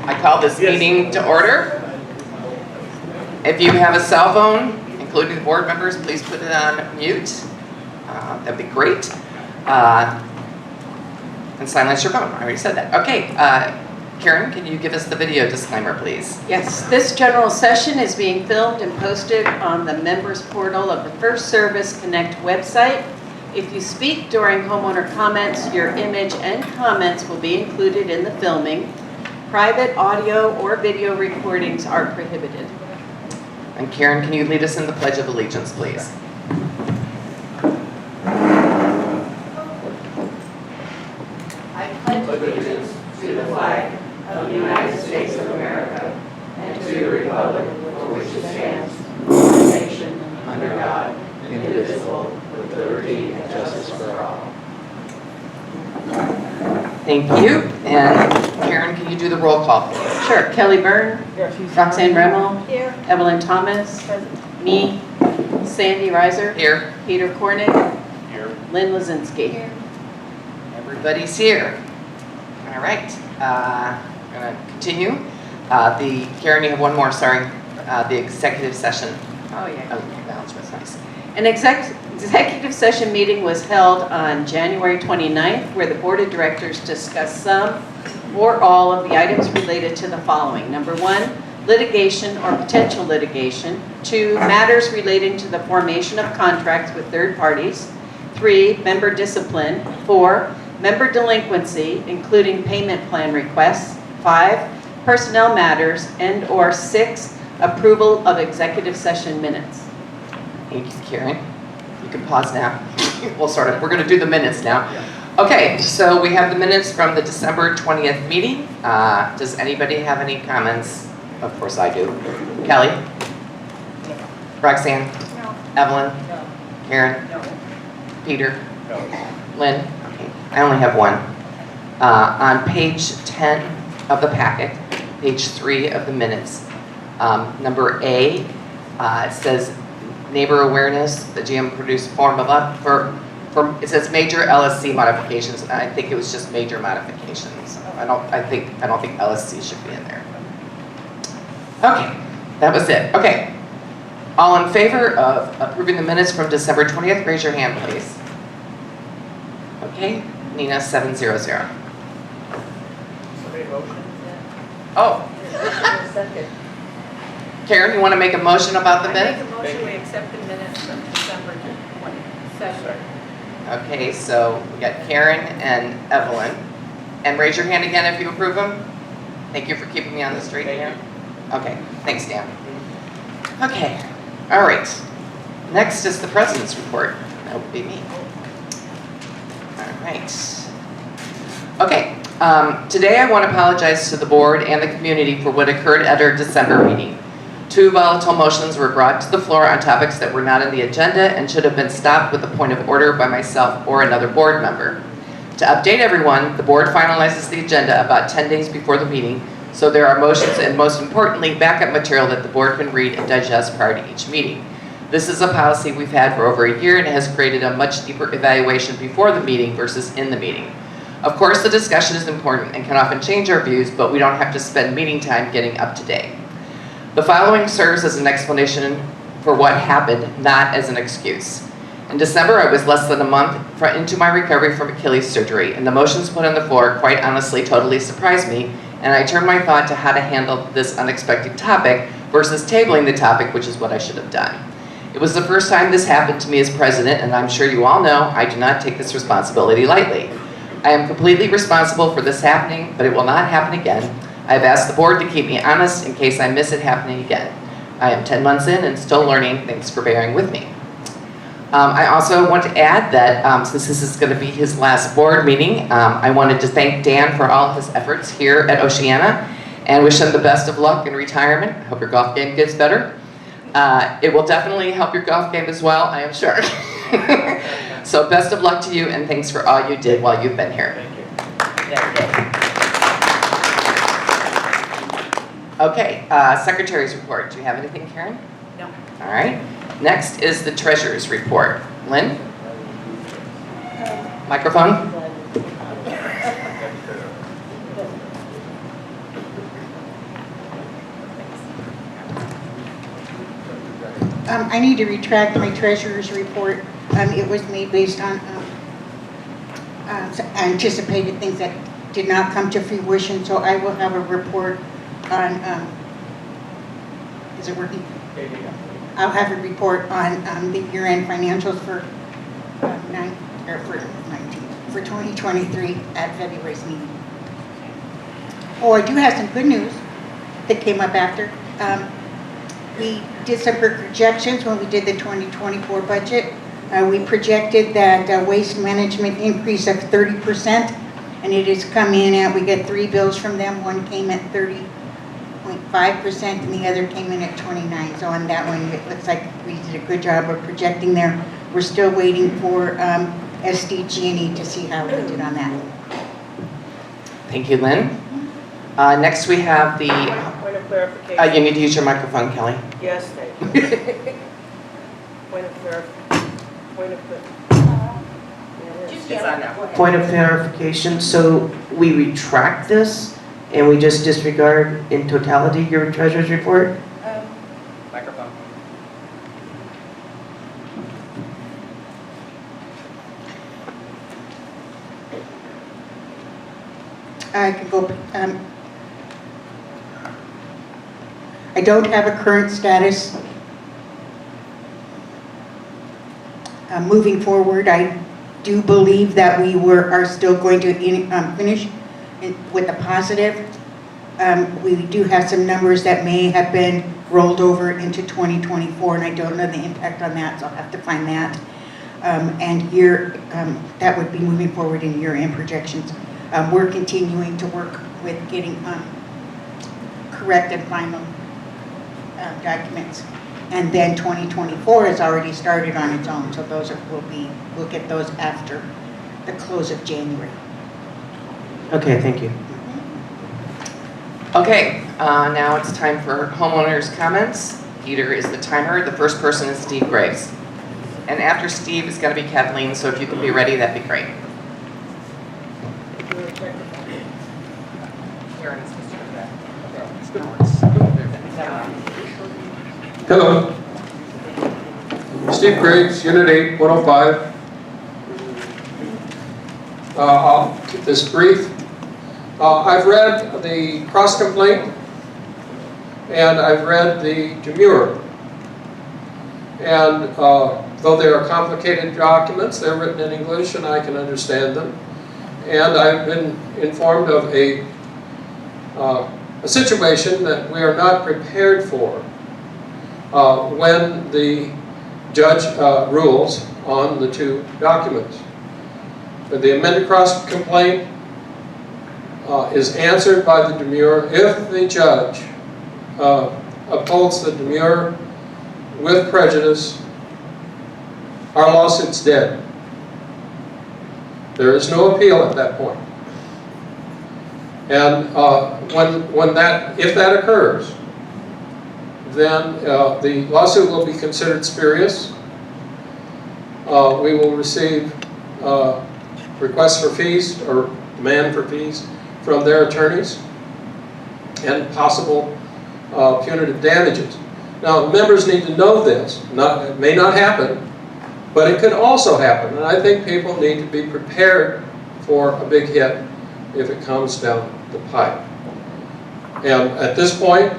I call this meeting to order. If you have a cell phone, including the board members, please put it on mute. That'd be great. And silence your phone. I already said that. Okay, Karen, can you give us the video disclaimer, please? Yes, this general session is being filmed and posted on the members portal of the First Service Connect website. If you speak during homeowner comments, your image and comments will be included in the filming. Private audio or video recordings are prohibited. And Karen, can you lead us in the Pledge of Allegiance, please? I pledge allegiance to the flag of the United States of America and to the republic for which it stands, one nation, under God, indivisible, with liberty and justice for all. Thank you. And Karen, can you do the roll call, please? Sure. Kelly Byrne, Roxanne Remmel, Here. Evelyn Thomas, me, Sandy Reiser, Here. Peter Kornick, Lynn Lazinski. Here. Everybody's here. All right. I'm going to continue. Karen, you have one more, sorry. The executive session. Oh, yeah. Announcements, nice. An executive session meeting was held on January 29th where the Board of Directors discussed some or all of the items related to the following. Number 1, litigation or potential litigation. 2, matters relating to the formation of contracts with third parties. 3, member discipline. 4, member delinquency, including payment plan requests. 5, personnel matters. And or 6, approval of executive session minutes. Thank you, Karen. You can pause now. We're going to do the minutes now. Okay, so we have the minutes from the December 20th meeting. Does anybody have any comments? Of course I do. Kelly? Roxanne? No. Evelyn? No. Karen? No. Peter? No. Lynn? Okay, I only have one. On page 10 of the packet, page 3 of the minutes, number A, it says neighbor awareness, the GM produced form of it says major LSC modifications, and I think it was just major modifications. I don't think LSC should be in there. Okay, that was it. Okay, all in favor of approving the minutes from December 20th, raise your hand, please. Okay, Nina 700. Oh. Second. Karen, you want to make a motion about the minutes? I make a motion we accept the minutes from December 22nd. Okay, so we got Karen and Evelyn. And raise your hand again if you approve them. Thank you for keeping me on the straight and narrow. Okay, thanks, Dan. Okay, all right. Next is the president's report. That would be me. All right. Okay, today I want to apologize to the board and the community for what occurred at our December meeting. 2 volatile motions were brought to the floor on topics that were not on the agenda and should have been stopped with a point of order by myself or another board member. To update everyone, the board finalizes the agenda about 10 days before the meeting, so there are motions and most importantly, backup material that the board can read and digest prior to each meeting. This is a policy we've had for over a year and has created a much deeper evaluation before the meeting versus in the meeting. Of course, the discussion is important and can often change our views, but we don't have to spend meeting time getting up to date. The following serves as an explanation for what happened, not as an excuse. In December, I was less than a month into my recovery from Achilles surgery, and the motions put on the floor quite honestly totally surprised me, and I turned my thought to how to handle this unexpected topic versus tabling the topic, which is what I should have done. It was the first time this happened to me as president, and I'm sure you all know I do not take this responsibility lightly. I am completely responsible for this happening, but it will not happen again. I have asked the board to keep me honest in case I miss it happening again. I am 10 months in and still learning. Thanks for bearing with me. I also want to add that since this is going to be his last board meeting, I wanted to thank Dan for all his efforts here at Oceana and wish him the best of luck in retirement. I hope your golf game gets better. It will definitely help your golf game as well, I am sure. So best of luck to you and thanks for all you did while you've been here. Thank you. Okay, Secretary's report. Do you have anything, Karen? No. All right. Next is the Treasurer's report. Lynn? Microphone? I need to retract my treasurer's report. It was made based on anticipated things that did not come to fruition, so I will have a report on, is it working? I'll have a report on the year-end financials for 2023 at February's meeting. Oh, I do have some good news that came up after. We did some projections when we did the 2024 budget. We projected that waste management increase of 30%, and it has come in at, we get 3 bills from them. One came at 30.5% and the other came in at 29. So on that one, it looks like we did a good job of projecting there. We're still waiting for SDG&E to see how we did on that. Thank you, Lynn. Next we have the, Point of clarification. you need to use your microphone, Kelly. Yes, thank you. Point of clarification. It's on now. Point of clarification, so we retract this and we just disregard in totality your treasurer's report? Microphone. I could go, I don't have a current status. Moving forward, I do believe that we are still going to finish with a positive. We do have some numbers that may have been rolled over into 2024, and I don't know the impact on that, so I'll have to find that. And that would be moving forward in year-end projections. We're continuing to work with getting correct and final documents. And then 2024 has already started on its own, so those we'll get those after the close of January. Okay, thank you. Okay, now it's time for homeowners' comments. Peter is the timer. The first person is Steve Graves. And after Steve is going to be Kathleen, so if you can be ready, that'd be great. Hello. Steve Graves, Unit 8, 105. I'll keep this brief. I've read the cross complaint and I've read the demurrer. And though they are complicated documents, they're written in English and I can understand them. And I've been informed of a situation that we are not prepared for when the judge rules on the two documents. The amended cross complaint is answered by the demurrer. If the judge upholds the demurrer with prejudice, our lawsuit's dead. There is no appeal at that point. And if that occurs, then the lawsuit will be considered spurious. We will receive requests for fees or demand for fees from their attorneys and possible punitive damages. Now, members need to know this. It may not happen, but it could also happen. And I think people need to be prepared for a big hit if it comes down the pipe. And at this point,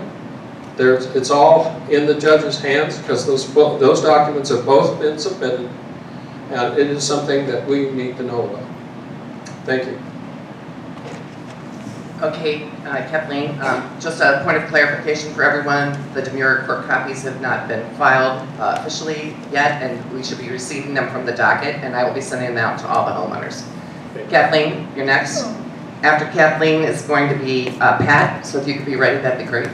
it's all in the judge's hands because those documents have both been submitted, and it is something that we need to know about. Thank you. Okay, Kathleen, just a point of clarification for everyone. The demurrer court copies have not been filed officially yet, and we should be receiving them from the docket, and I will be sending them out to all the homeowners. Kathleen, you're next. After Kathleen is going to be Pat, so if you could be ready, that'd be great.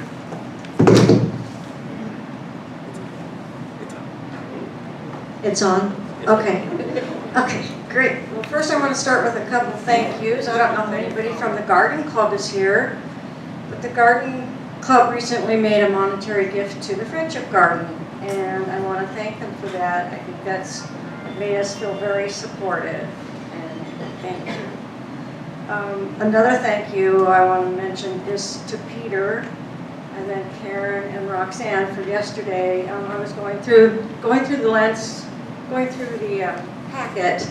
It's on? Okay. Okay, great. Well, first I want to start with a couple of thank yous. I don't know if anybody from the Garden Club is here, but the Garden Club recently made a monetary gift to the Friendship Garden, and I want to thank them for that. I think that's made us feel very supported, and thank you. Another thank you I want to mention is to Peter. and then Karen and Roxanne for yesterday. I was going through the packet,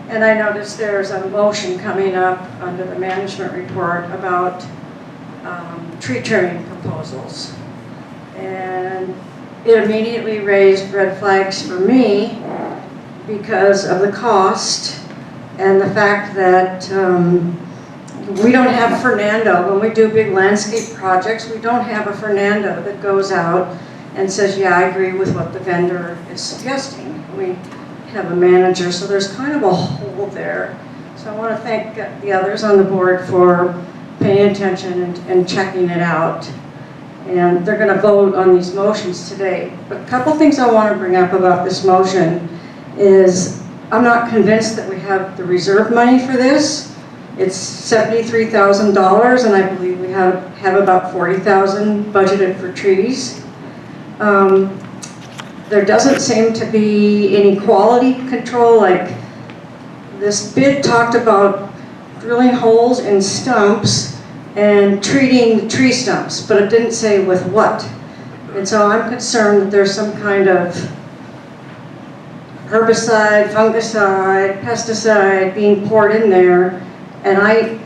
and I noticed there's a motion coming up under the management report about tree trimming proposals. And it immediately raised red flags for me because of the cost and the fact that we don't have Fernando. When we do big landscape projects, we don't have a Fernando that goes out and says, yeah, I agree with what the vendor is suggesting. We have a manager, so there's kind of a hole there. So I want to thank the others on the board for paying attention and checking it out. And they're going to vote on these motions today. But a couple things I want to bring up about this motion is I'm not convinced that we have the reserve money for this. It's $73,000, and I believe we have about $40,000 budgeted for trees. There doesn't seem to be any quality control. Like this bid talked about drilling holes in stumps and treating the tree stumps, but it didn't say with what. And so I'm concerned that there's some kind of herbicide, fungicide, pesticide being poured in there, and I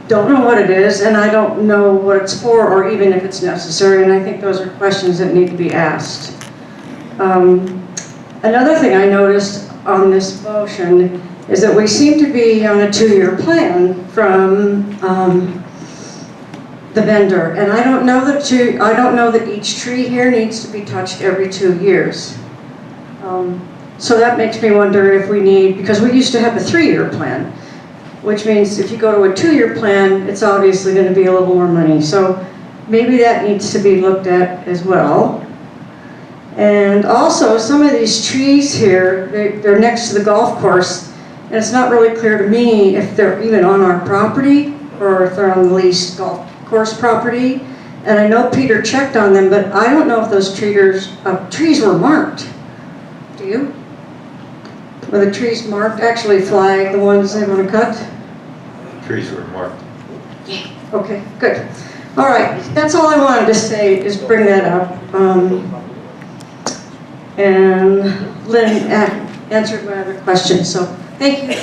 don't know what it is, and I don't know what it's for or even if it's necessary, and I think those are questions that need to be asked. Another thing I noticed on this motion is that we seem to be on a 2-year plan from the vendor, and I don't know that each tree here needs to be touched every 2 years. So that makes me wonder if we need, because we used to have a 3-year plan, which means if you go to a 2-year plan, it's obviously going to be a little more money. So maybe that needs to be looked at as well. And also, some of these trees here, they're next to the golf course, and it's not really clear to me if they're even on our property or if they're on the leased golf course property. And I know Peter checked on them, but I don't know if those trees were marked. Do you? Were the trees marked, actually flagged, the ones they want to cut? Trees were marked. Okay, good. All right, that's all I wanted to say, is bring that up. And Lynn answered my other questions, so thank you.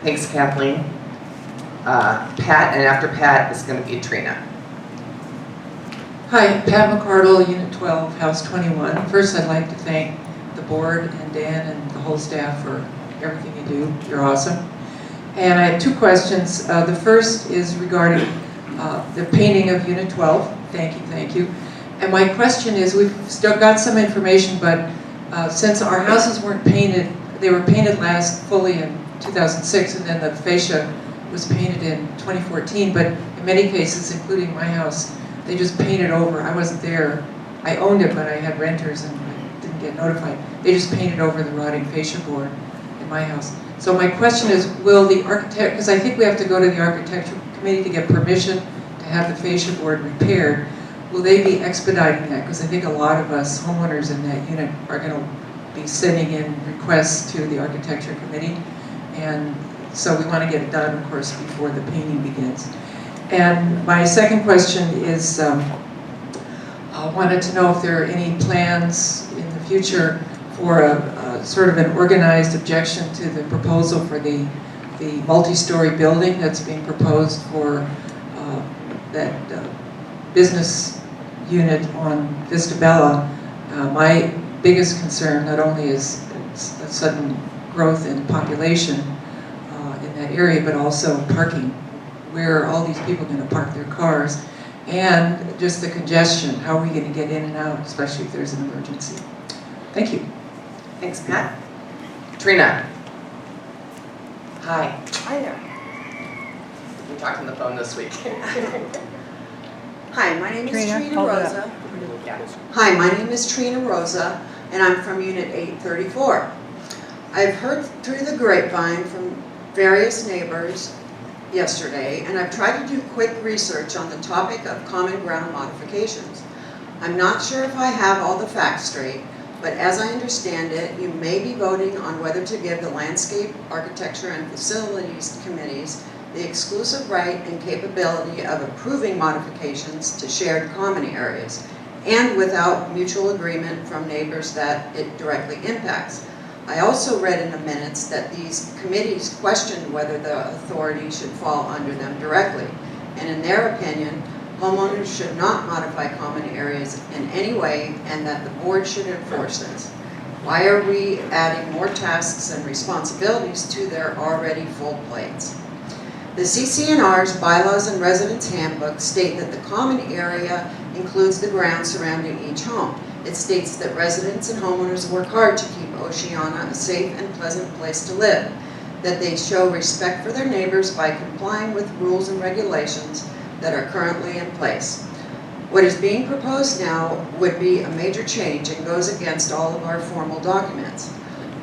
Thanks, Kathleen. Pat, and after Pat is going to be Trina. Hi, Pat McCardle, Unit 12, House 21. First, I'd like to thank the board and Dan and the whole staff for everything you do. You're awesome. And I have 2 questions. The first is regarding the painting of Unit 12. Thank you. And my question is, we've still got some information, but since our houses weren't painted, they were painted last fully in 2006, and then the fascia was painted in 2014, but in many cases, including my house, they just painted over. I wasn't there. I owned it, but I had renters and I didn't get notified. They just painted over the rotting fascia board in my house. So my question is, will the architect, because I think we have to go to the architectural committee to get permission to have the fascia board repaired, will they be expediting that? Because I think a lot of us homeowners in that unit are going to be sending in requests to the architecture committee. And so we want to get it done, of course, before the painting begins. And my second question is, I wanted to know if there are any plans in the future for a sort of an organized objection to the proposal for the multi-story building that's being proposed for that business unit on Vista Bella. My biggest concern not only is a sudden growth in population in that area, but also parking. Where are all these people going to park their cars? And just the congestion. How are we going to get in and out, especially if there's an emergency? Thank you. Thanks, Pat. Trina. Hi. Hi there. We talked on the phone this week. Hi, my name is Trina, Trina hold it Rosa. Yeah. Hi, my name is Trina Rosa, and I'm from Unit 834. I've heard through the grapevine from various neighbors yesterday, and I've tried to do quick research on the topic of common ground modifications. I'm not sure if I have all the facts straight, but as I understand it, you may be voting on whether to give the landscape, architecture, and facilities committees the exclusive right and capability of approving modifications to shared common areas, and without mutual agreement from neighbors that it directly impacts. I also read in the minutes that these committees questioned whether the authority should fall under them directly, and in their opinion, homeowners should not modify common areas in any way, and that the board should enforce this. Why are we adding more tasks and responsibilities to their already full plates? The CCNR's bylaws and residence handbook state that the common area includes the ground surrounding each home. It states that residents and homeowners work hard to keep Oceana a safe and pleasant place to live, that they show respect for their neighbors by complying with rules and regulations that are currently in place. What is being proposed now would be a major change and goes against all of our formal documents.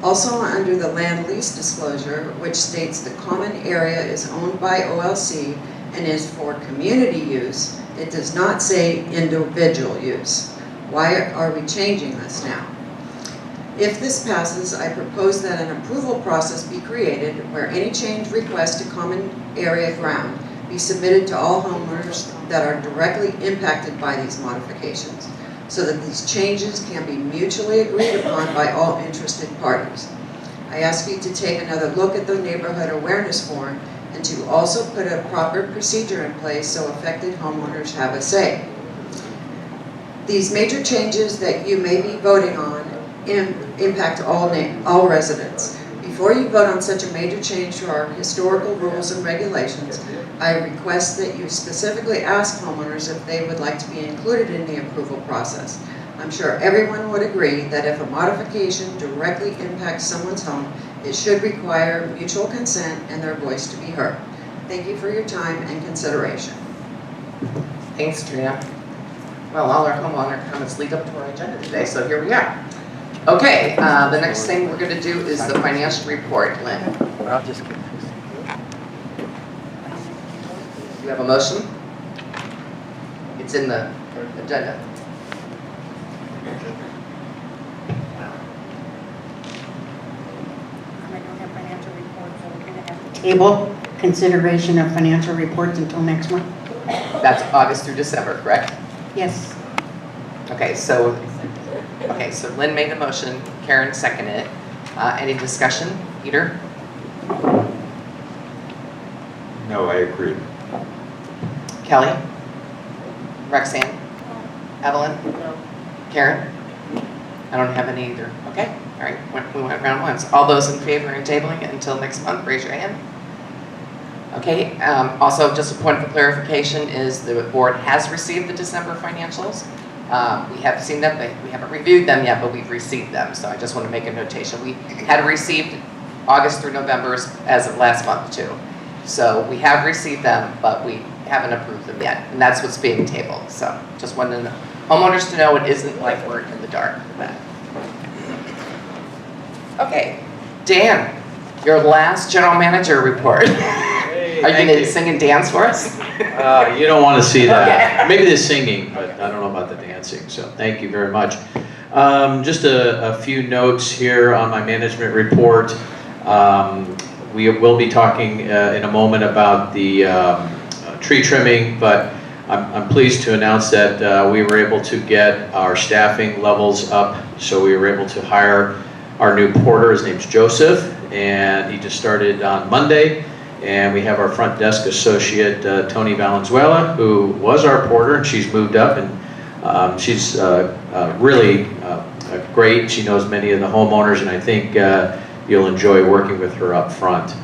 Also under the land lease disclosure, which states the common area is owned by OLC and is for community use, it does not say individual use. Why are we changing this now? If this passes, I propose that an approval process be created where any change request to common area ground be submitted to all homeowners that are directly impacted by these modifications, so that these changes can be mutually agreed upon by all interested parties. I ask you to take another look at the neighborhood awareness form and to also put a proper procedure in place so affected homeowners have a say. These major changes that you may be voting on impact all residents. Before you vote on such a major change to our historical rules and regulations, I request that you specifically ask homeowners if they would like to be included in the approval process. I'm sure everyone would agree that if a modification directly impacts someone's home, it should require mutual consent and their voice to be heard. Thank you for your time and consideration. Thanks, Trina. Well, all our homeowner comments lead up to our agenda today, so here we are. Okay, the next thing we're going to do is the financial report. Lynn, I'll just get you have a motion? It's in the agenda. I don't have financial reports, so we're gonna have to table consideration of financial reports until next month. That's August through December, correct? Yes. Okay, so Lynn made the motion, Karen seconded it. Any discussion? Peter? No, I agree. Kelly? Roxanne? Evelyn? No. Karen? I don't have any either. Okay, all right, we went round once. All those in favor of tabling it until next month, raise your hand. Okay, also just a point for clarification is the board has received the December financials. We have seen them, we haven't reviewed them yet, but we've received them. So I just want to make a notation. We had received August through November as of last month too. So we have received them, but we haven't approved them yet. And that's what's being tabled. So just wanted the homeowners to know it isn't like we're in the dark with that. Okay, Dan, your last general manager report. Are you going to sing and dance for us? You don't want to see that. Okay. Maybe the singing, but I don't know about the dancing, so thank you very much. Just a few notes here on my management report. We will be talking in a moment about the tree trimming, but I'm pleased to announce that we were able to get our staffing levels up, so we were able to hire our new porter. His name's Joseph, and he just started on Monday. And we have our front desk associate, Tony Valenzuela, who was our porter, and she's moved up, and she's really great. She knows many of the homeowners, and I think you'll enjoy working with her up front.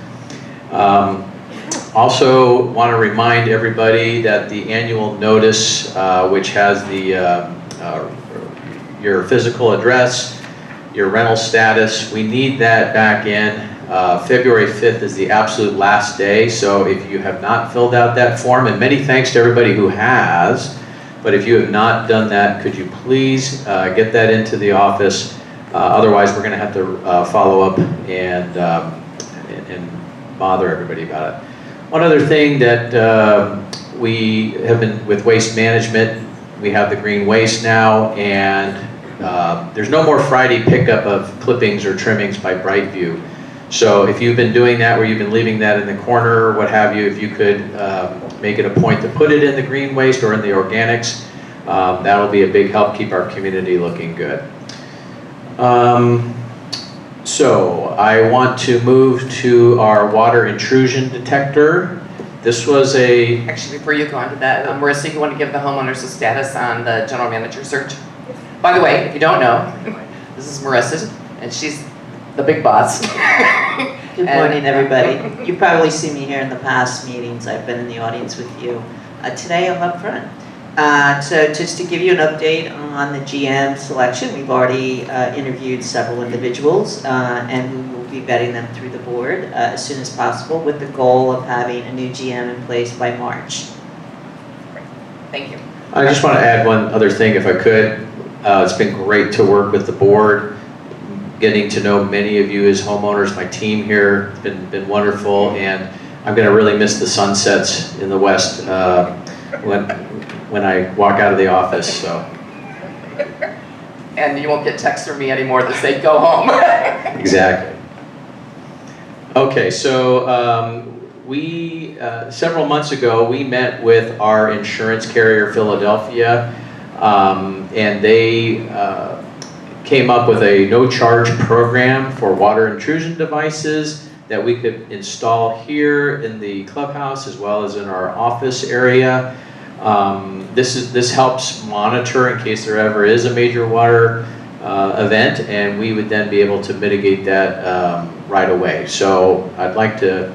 Also want to remind everybody that the annual notice, which has the your physical address, your rental status, we need that back in. February 5th is the absolute last day, so if you have not filled out that form, and many thanks to everybody who has, but if you have not done that, could you please get that into the office? Otherwise, we're going to have to follow up and bother everybody about it. One other thing that we have been with waste management, we have the green waste now, and there's no more Friday pickup of clippings or trimmings by Brightview. So if you've been doing that, where you've been leaving that in the corner or what have you, if you could make it a point to put it in the green waste or in the organics, that'll be a big help keep our community looking good. So I want to move to our water intrusion detector. This was a... Actually, before you go on to that, Marissa, you want to give the homeowners a status on the general manager search? By the way, if you don't know, this is Marissa, and she's the big boss. Good morning, everybody. You've probably seen me here in the past meetings. I've been in the audience with you. Today I'm up front. So just to give you an update on the GM selection, we've already interviewed several individuals and we will be vetting them through the board as soon as possible with the goal of having a new GM in place by March. Thank you. I just want to add one other thing if I could. It's been great to work with the board, getting to know many of you as homeowners. My team here has been wonderful, and I'm going to really miss the sunsets in the west when I walk out of the office. So. And you won't get texts from me anymore that say go home. Exactly. Okay, so we several months ago we met with our insurance carrier Philadelphia, and they came up with a no-charge program for water intrusion devices that we could install here in the clubhouse as well as in our office area. This helps monitor in case there ever is a major water event, and we would then be able to mitigate that right away. So I'd like to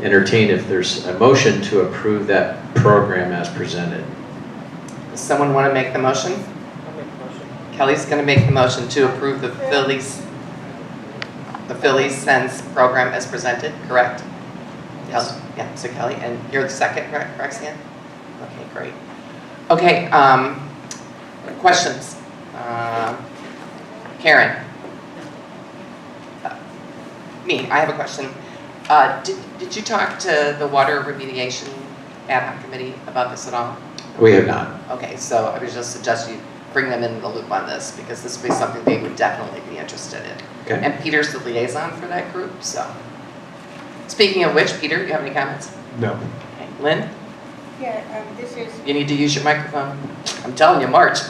entertain if there's a motion to approve that program as presented. Does someone want to make the motion? I'll make a motion. Kelly's going to make the motion to approve the Philly Sends program as presented, correct? Yes. Yeah, so Kelly, and you're the second, correct, Roxanne? Okay, great. Okay, questions? Karen? Me, I have a question. Did you talk to the water remediation ad hoc committee about this at all? We have not. Okay, so I would just suggest you bring them in the loop on this, because this would be something they would definitely be interested in. Okay. And Peter's the liaison for that group, so. Speaking of which, Peter, do you have any comments? No. Okay. Lynn, Yeah, this is, you need to use your microphone. I'm telling you, March.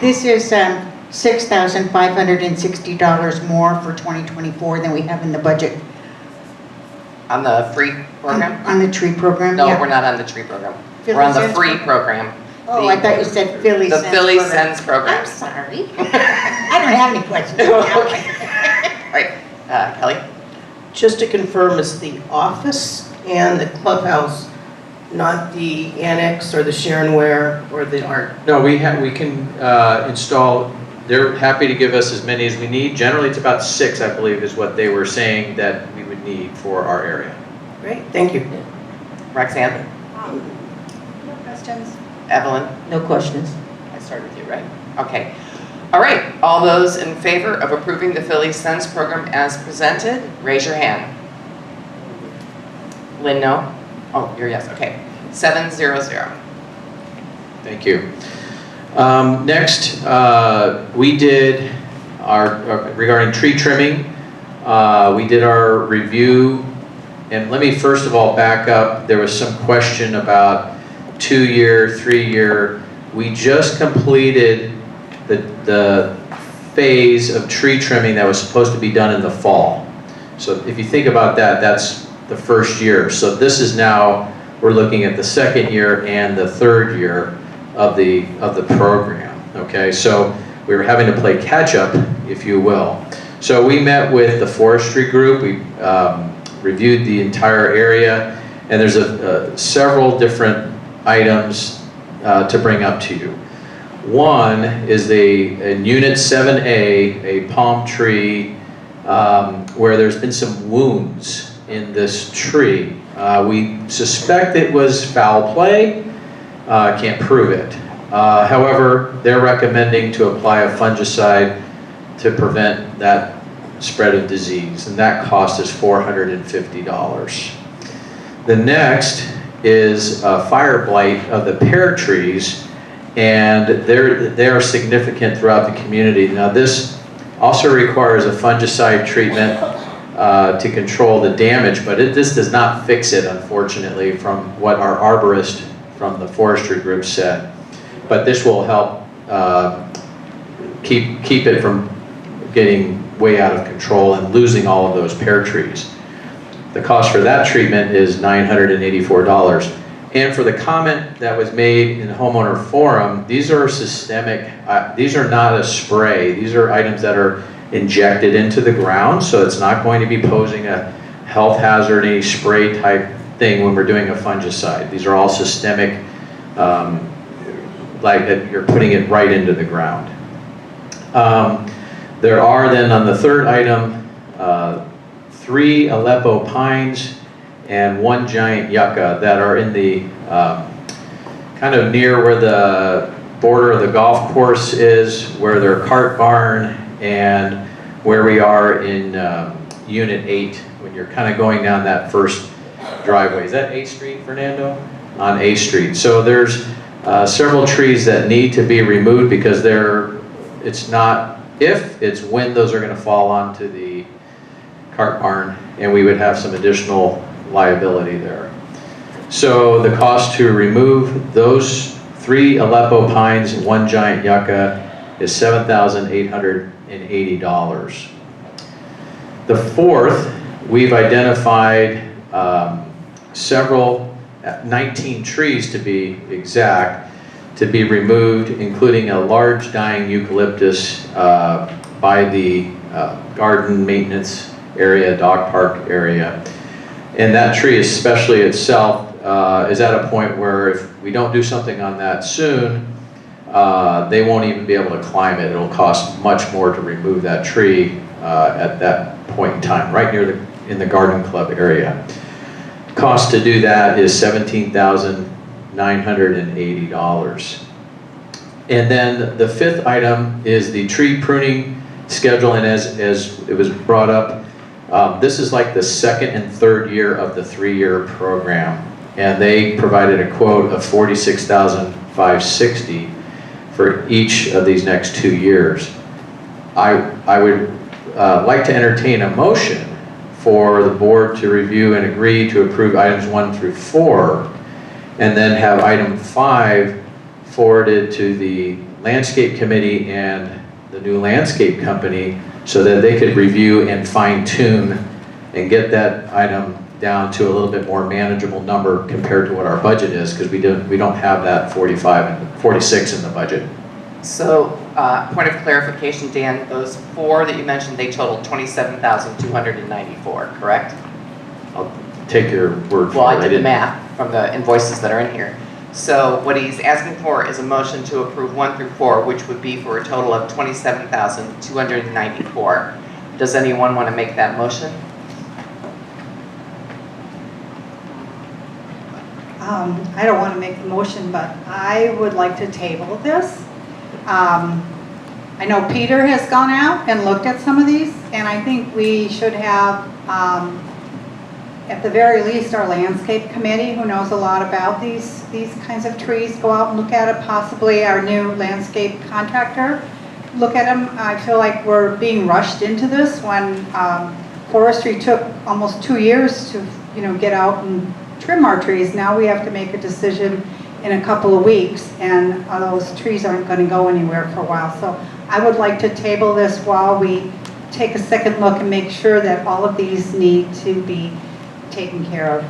this is $6,560 more for 2024 than we have in the budget. On the free program? On the tree program, No, yeah. we're not on the tree program. Philly We're on the Sends free program. Oh, I thought you said Philly The Sends Philly program. Sends program. I'm sorry. I don't have any questions. Okay. Right, Kelly? Just to confirm, is the office and the clubhouse, not the annex or the Sharonware or the art? No, we can install. They're happy to give us as many as we need. Generally, it's about 6, I believe, is what they were saying that we would need for our area. Great, thank you. Roxanne? No questions? Evelyn? No questions. I started with you, right? Okay. All right, all those in favor of approving the Philly Sends program as presented, raise your hand. Lynn, no? Oh, you're yes, okay. 700. Thank you. Next, we did regarding tree trimming, we did our review. And let me first of all back up. There was some question about 2-year, 3-year. We just completed the phase of tree trimming that was supposed to be done in the fall. So if you think about that, that's the first year. So this is now, we're looking at the 2nd year and the 3rd year of the program, okay? So we were having to play catch up, if you will. So we met with the forestry group, we reviewed the entire area, and there's several different items to bring up to you. One is in Unit 7A, a palm tree where there's been some wounds in this tree. We suspect it was foul play, can't prove it. However, they're recommending to apply a fungicide to prevent that spread of disease, and that cost is $450. The next is fire blight of the pear trees, and they are significant throughout the community. Now this also requires a fungicide treatment to control the damage, but this does not fix it, unfortunately, from what our arborist from the forestry group said. But this will help keep it from getting way out of control and losing all of those pear trees. The cost for that treatment is $984. And for the comment that was made in the homeowner forum, these are systemic, these are not a spray. These are items that are injected into the ground, so it's not going to be posing a health hazard, any spray type thing when we're doing a fungicide. These are all systemic, like that you're putting it right into the ground. There are then on the third item, 3 Aleppo pines and 1 giant yucca that are in the kind of near where the border of the golf course is, where their cart barn, and where we are in Unit 8, when you're kind of going down that first driveway. Is that 8th Street, Fernando? On 8th Street. So there's several trees that need to be removed because it's not if, it's when those are going to fall onto the cart barn, and we would have some additional liability there. So the cost to remove those 3 Aleppo pines and 1 giant yucca is $7,880. The fourth, we've identified several, 19 trees to be exact, to be removed, including a large dying eucalyptus by the garden maintenance area, dog park area. And that tree, especially itself, is at a point where if we don't do something on that soon, they won't even be able to climb it. It'll cost much more to remove that tree at that point in time, right near in the garden club area. Cost to do that is $17,980. And then the fifth item is the tree pruning schedule, and as it was brought up, this is like the second and third year of the 3-year program, and they provided a quote of $46,560 for each of these next 2 years. I would like to entertain a motion for the board to review and agree to approve items 1 through 4, and then have item 5 forwarded to the landscape committee and the new landscape company so that they could review and fine tune and get that item down to a little bit more manageable number compared to what our budget is, because we don't have that 46 in the budget. So, point of clarification, Dan, those 4 that you mentioned, they totaled $27,294, correct? I'll take your word for it. Well, I did the math from the invoices that are in here. So what he's asking for is a motion to approve 1 through 4, which would be for a total of $27,294. Does anyone want to make that motion? I don't want to make the motion, but I would like to table this. I know Peter has gone out and looked at some of these, and I think we should have, at the very least, our landscape committee, who knows a lot about these kinds of trees, go out and look at it, possibly our new landscape contractor, look at them. I feel like we're being rushed into this when forestry took almost 2 years to, get out and trim our trees. Now we have to make a decision in a couple of weeks, and those trees aren't going to go anywhere for a while. So I would like to table this while we take a second look and make sure that all of these need to be taken care of.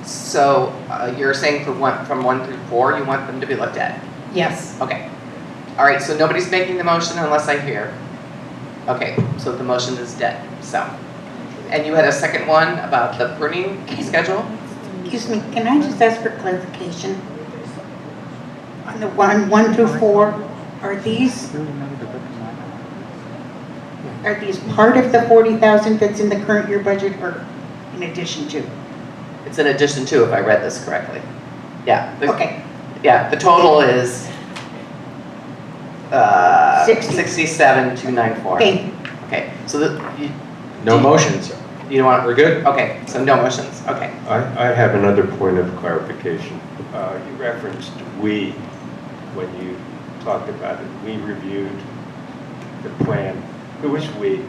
So you're saying from 1 through 4, you want them to be looked at? Yes. Okay. All right, so nobody's making the motion unless I hear. Okay, so the motion is dead, so. And you had a second one about the pruning schedule? Excuse me, can I just ask for clarification? On the 1 through 4, are these part of the 40,000 that's in the current year budget, or in addition to? It's in addition to, if I read this correctly. Yeah. Okay. Yeah, the total is 60. 67,294. Okay. Okay, so No motions. you don't want, We're good? okay, so no motions, okay. I have another point of clarification. You referenced we when you talked about it. We reviewed the plan. Who was we?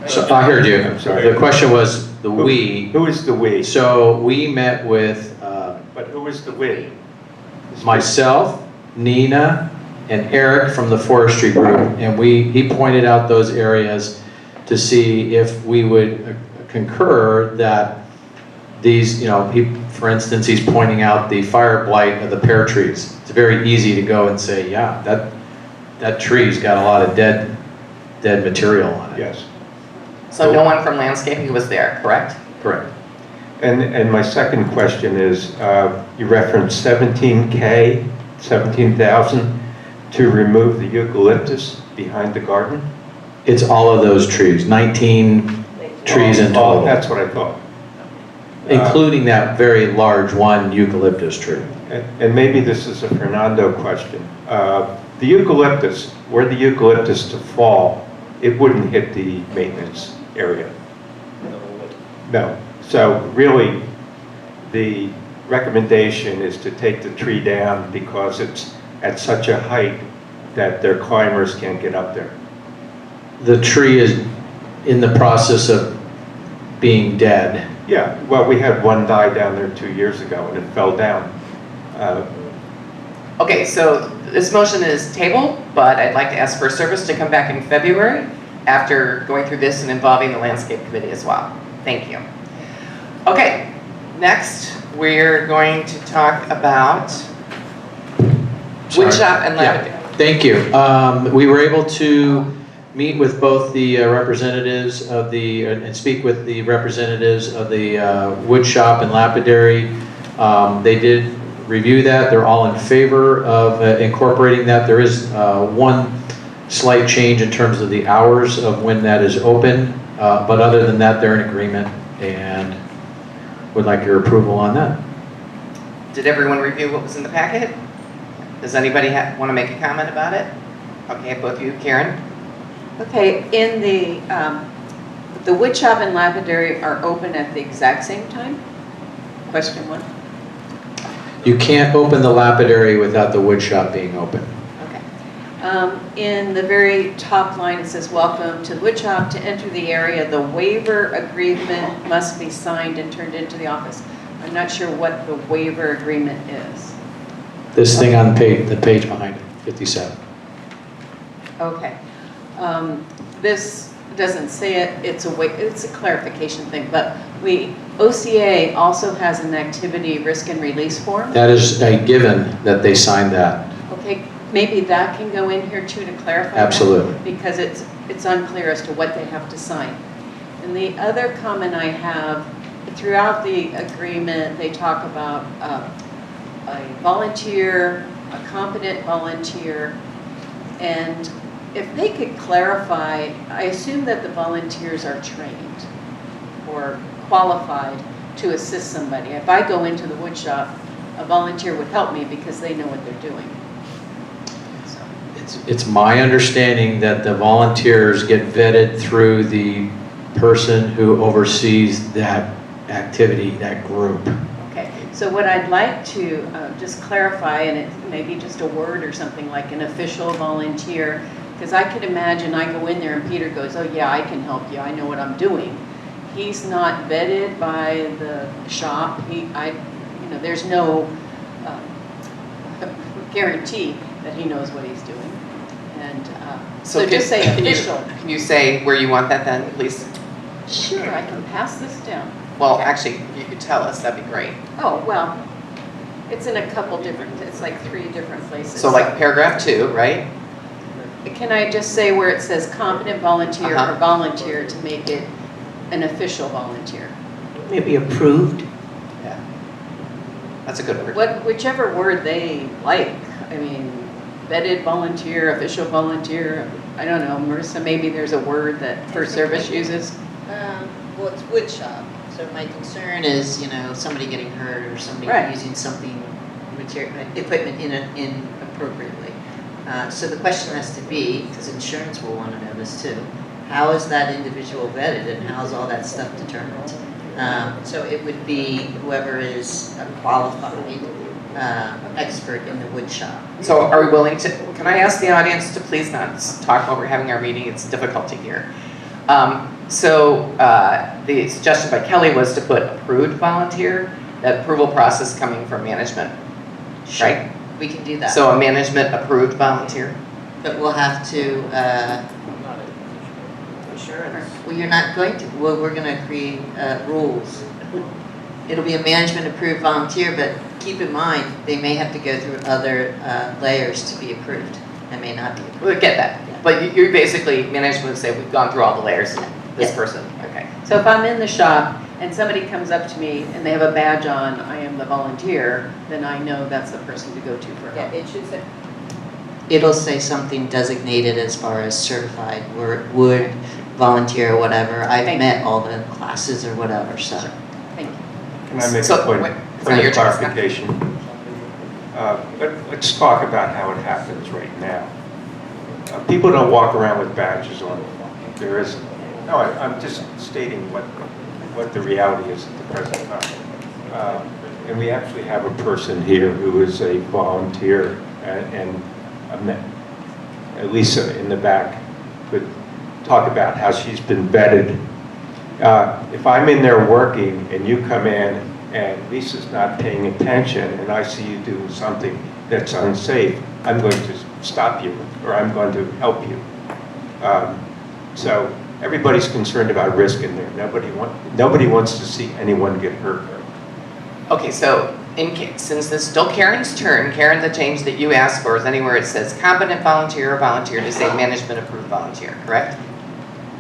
So I heard you. I'm sorry. The question was the we. Who is the we? So we met with But who is the we? myself, Nina, and Eric from the forestry group, and he pointed out those areas to see if we would concur that these, for instance, he's pointing out the fire blight of the pear trees. It's very easy to go and say, yeah, that tree's got a lot of dead material on it. Yes. So no one from landscaping was there, correct? Correct. And my second question is, you referenced 17,000 to remove the eucalyptus behind the garden? It's all of those trees, 19 trees in Oh, total, that's what I thought. including that very large one eucalyptus tree. And maybe this is a Fernando question. The eucalyptus, were the eucalyptus to fall, it wouldn't hit the maintenance area. No. So really, the recommendation is to take the tree down because it's at such a height that their climbers can't get up there. The tree is in the process of being dead. Yeah, well, we had one die down there 2 years ago and it fell down. Okay, so this motion is tabled, but I'd like to ask for service to come back in February after going through this and involving the landscape committee as well. Thank you. Okay, next we're going to talk about wood shop and lavender. Thank you. We were able to meet with both the representatives of and speak with the representatives of the wood shop and lapidary. They did review that. They're all in favor of incorporating that. There is one slight change in terms of the hours of when that is open, but other than that, they're in agreement and would like your approval on that. Did everyone review what was in the packet? Does anybody want to make a comment about it? Okay, both of you. Karen? Okay, in the wood shop and lapidary are open at the exact same time? Question one. You can't open the lapidary without the wood shop being open. Okay. In the very top line, it says, welcome to the wood shop. To enter the area, the waiver agreement must be signed and turned into the office. I'm not sure what the waiver agreement is. This thing on the page behind it, 57. Okay. This doesn't say it, it's a clarification thing, but OCA also has an activity risk and release form. That is a given that they signed that. Okay, maybe that can go in here too to clarify that, Absolutely. because it's unclear as to what they have to sign. And the other comment I have, throughout the agreement, they talk about a volunteer, a competent volunteer, and if they could clarify, I assume that the volunteers are trained or qualified to assist somebody. If I go into the wood shop, a volunteer would help me because they know what they're doing. So. It's my understanding that the volunteers get vetted through the person who oversees that activity, that group. Okay, so what I'd like to just clarify, and it may be just a word or something like an official volunteer, because I could imagine I go in there and Peter goes, oh yeah, I can help you, I know what I'm doing. He's not vetted by the shop. There's no guarantee that he knows what he's doing. And so just say official. Can you say where you want that then, please? Sure, I can pass this down. Well, actually, if you could tell us, that'd be great. Oh, well, it's in a couple different, it's like 3 different places. So like paragraph 2, right? Can I just say where it says competent volunteer or volunteer to make it an official volunteer? Maybe approved. Yeah. That's a good word. Whichever word they like. I mean, vetted volunteer, official volunteer. I don't know, Marissa, maybe there's a word that First Service uses. Well, it's wood shop, so my concern is, somebody getting hurt or somebody using something, equipment inappropriately. So the question has to be, because insurance will want to know this too, how is that individual vetted and how is all that stuff determined? So it would be whoever is a qualified expert in the wood shop. So are we willing to, can I ask the audience to please not talk while we're having our meeting? It's difficult to hear. So the suggestion by Kelly was to put approved volunteer, that approval process coming from management, Sure, right? we can do that. So a management approved volunteer? But we'll have to, well, you're not going to, well, we're gonna create rules. It'll be a management approved volunteer, but keep in mind, they may have to go through other layers to be approved. That may not be approved. We'll get that. But you're basically, management would say, we've gone through all the layers, this Yeah. person, okay. So if I'm in the shop and somebody comes up to me and they have a badge on, I am the volunteer, then I know that's the person to go to for help. It should say, It'll say something designated as far as certified, would volunteer or whatever. I've Thank met all the classes or whatever, so. Thank you. Can I make So, a point wait, it's not of your turn, Scott. clarification? Let's talk about how it happens right now. People don't walk around with badges on. There isn't. No, I'm just stating what the reality is at the present time. And we actually have a person here who is a volunteer, and Lisa in the back could talk about how she's been vetted. If I'm in there working and you come in and Lisa's not paying attention and I see you doing something that's unsafe, I'm going to stop you or I'm going to help you. So everybody's concerned about risk in there. Nobody wants to see anyone get hurt. Okay, so since it's still Karen's turn, Karen, the change that you asked for is anywhere it says competent volunteer or volunteer to say management approved volunteer, correct?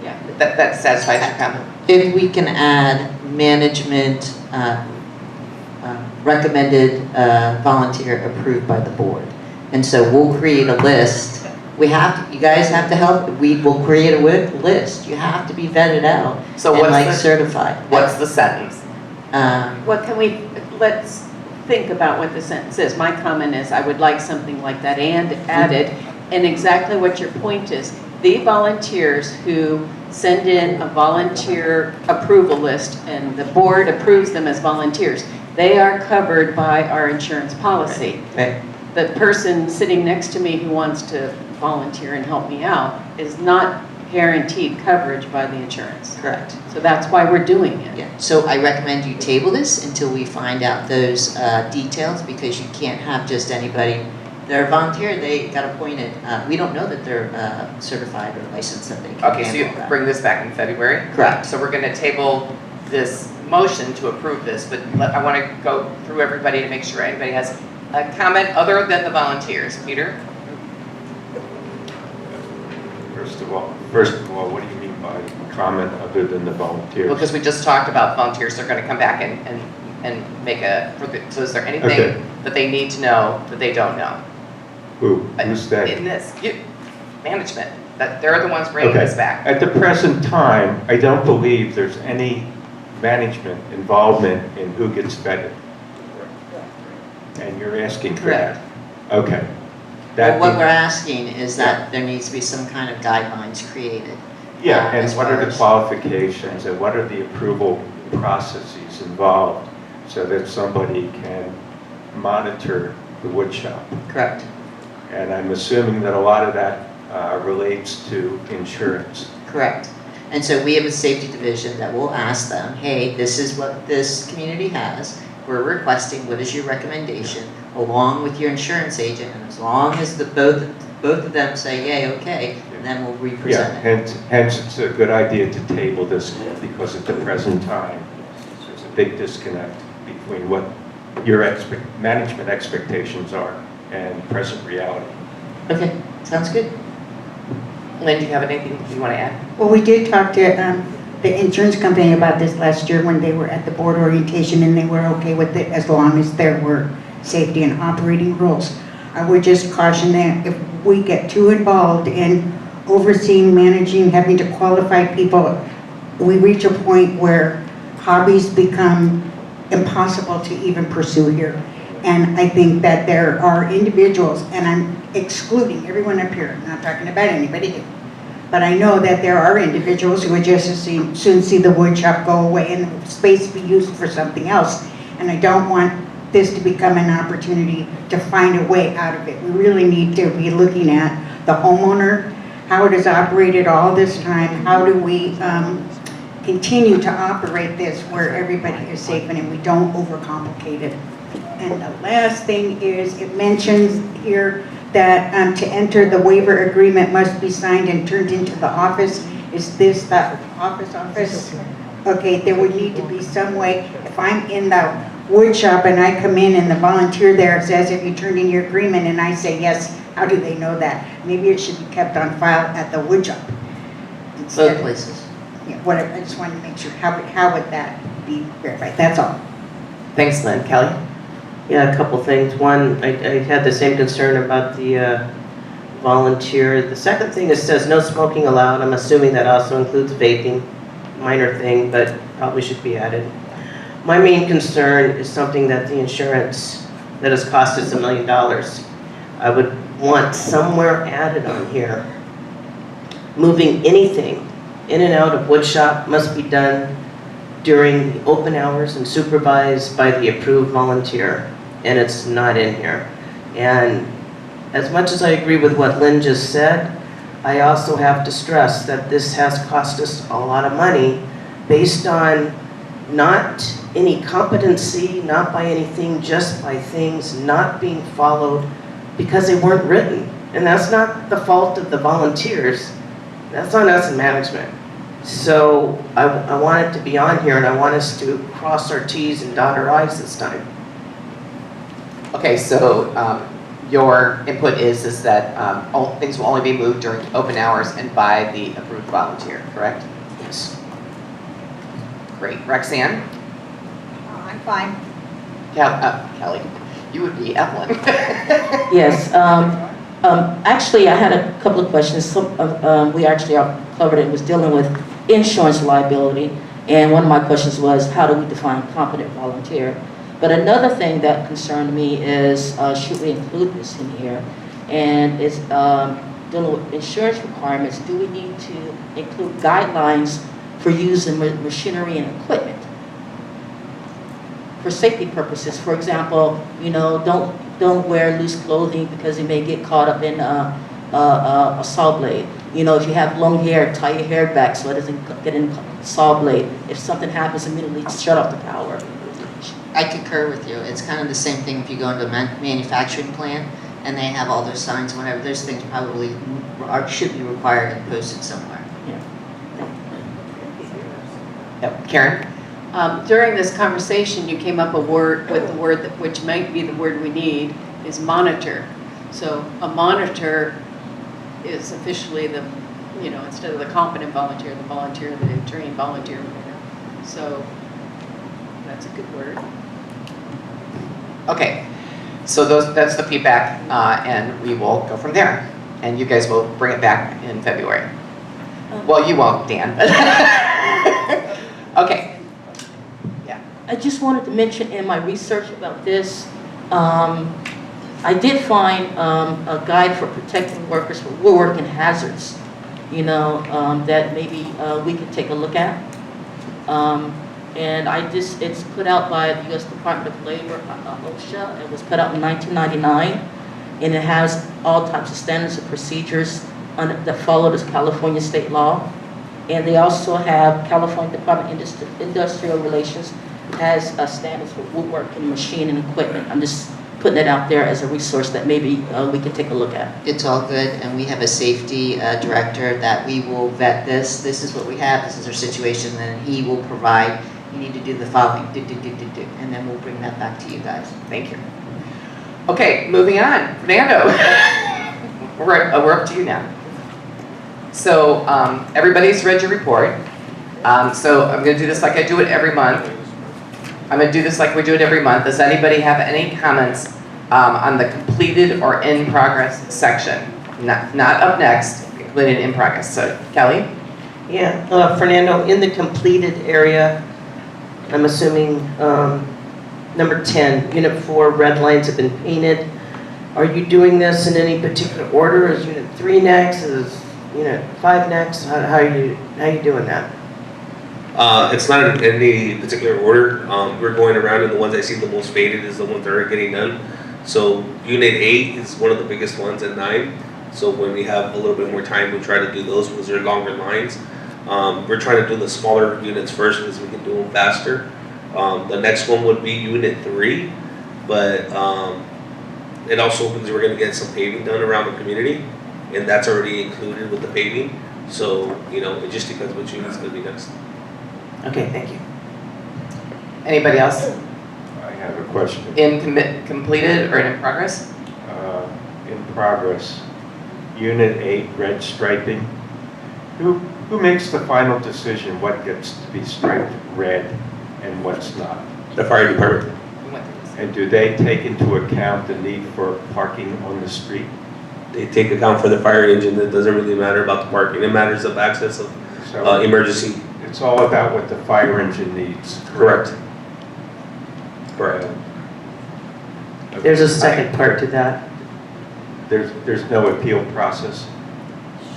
Yeah. That satisfies your comment? If we can add management recommended volunteer approved by the board. And so we'll create a list. You guys have to help. We will create a list. You have to be vetted out So and certified. What's the sentence? Let's think about what the sentence is. My comment is I would like something like that and added, and exactly what your point is. The volunteers who send in a volunteer approval list and the board approves them as volunteers, they are covered by our insurance policy. Right. The person sitting next to me who wants to volunteer and help me out is not guaranteed coverage by the insurance. Correct. So that's why we're doing it. Yeah. So I recommend you table this until we find out those details, because you can't have just anybody. They're a volunteer, they got appointed. We don't know that they're certified or licensed that they can Okay, so you handle that. bring this back in February? Correct. So we're going to table this motion to approve this, but I want to go through everybody to make sure anybody has a comment other than the volunteers. Peter? First of all, what do you mean by comment other than the volunteers? Well, because we just talked about volunteers, they're going to come back and make so is there anything Okay. that they need to know that they don't know? Who's that? In this, management, that they're the ones bringing Okay. this back. At the present time, I don't believe there's any management involvement in who gets vetted. And you're asking for that? Okay. Well, what we're asking is that there needs to be some kind of guidelines created. Yeah, and as what are far the as- qualifications and what are the approval processes involved so that somebody can monitor the wood shop? Correct. And I'm assuming that a lot of that relates to insurance. Correct. And so we have a safety division that will ask them, hey, this is what this community has. We're requesting, what is your recommendation, along with your insurance agent, and as long as both of them say, yay, okay, then we'll Yeah, represent it. hence it's a good idea to table this because at the present time, there's a big disconnect between what your management expectations are and present reality. Okay, sounds good. Lynn, do you have anything you want to add? Well, we did talk to the insurance company about this last year when they were at the board orientation, and they were okay with it as long as there were safety and operating rules. I would just caution that if we get too involved in overseeing, managing, having to qualify people, we reach a point where hobbies become impossible to even pursue here. And I think that there are individuals, and I'm excluding everyone up here, I'm not talking about anybody here, but I know that there are individuals who would just as soon see the wood shop go away and the space be used for something else. And I don't want this to become an opportunity to find a way out of it. We really need to be looking at the homeowner, how it has operated all this time, how do we continue to operate this where everybody is safe and we don't overcomplicate it. And the last thing is, it mentions here that to enter the waiver agreement must be signed and turned into the office. Is this the office? Okay, there would need to be some way, if I'm in the wood shop and I come in and the volunteer there says, "Have you turned in your agreement?" and I say yes, how do they know that? Maybe it should be kept on file at the wood shop. Both places. Yeah, whatever, I just wanted to make sure, how would that be verified? That's all. Thanks, Lynn. Kelly? Yeah, a couple things. One, I had the same concern about the volunteer. The second thing, it says no smoking allowed. I'm assuming that also includes vaping. Minor thing, but probably should be added. My main concern is something that the insurance that has cost us $1 million. I would want somewhere added on here. Moving anything in and out of wood shop must be done during the open hours and supervised by the approved volunteer, and it's not in here. And as much as I agree with what Lynn just said, I also have to stress that this has cost us a lot of money based on not any competency, not by anything, just by things not being followed because they weren't written. And that's not the fault of the volunteers, that's on us in management. So I want it to be on here, and I want us to cross our T's and dot our I's this time. Okay, so your input is that all things will only be moved during open hours and by the approved volunteer, correct? Yes. Great. Roxanne? I'm fine. Kelly, you would be Evelyn. Yes. Actually, I had a couple of questions. We actually covered it. It was dealing with insurance liability. And one of my questions was, how do we define competent volunteer? But another thing that concerned me is, should we include this in here? And it's dealing with insurance requirements. Do we need to include guidelines for using machinery and equipment for safety purposes? For example, don't wear loose clothing because you may get caught up in a saw blade. If you have long hair, tie your hair back so it doesn't get in a saw blade. If something happens, immediately shut off the power. I concur with you. It's kind of the same thing if you go into a manufacturing plant and they have all those signs and whatever. Those things probably should be required and posted somewhere. Yep. Karen? During this conversation, you came up with the word which might be the word we need, is monitor. So a monitor is officially the, instead of the competent volunteer, the trained volunteer. So that's a good word. Okay, so that's the feedback, and we will go from there. And you guys will bring it back in February. Well, you won't, Dan. Okay. Yeah. I just wanted to mention in my research about this, I did find a guide for protecting workers from woodworking hazards, that maybe we could take a look at. And it's put out by the U.S. Department of Labor, OSHA. It was put out in 1999, and it has all types of standards and procedures that follow this California state law. And they also have California Department of Industrial Relations has standards for woodworking, machine, and equipment. I'm just putting it out there as a resource that maybe we can take a look at. It's all good, and we have a safety director that we will vet this. This is what we have, this is our situation, and he will provide, you need to do the following, and then we'll bring that back to you guys. Thank you. Okay, moving on. Fernando. We're up to you now. So everybody's read your report. So I'm going to do this like I do it every month. I'm going to do this like we do it every month. Does anybody have any comments on the completed or in progress section? Not up next, completed in progress. So Kelly? Yeah, Fernando, in the completed area, I'm assuming number 10, Unit 4, red lines have been painted. Are you doing this in any particular order? Is Unit 3 next? Is Unit 5 next? How are you doing that? It's not in any particular order. We're going around, and the ones I see the most faded is the ones that are getting done. So Unit 8 is one of the biggest ones, and 9. So when we have a little bit more time, we try to do those because they're longer lines. We're trying to do the smaller units first because we can do them faster. The next one would be unit 3, but it also means we're gonna get some paving done around the community, and that's already included with the paving. So, it just depends which unit's gonna be next. Okay, thank you. Anybody else? I have a question. Completed or in progress? In progress, Unit 8, red striping. Who makes the final decision what gets to be striped red and what's not? The fire department. And do they take into account the need for parking on the street? They take account for the fire engine. It doesn't really matter about the parking. It matters of access of emergency. It's all about what the fire engine needs. Correct. Correct. There's a second part to that. There's no appeal process?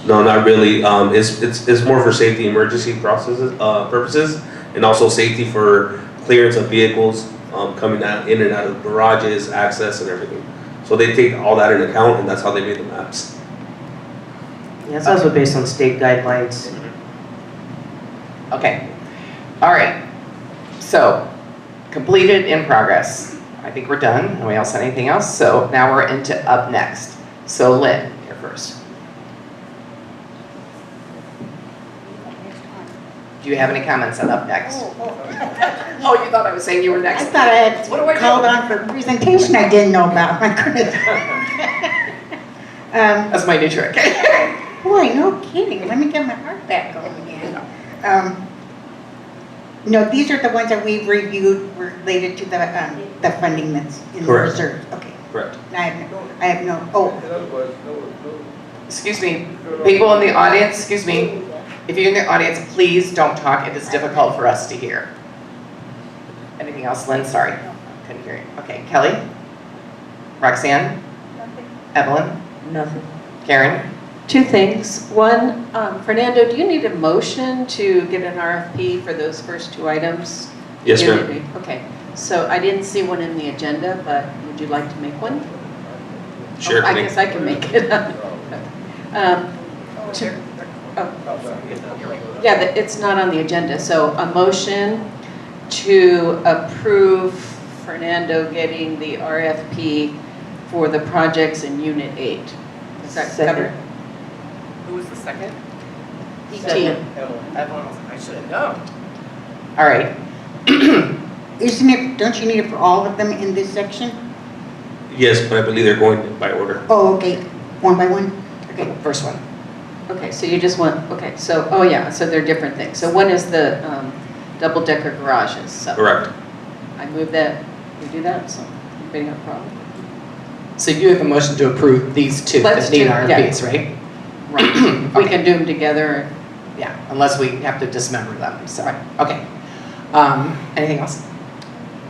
No, not really. It's more for safety emergency purposes, and also safety for clearance of vehicles coming in and out of garages, access, and everything. So they take all that into account, and that's how they made the maps. Yeah, it's also based on state guidelines. Okay. All right. So, completed, in progress. I think we're done. Nobody else have anything else? So now we're into up next. So Lynn, you're first. Do you have any comments on up next? Oh, you thought I was saying you were next? I thought I had What do I do? called on for a presentation I didn't know about. My goodness. That's my new trick. Boy, no kidding. Let me get my heart back going again. No, these are the ones that we've reviewed related to the funding that's in the Correct. reserve. Okay. Correct. I have no, Excuse me, people in the audience, excuse me. If you're in the audience, please don't talk. It is difficult for us to hear. Anything else, Lynn? Sorry, couldn't hear you. Okay, Kelly? Roxanne? Evelyn? Nothing. Karen? 2 things. One, Fernando, do you need a motion to get an RFP for those first 2 items? Yes, ma'am. Okay, so I didn't see one in the agenda, but would you like to make one? Sure. I guess I can make it. Yeah, it's not on the agenda, so a motion to approve Fernando getting the RFP for the projects in Unit 8. Is that covered? Who was the second? Second. Evelyn, I should have known. All right. don't you need it for all of them in this section? Yes, but I believe they're going by order. Oh, okay. One by one? Okay, first one. Okay, so you just want, okay, so, oh yeah, so they're different things. So one is the double-decker garages, so. Correct. I move that, we do that, so anybody have a problem? So you have a motion to approve these 2 Let's that need do- RFPs, right? Right. We can do them together. Yeah, unless we have to dismember them, so, okay. Anything else?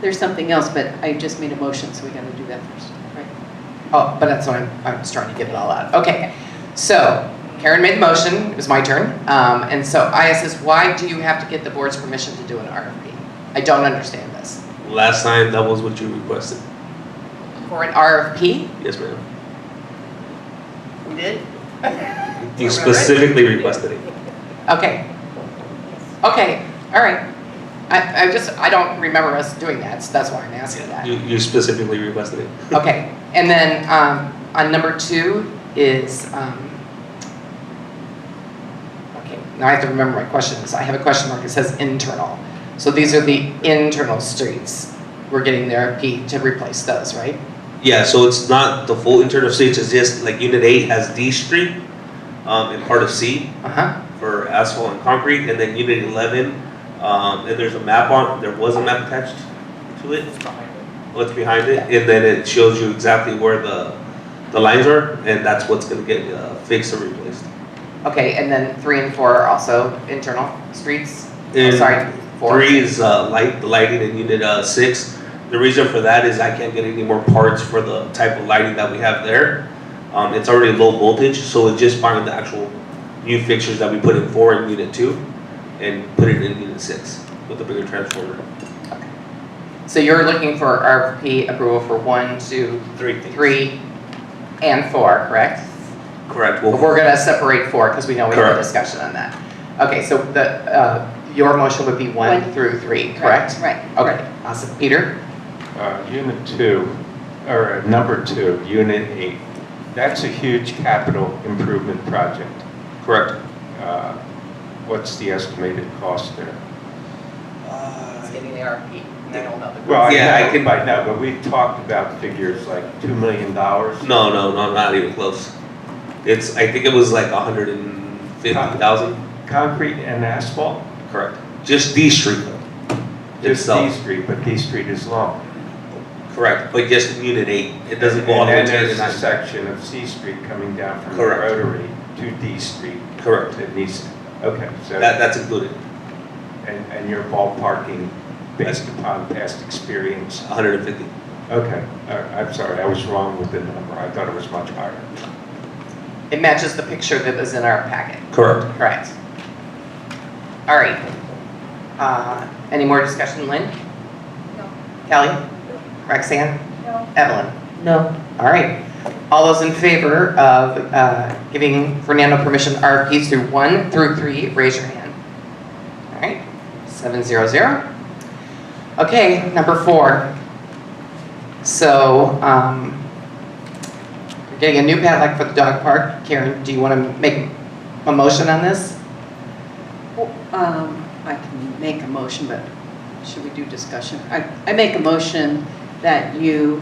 There's something else, but I just made a motion, so we gotta do that first, right? Oh, but that's what I'm just trying to get it all out. Okay, so Karen made the motion, it was my turn. And so I asked this, why do you have to get the board's permission to do an RFP? I don't understand this. Last time, that was what you requested. For an RFP? Yes, ma'am. We did? You specifically requested it. Okay. Okay, all right. I don't remember us doing that, so that's why I'm asking that. You specifically requested it. Okay, and then on number 2 is, okay, now I have to remember my questions. I have a question mark, it says internal. So these are the internal streets. We're getting the RFP to replace those, right? Yeah, so it's not the full internal streets, it's just like Unit 8 has D Street in part of C for asphalt and concrete, and then Unit 11, and there's a map there was a map attached to it. What's behind it, and then it shows you exactly where the lines are, and that's what's gonna get fixed or replaced. Okay, and then 3 and 4 are also internal streets? And Oh, sorry, 4. 3 is the lighting in Unit 6. The reason for that is I can't get any more parts for the type of lighting that we have there. It's already low voltage, so it's just buying the actual new fixtures that we put in 4 in Unit 2 and put it in Unit 6 with a bigger transformer. So you're looking for RFP approval for 1, 2, 3, and 4, correct? Correct. But we're gonna separate 4 because we know we had a Correct. discussion on that. Okay, so your motion would be 1 through 3, correct? Right. Okay, awesome. Peter? Unit 2, or number 2, Unit 8. That's a huge capital improvement project. Correct. What's the estimated cost there? It's getting the RFP. and I don't know the- Well, Yeah, I know, but we've talked about figures like $2 million. No, not even close. I think it was like 150,000. Concrete and asphalt? Correct. Just D Street though. Just itself. D Street, but D Street is long. Correct, but just Unit 8. It doesn't go all And the way then to there's the a 9. section of C Street coming down from the Correct. Rotary to D Street. Correct. That needs, okay, so, That's included. and you're ballparking based upon past experience. 150. Okay, I'm sorry, I was wrong with the number, I thought it was much higher. It matches the picture that was in our packet. Correct. Correct. All right. Any more discussion, Lynn? No. Kelly? Roxanne? No. Evelyn? No. All right. All those in favor of giving Fernando permission RFPs through 1 through 3, raise your hand. All right. 700. Okay, number 4. So, we're getting a new padlock for the dog park. Karen, do you want to make a motion on this? I can make a motion, but should we do discussion? I make a motion that you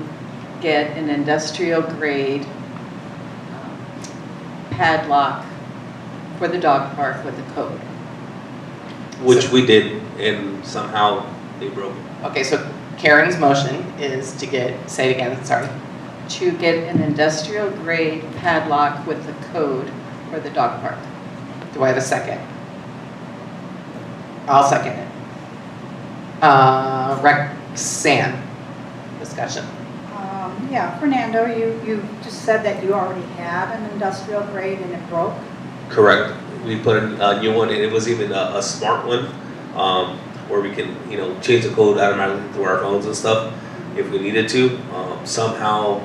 get an industrial grade padlock for the dog park with a code. Which we did, and somehow they broke it. Okay, so Karen's motion is to get, say it again, sorry. To get an industrial grade padlock with the code for the dog park. Do I have a second? I'll second it. Roxanne, discussion. Yeah, Fernando, you just said that you already had an industrial grade and it broke. Correct. We put a new one, and it was even a smart one, where we can, change the code automatically through our phones and stuff if we needed to. Somehow,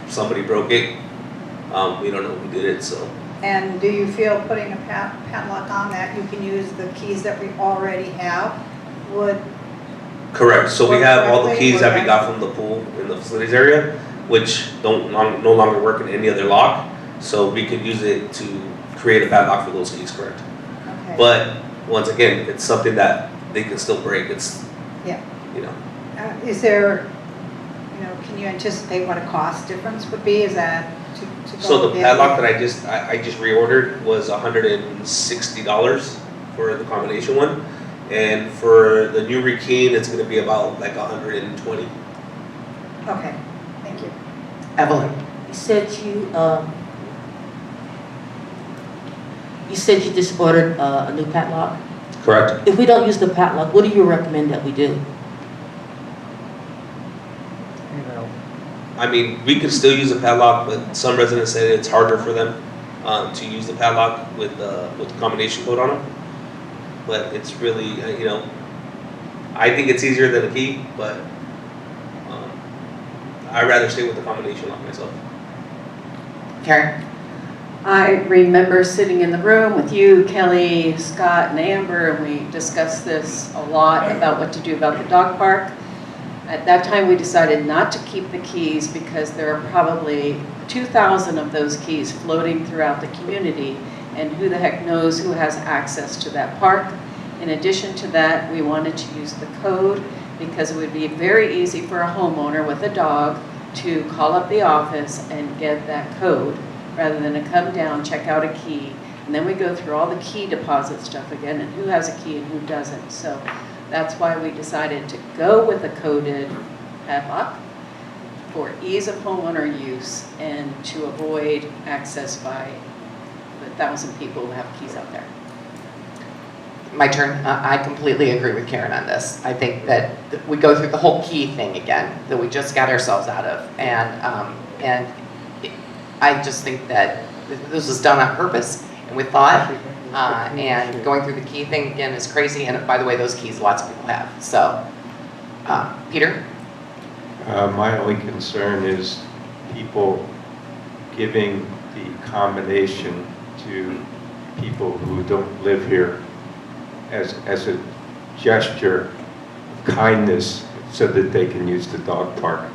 somebody broke it. We don't know who did it, so. And do you feel putting a padlock on that, you can use the keys that we already have would? Correct. So we Work have all the correctly, keys or that we got from the pool in the facilities area, which no longer work in any other lock. So we could use it to create a padlock for those keys, correct? Okay. But once again, it's something that they can still break. It's, Yeah. Is there, can you anticipate what a cost difference would be? Is that to go? So the with padlock that I just reordered was $160 for the combination one. And for the new rekeying, it's gonna be about like 120. Okay, thank you. Evelyn? You said you just ordered a new padlock. Correct. If we don't use the padlock, what do you recommend that we do? I mean, we could still use a padlock, but some residents say it's harder for them to use the padlock with the combination code on them. But it's really, I think it's easier than a key, but I'd rather stay with the combination lock myself. Karen? I remember sitting in the room with you, Kelly, Scott, and Amber, and we discussed this a lot about what to do about the dog park. At that time, we decided not to keep the keys because there are probably 2,000 of those keys floating throughout the community, and who the heck knows who has access to that park. In addition to that, we wanted to use the code because it would be very easy for a homeowner with a dog to call up the office and get that code, rather than to come down, check out a key, and then we go through all the key deposit stuff again, and who has a key and who doesn't. So that's why we decided to go with a coded padlock for ease of homeowner use and to avoid access by the 1,000 people who have keys out there. My turn. I completely agree with Karen on this. I think that we go through the whole key thing again that we just got ourselves out of, and I just think that this was done on purpose and with thought. And going through the key thing again is crazy. And by the way, those keys lots of people have. So, Peter. My only concern is people giving the combination to people who don't live here as a gesture of kindness so that they can use the dog park.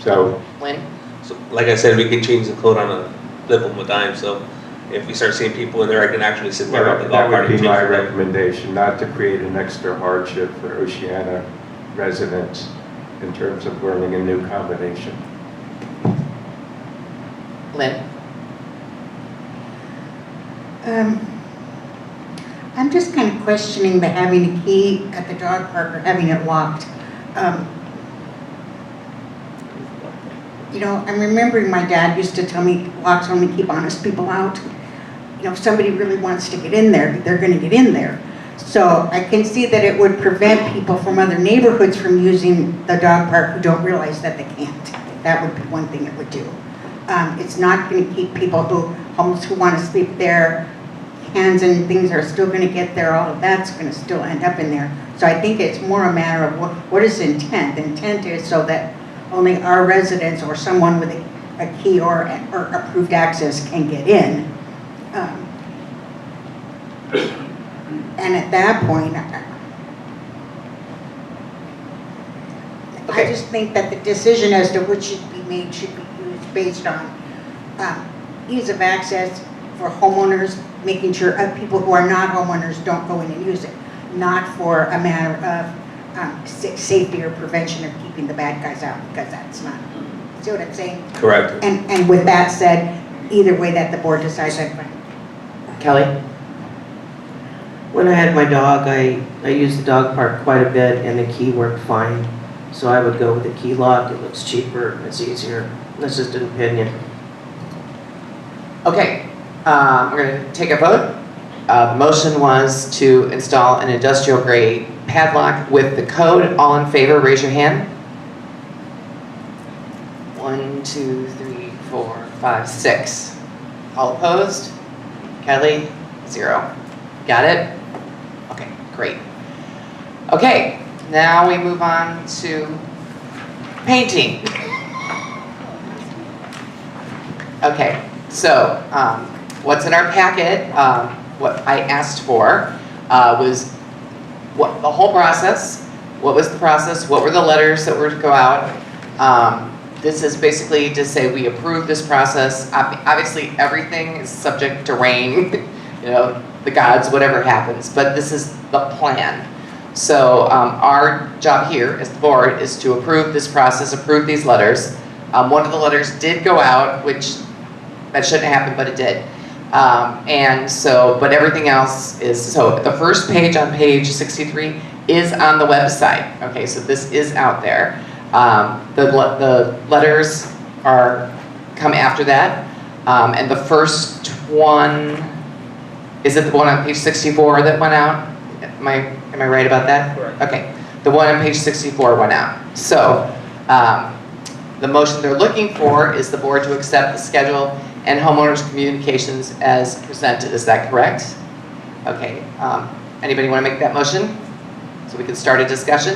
So, Lynn? So, like I said, we can change the code on a flip of a dime, so if we start seeing people in there, I can actually sit there at the that golf cart would and be change my the code. recommendation, not to create an extra hardship for Oceana residents in terms of learning a new combination. Lynn? I'm just kind of questioning the having a key at the dog park or having it locked. You know, I'm remembering my dad used to tell me locks only keep honest people out. You know, if somebody really wants to get in there, they're going to get in there. So I can see that it would prevent people from other neighborhoods from using the dog park who don't realize that they can't. That would be one thing it would do. It's not going to keep people homeless who want to sleep there. Cans and things are still going to get there. All of that's going to still end up in there. So I think it's more a matter of what is the intent. The intent is so that only our residents or someone with a key or approved access can get in. And at that point, I just think that the decision as to which should be made should be used based on ease of access for homeowners, making sure people who are not homeowners don't go in and use it, not for a matter of safety or prevention of keeping the bad guys out, because that's not, see what I'm saying? Correct. And with that said, either way that the board decides, I'm fine. Kelly? When I had my dog, I used the dog park quite a bit and the key worked fine. So I would go with the key lock, it looks cheaper, it's easier. That's just an opinion. Okay, we're going to take a vote. The motion was to install an industrial grade padlock with the code. All in favor, raise your hand. 1, 2, 3, 4, 5, 6. All opposed? Kelly? 0. Got it? Okay, great. Okay, now we move on to painting. Okay, so what's in our packet, what I asked for was what the whole process, what was the process, what were the letters that were to go out. This is basically to say we approve this process. Obviously, everything is subject to rain, you know, the gods, whatever happens, but this is the plan. So our job here as the board is to approve this process, approve these letters. One of the letters did go out, which that shouldn't happen, but it did. And so, but everything else is, so the first page on page 63 is on the website. Okay, so this is out there. The letters come after that. And the first one, is it the one on page 64 that went out? Am I right about that? Correct. Okay, the one on page 64 went out. So, the motion they're looking for is the board to accept the schedule and homeowners communications as presented. Is that correct? Okay, anybody want to make that motion? So we can start a discussion?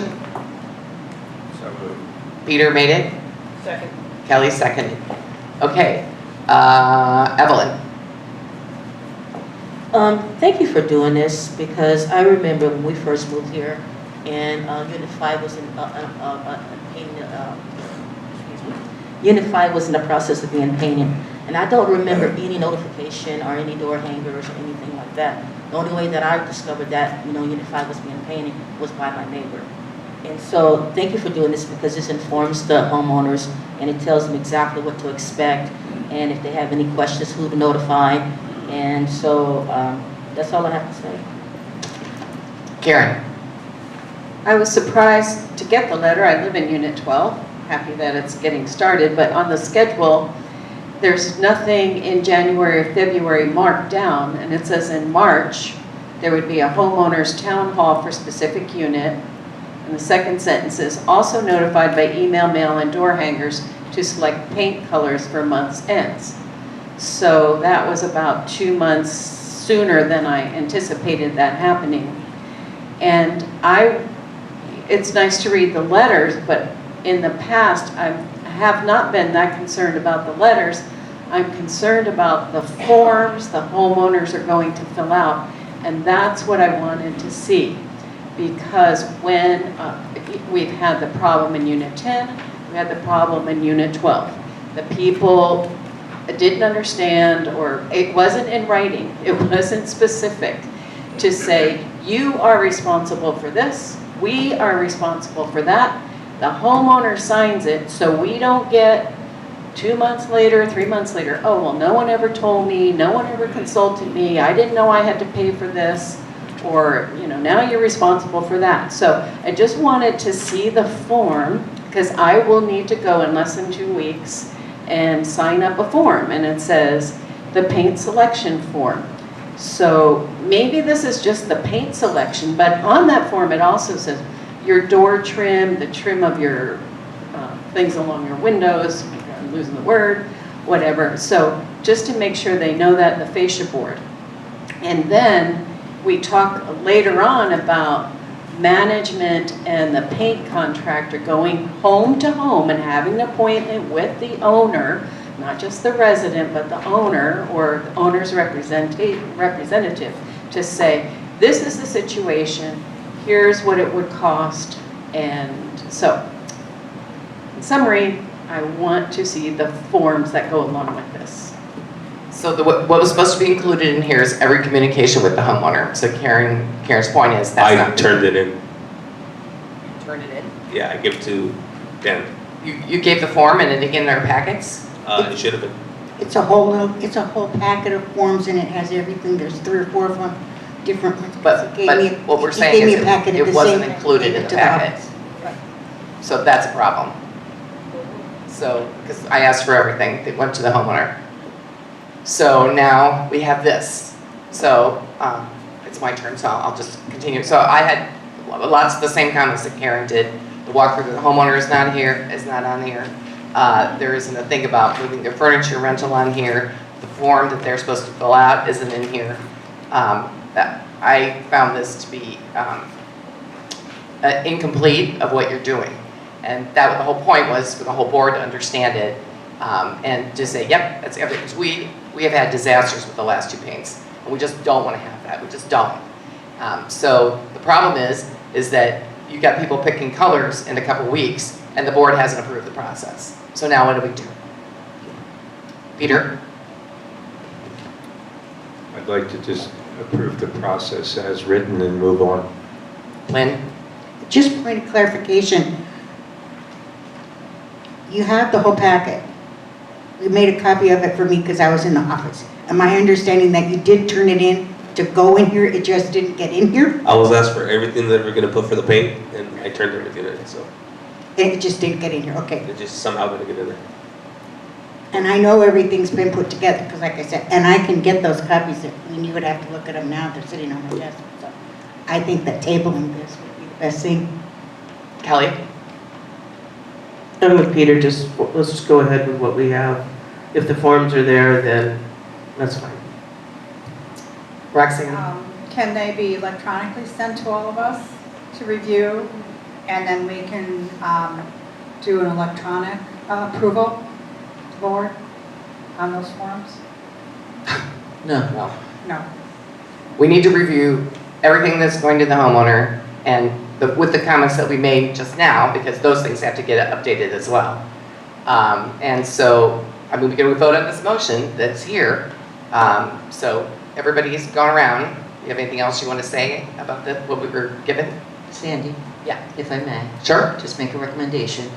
So moved. Peter made it, Second. Kelly seconded. Okay, Evelyn. Thank you for doing this, because I remember when we first moved here and Unit 5 was Unit 5 was in the process of being painted. And I don't remember any notification or any door hangers or anything like that. The only way that I discovered that, Unit 5 was being painted was by my neighbor. And so thank you for doing this, because this informs the homeowners and it tells them exactly what to expect, and if they have any questions, who to notify. And so that's all I have to say. Karen. I was surprised to get the letter. I live in Unit 12. Happy that it's getting started, but on the schedule, there's nothing in January or February marked down, and it says in March, there would be a homeowner's town hall for specific unit. And the second sentence is also notified by email, mail, and door hangers to select paint colors for month's ends. So that was about 2 months sooner than I anticipated that happening. And it's nice to read the letters, but in the past, I have not been that concerned about the letters. I'm concerned about the forms the homeowners are going to fill out, and that's what I wanted to see. Because when we've had the problem in Unit 10, we had the problem in Unit 12. The people didn't understand, or it wasn't in writing, it wasn't specific to say, you are responsible for this, we are responsible for that. The homeowner signs it, so we don't get 2 months later, 3 months later, oh, well, no one ever told me, no one ever consulted me, I didn't know I had to pay for this, or, you know, now you're responsible for that. So I just wanted to see the form, because I will need to go in less than 2 weeks and sign up a form, and it says the paint selection form. So maybe this is just the paint selection, but on that form it also says your door trim, the trim of your things along your windows, I'm losing the word, whatever. So just to make sure they know that, the fascia board. And then we talk later on about management and the paint contractor going home to home and having an appointment with the owner, not just the resident, but the owner or the owner's representative, to say, this is the situation, here's what it would cost. And so, in summary, I want to see the forms that go along with this. So what was supposed to be included in here is every communication with the homeowner. So Karen's point is that's not. I turned it in. Turned it in? Yeah, I gave it to Dan. You gave the form and it didn't get in their packets? It should have been. It's a whole packet of forms, and it has everything. There's 3 or 4 of them, different ones. But He gave me- what we're he saying gave me is a packet of it the wasn't same, included gave in it the to the packet. office. So that's a problem. So, because I asked for everything, it went to the homeowner. So now we have this. So it's my turn, so I'll just continue. So I had lots of the same comments that Karen did. The walkthrough, the homeowner is not here, is not on here. There isn't a thing about moving their furniture rental on here. The form that they're supposed to fill out isn't in here. I found this to be incomplete of what you're doing. And that the whole point was for the whole board to understand it and to say, yep, that's everything. Because we have had disasters with the last 2 paints, and we just don't want to have that. We just don't. So the problem is that you got people picking colors in a couple weeks, and the board hasn't approved the process. So now what do we do? Peter? I'd like to just approve the process as written and move on. Lynn? Just point of clarification. You have the whole packet. You made a copy of it for me because I was in the office. Am I understanding that you did turn it in to go in here, it just didn't get in here? I was asked for everything that we're gonna put for the paint, and I turned everything in, so And it just didn't get in here, okay. it just somehow gonna get in there. And I know everything's been put together, because like I said, and I can get those copies, and you would have to look at them now, they're sitting on my desk. So I think that tabling this would be the best thing. Kelly? I'm with Peter, let's just go ahead with what we have. If the forms are there, then that's fine. Roxanne? Can they be electronically sent to all of us to review? And then we can do an electronic approval to the board on those forms? No. No. No. We need to review everything that's going to the homeowner and with the comments that we made just now, because those things have to get updated as well. And so, I mean, we can vote on this motion that's here. So everybody's gone around. You have anything else you want to say about what we were given? Sandy? Yeah. If I may? Sure. Just make a recommendation.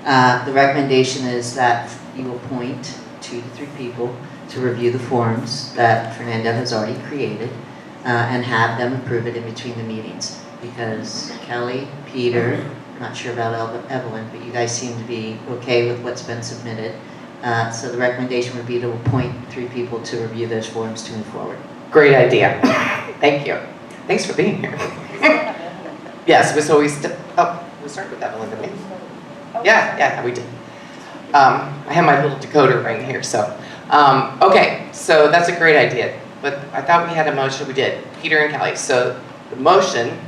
The recommendation is that you appoint 2 to 3 people to review the forms that Fernando has already created and have them approve it in between the meetings. Because Kelly, Peter, I'm not sure about Evelyn, but you guys seem to be okay with what's been submitted. So the recommendation would be to appoint 3 people to review those forms to move forward. Great idea. Thank you. Thanks for being here. Yes, so we started with Evelyn, didn't we? Yeah, we did. I have my little decoder right here, so. Okay, so that's a great idea. But I thought we had a motion, we did. Peter and Kelly. So the motion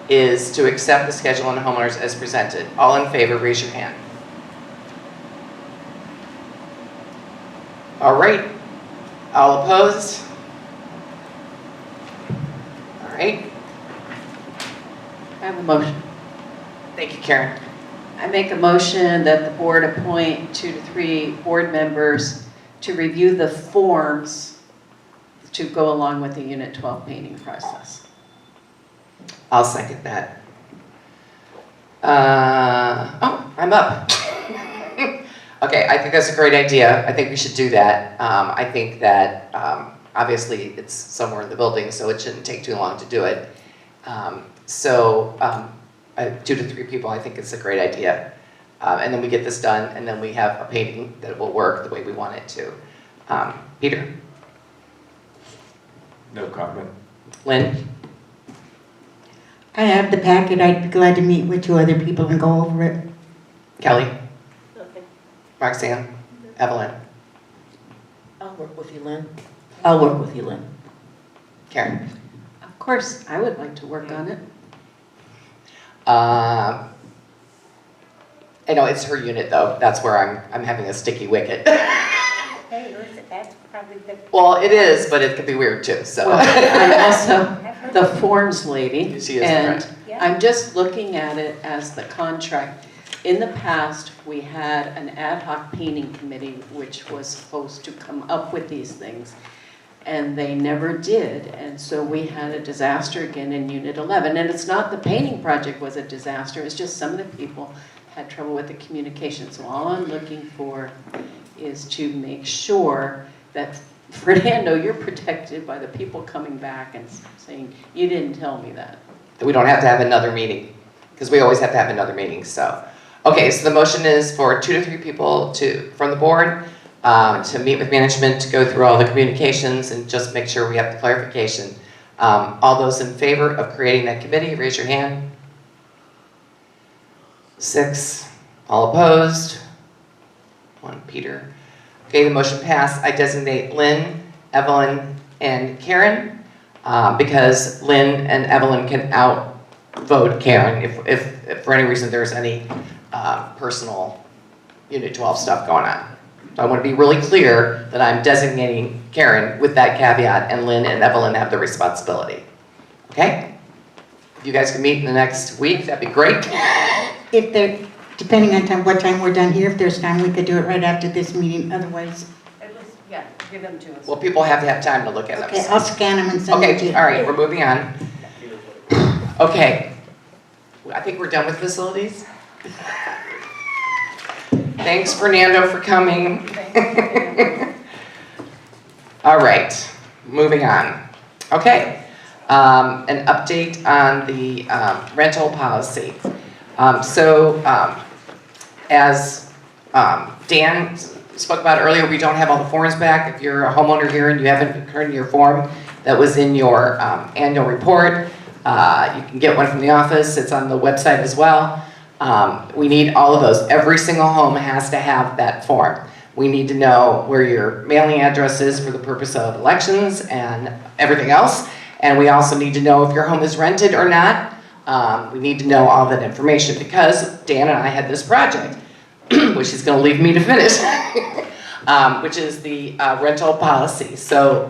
is to accept the schedule on the homeowners as presented. All in favor, raise your hand. All right. All opposed? All right. I have a motion. Thank you, Karen. I make a motion that the board appoint 2 to 3 board members to review the forms to go along with the Unit 12 painting process. I'll second that. I'm up. Okay, I think that's a great idea. I think we should do that. I think that obviously it's somewhere in the building, so it shouldn't take too long to do it. 2 to 3 people, I think it's a great idea. And then we get this done, and then we have a painting that will work the way we want it to. Peter? No comment. Lynn? I have the packet. I'd be glad to meet with 2 other people and go over it. Kelly? Roxanne? Evelyn? I'll work with you, Lynn. I'll work with you, Lynn. Karen? Of course, I would like to work on it. I know it's her unit though. That's where I'm having a sticky wicket. Hey, listen, that's probably the. Well, it is, but it could be weird too, so. Well, I'm also the forms lady. She is and correct. I'm just looking at it as the contract. In the past, we had an ad hoc painting committee which was supposed to come up with these things, and they never did, and so we had a disaster again in Unit 11. And it's not the painting project was a disaster, it's just some of the people had trouble with the communication. So all I'm looking for is to make sure that, Fernando, you're protected by the people coming back and saying, you didn't tell me that. That we don't have to have another meeting, because we always have to have another meeting, so. Okay, so the motion is for 2 to 3 people from the board to meet with management, to go through all the communications and just make sure we have the clarification. All those in favor of creating that committee, raise your hand. 6. All opposed? 1, Peter. Okay, the motion passed. I designate Lynn, Evelyn, and Karen because Lynn and Evelyn can outvote Karen if for any reason there's any personal Unit 12 stuff going on. So I want to be really clear that I'm designating Karen with that caveat, and Lynn and Evelyn have the responsibility. Okay? If you guys can meet in the next week, that'd be great. If they're, depending on what time we're done here, if there's time, we could do it right after this meeting. Otherwise, Yeah, give them to us. Well, people have to have time to look at them. okay, I'll scan them and send them to Okay, you. all right, we're moving on. Okay, I think we're done with facilities. Thanks, Fernando, for coming. All right, moving on. Okay, an update on the rental policy. As Dan spoke about earlier, we don't have all the forms back. If you're a homeowner here and you haven't turned your form that was in your annual report, you can get one from the office. It's on the website as well. We need all of those. Every single home has to have that form. We need to know where your mailing address is for the purpose of elections and everything else. And we also need to know if your home is rented or not. We need to know all that information because Dan and I had this project, which is going to leave me to finish, which is the rental policy. So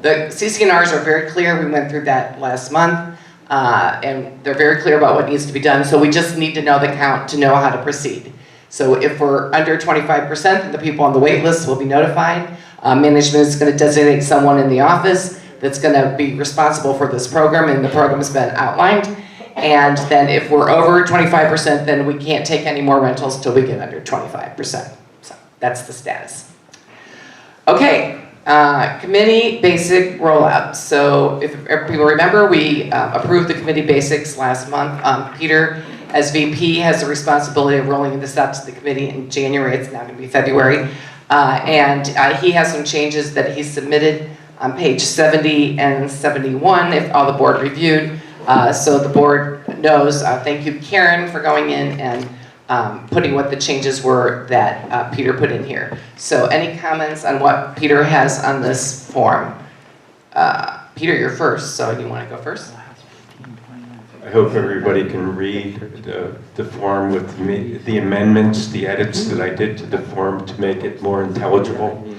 the CC&Rs are very clear. We went through that last month, and they're very clear about what needs to be done. So we just need to know the count to know how to proceed. So if we're under 25%, then the people on the wait list will be notified. Management is going to designate someone in the office that's going to be responsible for this program, and the program has been outlined. And then if we're over 25%, then we can't take any more rentals till we get under 25%. So that's the status. Okay, committee basic rollout. So if people remember, we approved the committee basics last month. Peter, as VP, has the responsibility of rolling this out to the committee in January. It's now going to be February. And he has some changes that he submitted on page 70 and 71, if all the board reviewed. So the board knows. Thank you, Karen, for going in and putting what the changes were that Peter put in here. So any comments on what Peter has on this form? Peter, you're first, so you want to go first? I hope everybody can read the form with the amendments, the edits that I did to the form to make it more intelligible.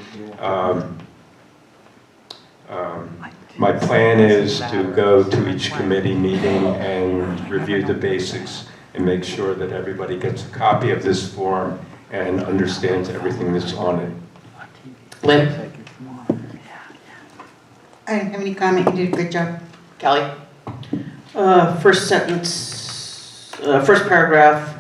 My plan is to go to each committee meeting and review the basics and make sure that everybody gets a copy of this form and understands everything that's on it. Lynn? I didn't have any comment, you did a good job. Kelly? First sentence, first paragraph,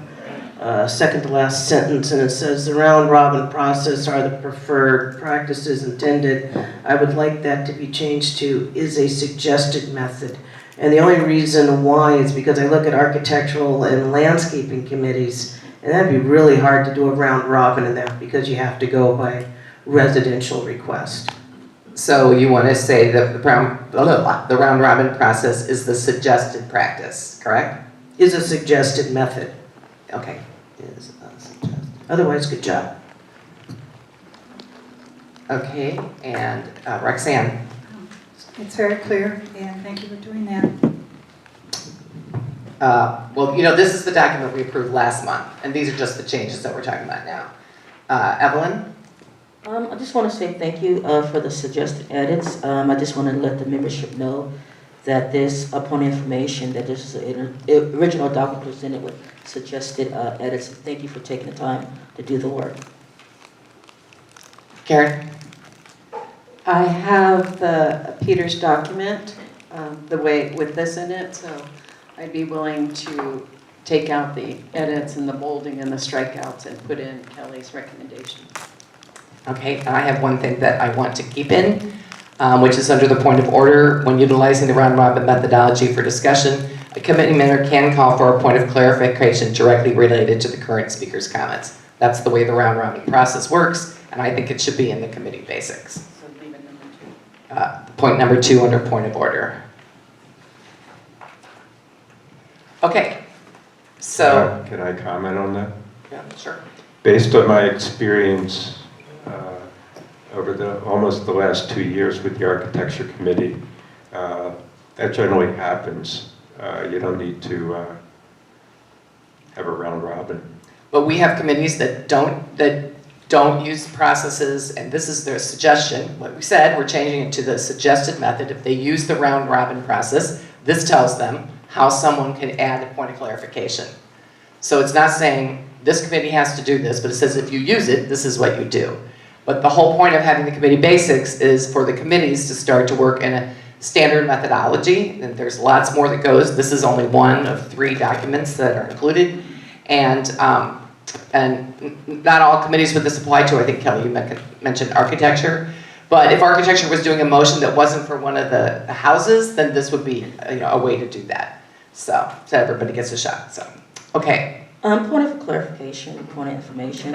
second to last sentence, and it says the round robin process are the preferred practices intended. I would like that to be changed to is a suggested method. And the only reason why is because I look at architectural and landscaping committees, and that'd be really hard to do a round robin in that because you have to go by residential request. So you want to say that the round robin process is the suggested practice, correct? Is a suggested method. Okay. Is a suggested. Otherwise, good job. Okay, and Roxanne? It's very clear, and thank you for doing that. Well, you know, this is the document we approved last month, and these are just the changes that we're talking about now. Evelyn? I just want to say thank you for the suggested edits. I just want to let the membership know that this, upon information, that this is an original document presented with suggested edits. Thank you for taking the time to do the work. Karen? I have Peter's document, the way with this in it, so I'd be willing to take out the edits and the bolding and the strikeouts and put in Kelly's recommendation. Okay, and I have one thing that I want to keep in, which is under the point of order. When utilizing the round robin methodology for discussion, a committee member can call for a point of clarification directly related to the current speaker's comments. That's the way the round robin process works, and I think it should be in the committee basics. So leave it number 2. Point number 2 under point of order. Okay, so. Can I comment on that? Yeah, sure. Based on my experience over almost the last 2 years with the architecture committee, that generally happens. You don't need to have a round robin. But we have committees that don't use processes, and this is their suggestion. Like we said, we're changing it to the suggested method. If they use the round robin process, this tells them how someone can add a point of clarification. So it's not saying this committee has to do this, but it says if you use it, this is what you do. But the whole point of having the committee basics is for the committees to start to work in a standard methodology, and there's lots more that goes. This is only one of 3 documents that are included, and not all committees would this apply to. I think, Kelly, you mentioned architecture, but if architecture was doing a motion that wasn't for one of the houses, then this would be a way to do that. So everybody gets a shot. So, okay. Point of clarification, point of information.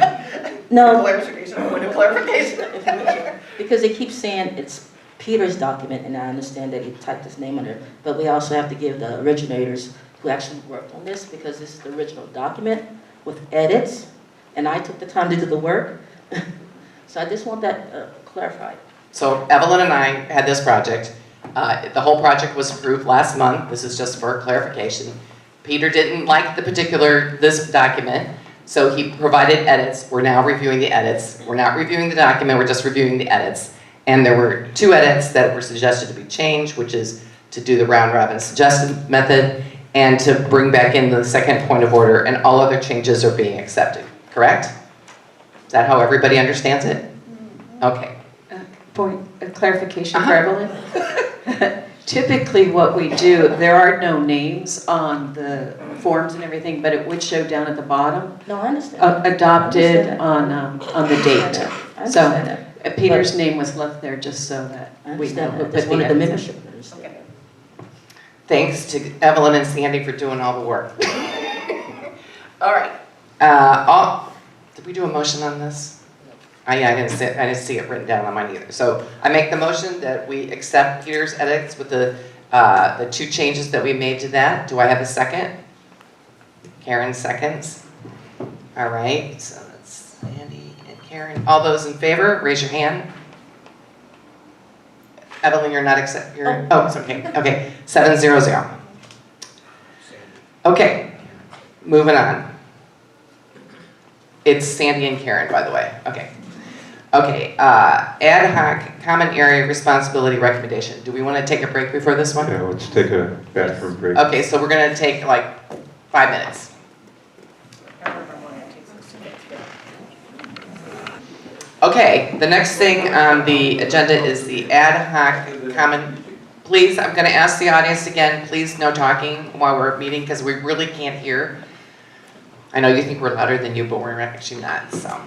No. Clarification, point of clarification. Because they keep saying it's Peter's document, and I understand that he typed his name under it, but we also have to give the originators who actually worked on this, because this is the original document with edits, and I took the time to do the work. So I just want that clarified. So Evelyn and I had this project. The whole project was approved last month. This is just for clarification. Peter didn't like this document, so he provided edits. We're now reviewing the edits. We're not reviewing the document, we're just reviewing the edits. And there were 2 edits that were suggested to be changed, which is to do the round robin suggested method and to bring back in the second point of order, and all other changes are being accepted, correct? Is that how everybody understands it? Okay. Point of clarification for Evelyn. Typically what we do, there are no names on the forms and everything, but it would show down at the bottom. No, I understand. Adopted I on the date. I So understand that. Peter's name was left there just so that I we know understand who that. put That's the one of the edits in. membership members. Okay. Thanks to Evelyn and Sandy for doing all the work. All right. Did we do a motion on this? Yeah, I didn't see it written down on mine either. So I make the motion that we accept Peter's edits with the 2 changes that we made to that. Do I have a second? Karen seconds. All right, so that's Sandy and Karen. All those in favor, raise your hand. Evelyn, you're not it's okay. Okay, 700. Okay, moving on. It's Sandy and Karen, by the way. Okay. Okay, ad hoc common area responsibility recommendation. Do we want to take a break before this one? Yeah, let's take a bathroom break. Okay, so we're gonna take like 5 minutes. Okay, the next thing on the agenda is the ad hoc common. Please, I'm gonna ask the audience again, please no talking while we're meeting because we really can't hear. I know you think we're louder than you, but we're actually not, so.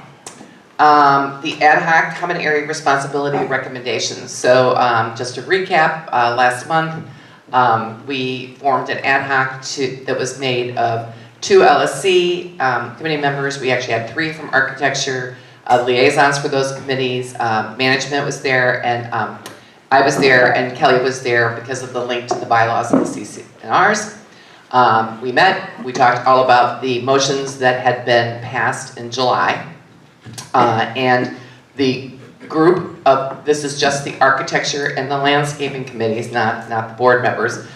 The ad hoc common area responsibility recommendations. So just to recap, last month we formed an ad hoc that was made of 2 LSC committee members. We actually had 3 from architecture, liaisons for those committees, management was there, and I was there, and Kelly was there because of the link to the bylaws of the CCNRs. We met, we talked all about the motions that had been passed in July. And the group of, this is just the architecture and the landscaping committees, not the board members.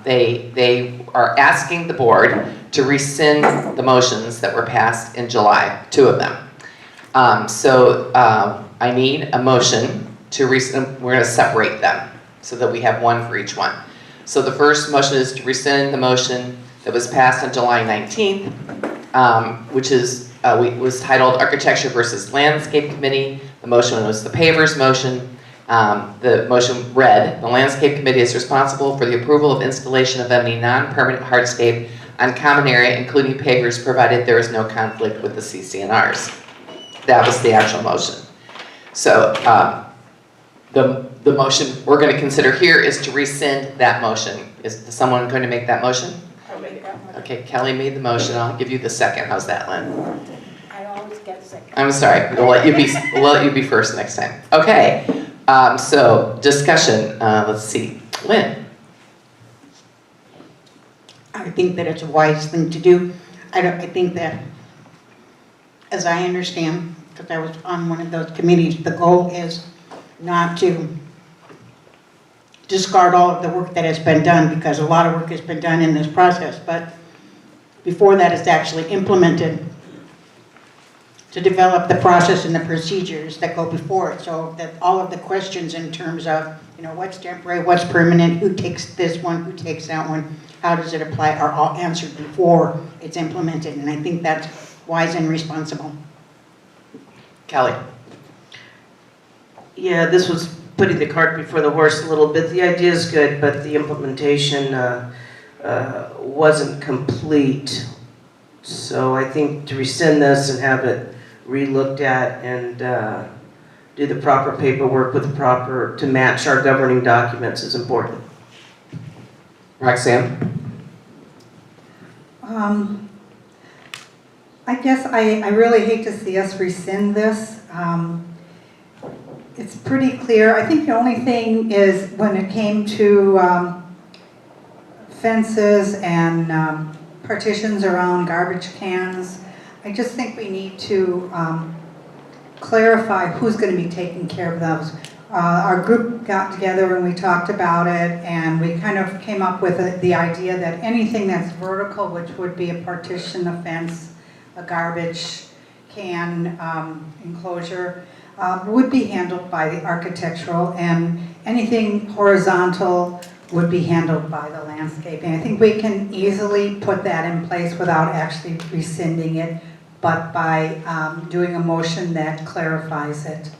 They are asking the board to rescind the motions that were passed in July, 2 of them. I need a motion to rescind. We're going to separate them so that we have one for each one. So the first motion is to rescind the motion that was passed on July 19th, which is was titled Architecture versus Landscape Committee. The motion was the pavers motion. The motion read, the Landscape Committee is responsible for the approval of installation of any non-permanent hardscape on common area, including pavers, provided there is no conflict with the CCNRs. That was the actual motion. So the motion we're going to consider here is to rescind that motion. Is someone going to make that motion? I'll make that one. Okay, Kelly made the motion. I'll give you the second. How's that, Lynn? I always get second. I'm sorry. We'll let you be first next time. Okay. So discussion. Let's see, Lynn. I think that it's a wise thing to do. I think that, as I understand, because I was on one of those committees, the goal is not to discard all of the work that has been done, because a lot of work has been done in this process, but before that is actually implemented, to develop the process and the procedures that go before it, so that all of the questions in terms of, what's temporary, what's permanent, who takes this one, who takes that one, how does it apply, are all answered before it's implemented, and I think that's wise and responsible. Kelly. Yeah, this was putting the cart before the horse a little bit. The idea is good, but the implementation wasn't complete. So I think to rescind this and have it re-looked at and do the proper paperwork with the proper, to match our governing documents is important. Roxanne? I guess I really hate to see us rescind this. It's pretty clear. I think the only thing is when it came to fences and partitions around garbage cans, I just think we need to clarify who's going to be taking care of those. Our group got together and we talked about it, and we kind of came up with the idea that anything that's vertical, which would be a partition, a fence, a garbage can enclosure, would be handled by the architectural, and anything horizontal would be handled by the landscaping. I think we can easily put that in place without actually rescinding it, but by doing a motion that clarifies it.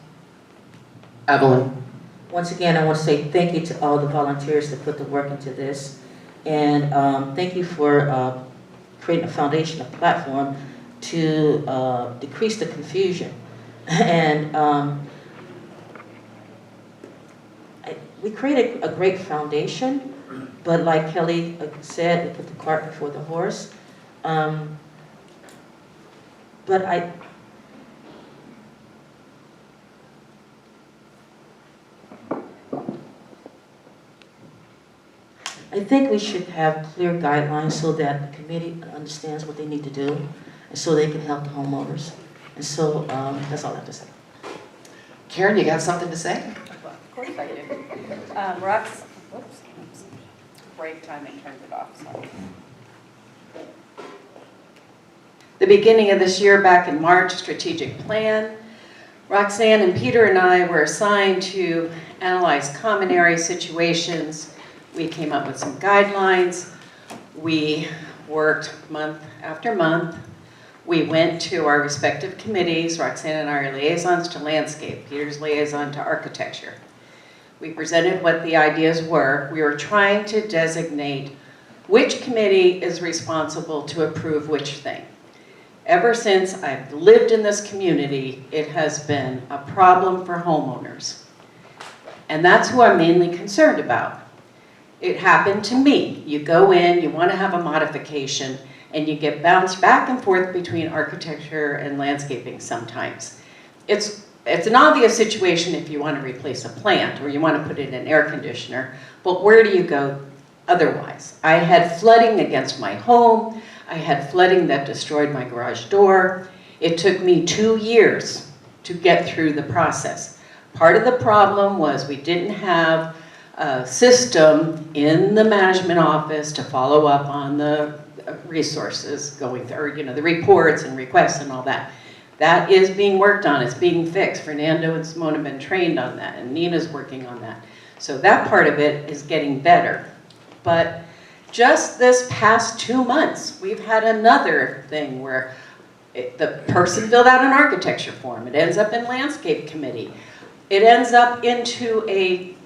Evelyn. Once again, I want to say thank you to all the volunteers that put the work into this, and thank you for creating a foundation, a platform to decrease the confusion. And we created a great foundation, but like Kelly said, we put the cart before the horse. But I think we should have clear guidelines so that the committee understands what they need to do, and so they can help the homeowners. And so that's all I have to say. Karen, you got something to say? Of course I do. Rox, whoops, break timing turned it off, sorry. The beginning of this year, back in March, strategic plan. Roxanne and Peter and I were assigned to analyze common area situations. We came up with some guidelines. We worked month after month. We went to our respective committees. Roxanne and I are liaisons to landscape. Peter's liaison to architecture. We presented what the ideas were. We were trying to designate which committee is responsible to approve which thing. Ever since I've lived in this community, it has been a problem for homeowners. And that's who I'm mainly concerned about. It happened to me. You go in, you want to have a modification, and you get bounced back and forth between architecture and landscaping sometimes. It's an obvious situation if you want to replace a plant or you want to put in an air conditioner, but where do you go otherwise? I had flooding against my home. I had flooding that destroyed my garage door. It took me 2 years to get through the process. Part of the problem was we didn't have a system in the management office to follow up on the resources going through, or, the reports and requests and all that. That is being worked on, it's being fixed. Fernando and Simone have been trained on that, and Nina's working on that. So that part of it is getting better. But just this past 2 months, we've had another thing where the person filled out an architecture form. It ends up in landscape committee. It ends up into a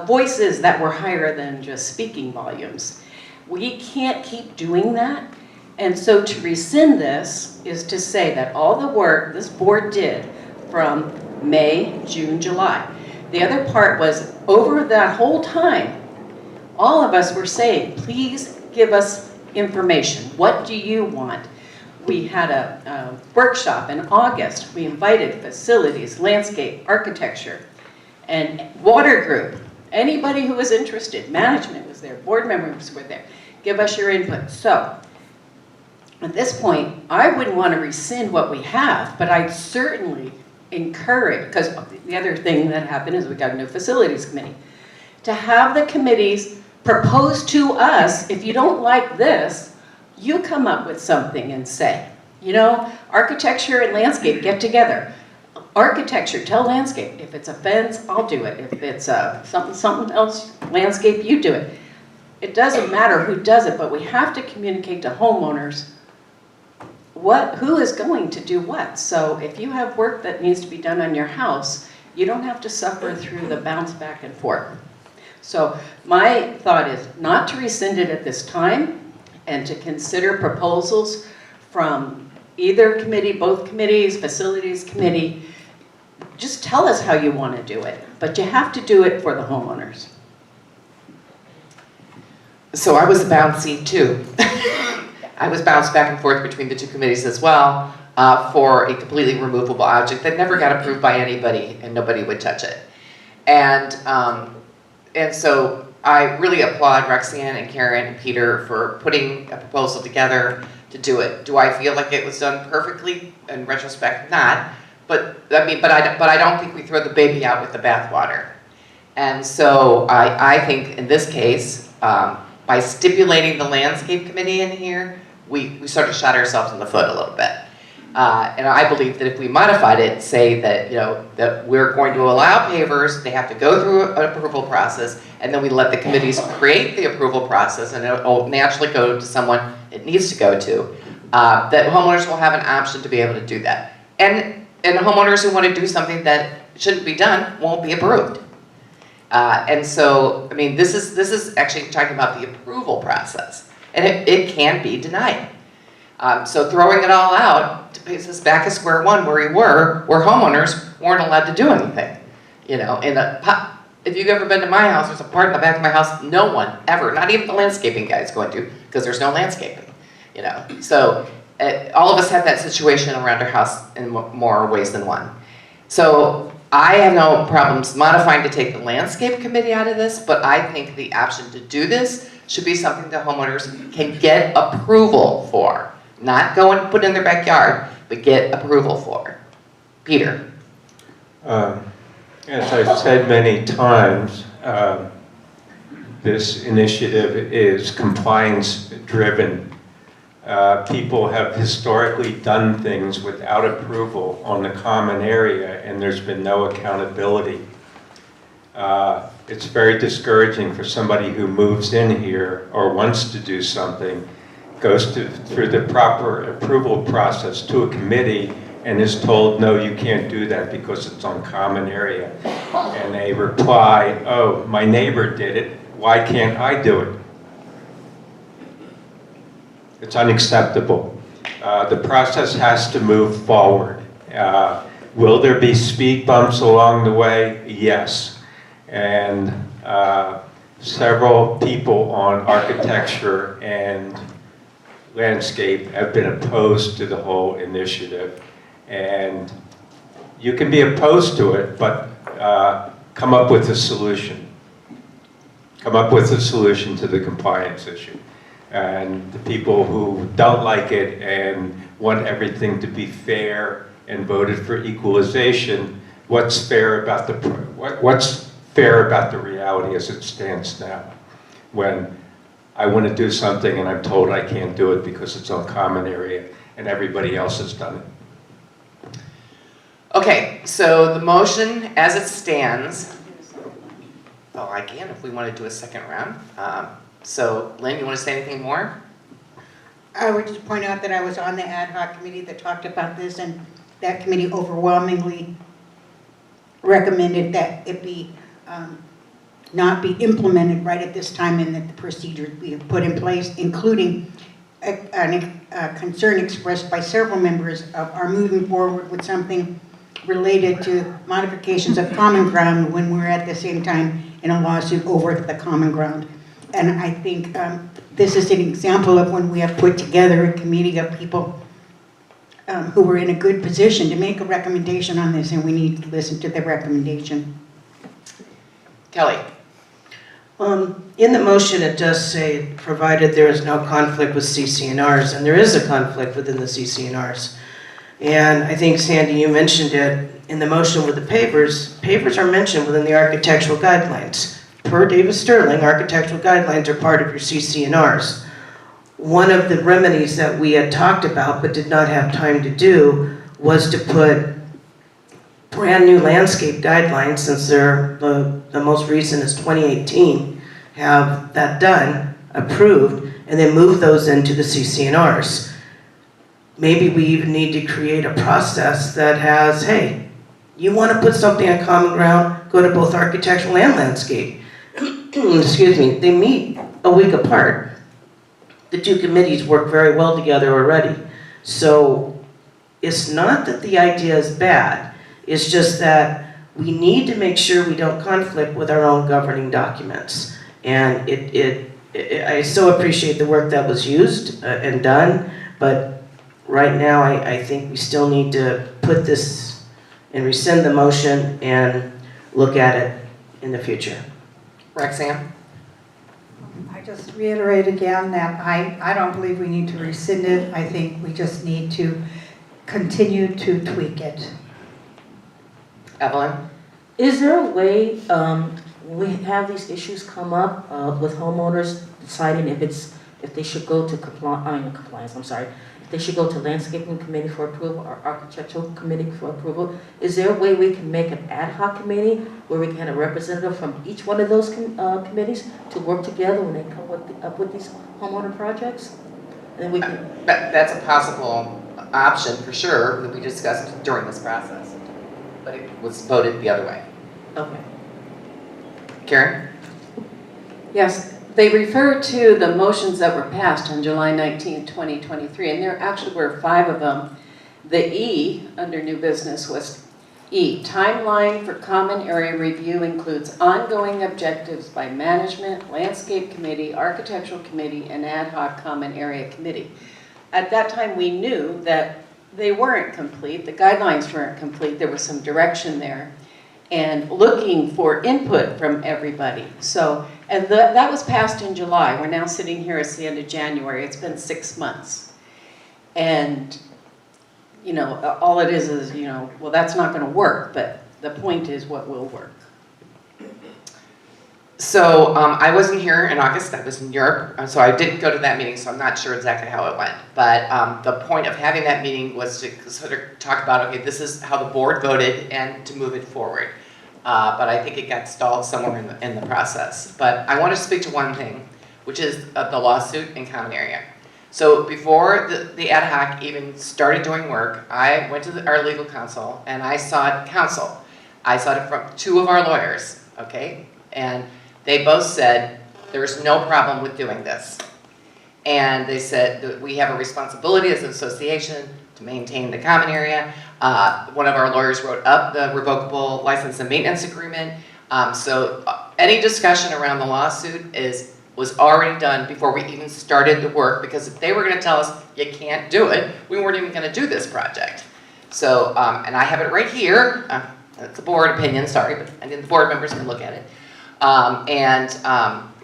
voices that were higher than just speaking volumes. We can't keep doing that. And so to rescind this is to say that all the work this board did from May, June, July. The other part was over that whole time, all of us were saying, please give us information. What do you want? We had a workshop in August. We invited facilities, landscape, architecture, and water group. Anybody who was interested, management was there, board members were there. Give us your input. So at this point, I wouldn't want to rescind what we have, but I'd certainly encourage, because the other thing that happened is we got a new facilities committee, to have the committees propose to us, if you don't like this, you come up with something and say, architecture and landscape get together. Architecture, tell landscape, if it's a fence, I'll do it. If it's something else, landscape, you do it. It doesn't matter who does it, but we have to communicate to homeowners who is going to do what. So if you have work that needs to be done on your house, you don't have to suffer through the bounce back and forth. So my thought is not to rescind it at this time and to consider proposals from either committee, both committees, facilities committee. Just tell us how you want to do it, but you have to do it for the homeowners. So I was bouncy too. I was bounced back and forth between the two committees as well for a completely removable object that never got approved by anybody and nobody would touch it. And so I really applaud Roxanne and Karen and Peter for putting a proposal together to do it. Do I feel like it was done perfectly? In retrospect, not. But I don't think we throw the baby out with the bathwater. And so I think in this case, by stipulating the landscape committee in here, we sort of shot ourselves in the foot a little bit. And I believe that if we modified it, say that that we're going to allow pavers, they have to go through an approval process, and then we let the committees create the approval process, and it'll naturally go to someone it needs to go to. That homeowners will have an option to be able to do that, and homeowners who want to do something that shouldn't be done won't be approved. And so, I mean, this is actually talking about the approval process, and it can be denied. So throwing it all out takes us back to square one where we were, where homeowners weren't allowed to do anything. If you've ever been to my house, there's a part in the back of my house no one ever, not even the landscaping guy, is going to, because there's no landscaping. So all of us have that situation around our house in more ways than one. So I have no problems modifying to take the landscape committee out of this, but I think the option to do this should be something that homeowners can get approval for. Not go and put in their backyard, but get approval for. Peter. As I've said many times, this initiative is compliance driven. People have historically done things without approval on the common area, and there's been no accountability. It's very discouraging for somebody who moves in here or wants to do something, goes through the proper approval process to a committee and is told, no, you can't do that because it's on common area. And they reply, oh, my neighbor did it, why can't I do it? It's unacceptable. The process has to move forward. Will there be speed bumps along the way? Yes. And several people on architecture and landscape have been opposed to the whole initiative. And you can be opposed to it, but come up with a solution. Come up with a solution to the compliance issue. And the people who don't like it and want everything to be fair and voted for equalization, what's fair about the reality as it stands now? When I want to do something and I'm told I can't do it because it's on common area and everybody else has done it. Okay, so the motion as it stands, oh, I can if we want to do a second round. So, Lynn, you want to say anything more? I would just point out that I was on the ad hoc committee that talked about this, and that committee overwhelmingly recommended that it be not be implemented right at this time, and that the procedures be put in place, including a concern expressed by several members of our moving forward with something related to modifications of common ground when we're at the same time in a lawsuit over the common ground. And I think this is an example of when we have put together a committee of people who were in a good position to make a recommendation on this, and we need to listen to the recommendation. Kelly. In the motion, it does say, provided there is no conflict with CC&Rs, and there is a conflict within the CC&Rs. And I think, Sandy, you mentioned it in the motion with the pavers. Pavers are mentioned within the architectural guidelines. Per Davis Sterling, architectural guidelines are part of your CC&Rs. One of the remedies that we had talked about but did not have time to do was to put brand new landscape guidelines, since they're the most recent is 2018, have that done, approved, and then move those into the CC&Rs. Maybe we even need to create a process that has, hey, you want to put something on common ground, go to both architectural and landscape. Excuse me, they meet a week apart. The two committees work very well together already. So it's not that the idea is bad, it's just that we need to make sure we don't conflict with our own governing documents. And I so appreciate the work that was used and done, but right now I think we still need to put this and rescind the motion and look at it in the future. Roxanne? I just reiterate again that I don't believe we need to rescind it. I think we just need to continue to tweak it. Evelyn? Is there a way, when we have these issues come up with homeowners deciding if they should go to if they should go to landscaping committee for approval or architectural committee for approval, is there a way we can make an ad hoc committee where we can have a representative from each one of those committees to work together when they come up with these homeowner projects? And then we can... That's a possible option for sure that we discussed during this process, but it was voted the other way. Okay. Karen? Yes, they refer to the motions that were passed on July 19, 2023, and there actually were 5 of them. The E, under new business, was E, timeline for common area review includes ongoing objectives by management, landscape committee, architectural committee, and ad hoc common area committee. At that time, we knew that they weren't complete, the guidelines weren't complete, there was some direction there, and looking for input from everybody. So, and that was passed in July. We're now sitting here, it's the end of January. It's been 6 months. And, you know, all it is, you know, well, that's not going to work, but the point is what will work. So I wasn't here in August, I was in Europe, so I didn't go to that meeting, so I'm not sure exactly how it went. But the point of having that meeting was to sort of talk about, okay, this is how the board voted and to move it forward. But I think it got stalled somewhere in the process. But I want to speak to one thing, which is the lawsuit in common area. So before the ad hoc even started doing work, I went to our legal counsel and I sought counsel. I sought it from 2 of our lawyers, okay? And they both said, there's no problem with doing this. And they said that we have a responsibility as an association to maintain the common area. One of our lawyers wrote up the revocable license and maintenance agreement. So any discussion around the lawsuit was already done before we even started the work, because if they were gonna tell us you can't do it, we weren't even gonna do this project. So, and I have it right here, it's a board opinion, sorry, but and then the board members can look at it.